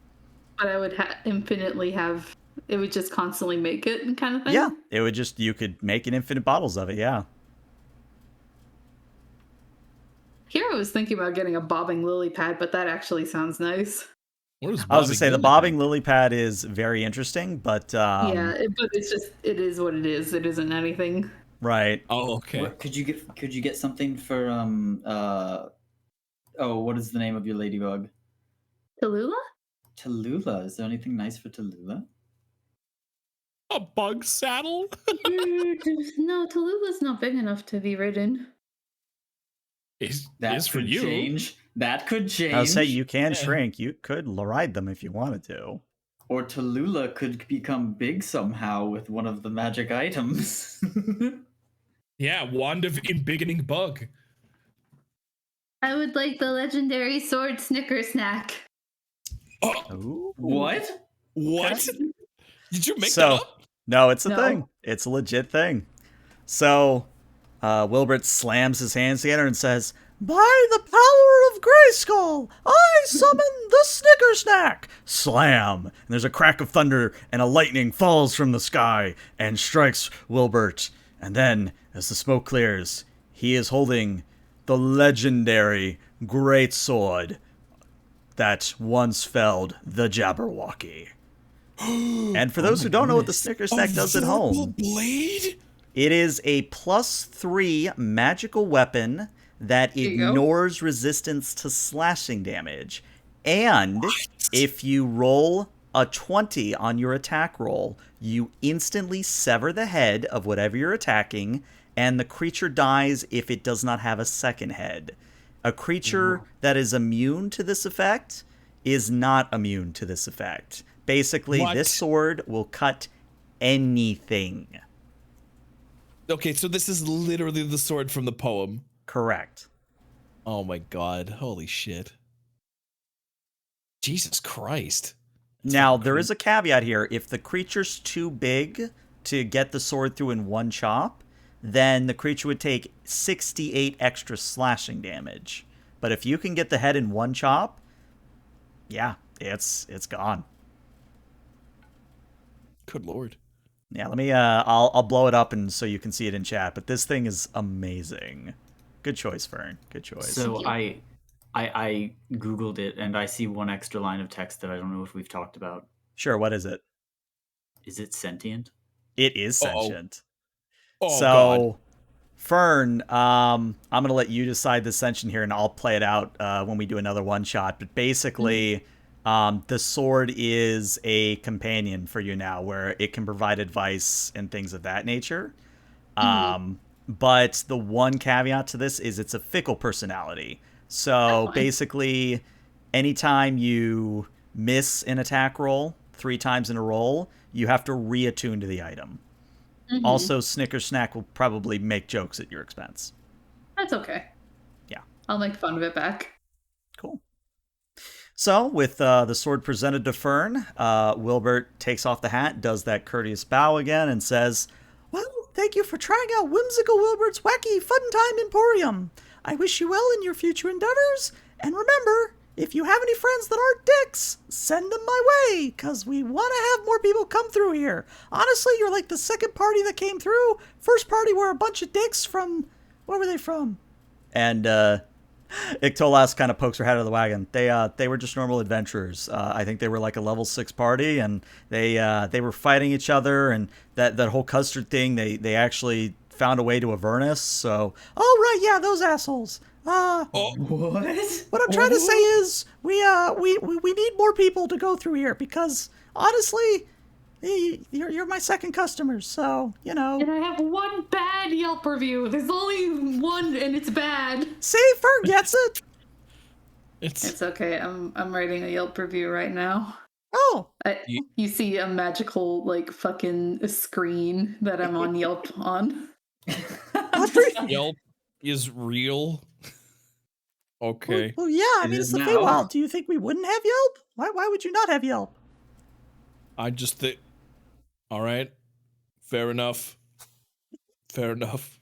But I would infinitely have. It would just constantly make it kind of thing. Yeah, it would just, you could make an infinite bottles of it, yeah. Here I was thinking about getting a bobbing lily pad, but that actually sounds nice. What is I was gonna say, the lily bobbing pad? lily pad is very interesting, but... Yeah, but it's just, it is what it is. It isn't anything. Right. Oh, okay. What, could you get something for what is the name of your ladybug? Tallulah? Tallulah. Is there anything nice for Tallulah? A bug saddle? No, Tallulah's not big enough to be ridden. Is That for could you. change. That could change. I would say you can shrink. You could ride them if you wanted to. Or Tallulah could become big somehow with one of the magic items. Yeah, wand of embiggening bug. I would like the legendary sword Snicker snack. Ooh. What? What? Did you make So- that up? No, it's a No. thing. It's a legit thing. So, Wilbert slams his hands together and says, "By the power of Grayskull, I summon the Snicker Snack!" Slam! And there's a crack of thunder, and a lightning falls from the sky and strikes Wilbert. And then, as the smoke clears, he is holding the legendary great sword that once felled the Jabberwocky. And for those who don't know what the Snicker Snack does at home, Blade? it is a +3 magical weapon that you go. ignores resistance to slashing damage. And if you roll a 20 on your attack roll, you instantly sever the head of whatever you're attacking, and the creature dies if it does not have a second head. A creature that is immune to this effect is not immune to this effect. Basically, What? this sword will cut anything. Okay, so this is literally the sword from the poem. Correct. Oh my god, holy shit. Jesus Christ. Now, there is a caveat here. If the creature's too big to get the sword through in one chop, then the creature would take 68 extra slashing damage. But if you can get the head in one chop, yeah, it's gone. Good lord. Yeah, let me I'll blow it up and so you can see it in chat, but this thing is amazing. Good choice, Fern. Good choice. So I Googled it and I see one extra line of text that I don't know if we've talked about. Sure, what is it? Is it sentient? It is Uh-oh. sentient. Oh So, god. Fern, I'm going to let you decide the sentient here, and I'll play it out when we do another one-shot. But basically, the sword is a companion for you now, where it can provide advice and things of that nature. But the one caveat to this is it's a fickle personality. So, basically, anytime you miss an attack roll 3 times in a roll, you have to reattune to the item. Also, Snicker Snack will probably make jokes at your expense. That's okay. Yeah. I'll make fun of it back. Cool. So, with the sword presented to Fern, Wilbert takes off the hat, does that courteous bow again, and says, "Well, thank you for trying out Whimsical Wilbert's Wacky Fun Time Emporium. I wish you well in your future endeavors, and remember, if you have any friends that aren't dicks, send them my way, because we want to have more people come through here. Honestly, you're like the second party that came through. First party were a bunch of dicks from... Where were they from?" And Iktolas kind of pokes her head out of the wagon. They were just normal adventurers. I think they were like a level 6 party, and they were fighting each other, and that whole custard thing, they actually found a way to Avernus, so... Oh, right, yeah, those assholes. What? What I'm trying to say is, we need more people to go through here, because, honestly, you're my second customers, so, you know. And I have one bad Yelp review. There's only one, and it's bad. See, Fern gets it. It's okay. I'm writing a Yelp review right now. Oh. You see a magical, like, fucking screen that I'm on Yelp on. Yelp is real. Okay. Well, yeah, I mean, it's the now. Feywild. Do you think we wouldn't have Yelp? Why would you not have Yelp? I just think. All right. Fair enough. Fair enough.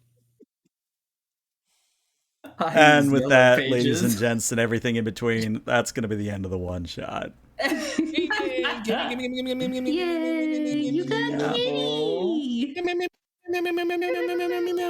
And with that, ladies and gents, and everything in between, that's going to be the end of the one shot. Yay! You got me!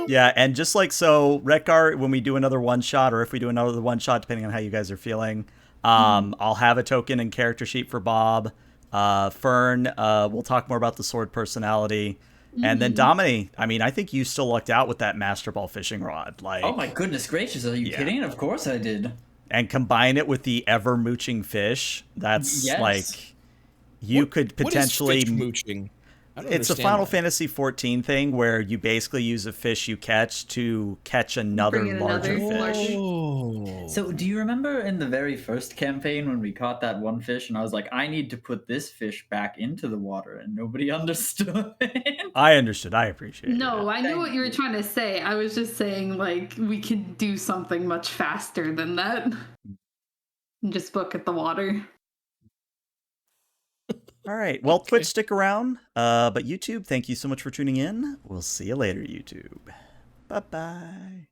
Yeah, and just like so, Retgar, when we do another one shot, or if we do another one shot, depending on how you guys are feeling, I'll have a token and character sheet for Bob. Fern, we'll talk more about the sword personality. And then Domini, I mean, I think you still lucked out with that Master Ball fishing rod. Like, Oh my goodness gracious, are you kidding? Of course I did. And combine it with the ever mooching fish. That's like, you could potentially... What is fish mooching? It's a Final Fantasy XIV thing where you basically use a fish you catch to catch another larger fish. Oh. So, do you remember in the very first campaign when we caught that one fish and I was like, I need to put this fish back into the water, and nobody understood it? I understood. I appreciate it. No, I knew Thank what you were you. trying to say. I was just saying, like, we can do something much faster than that. And just look at the water. All right. Well, Okay. Twitch, stick around. But YouTube, thank you so much for tuning in. We'll see you later, YouTube. Bye-bye.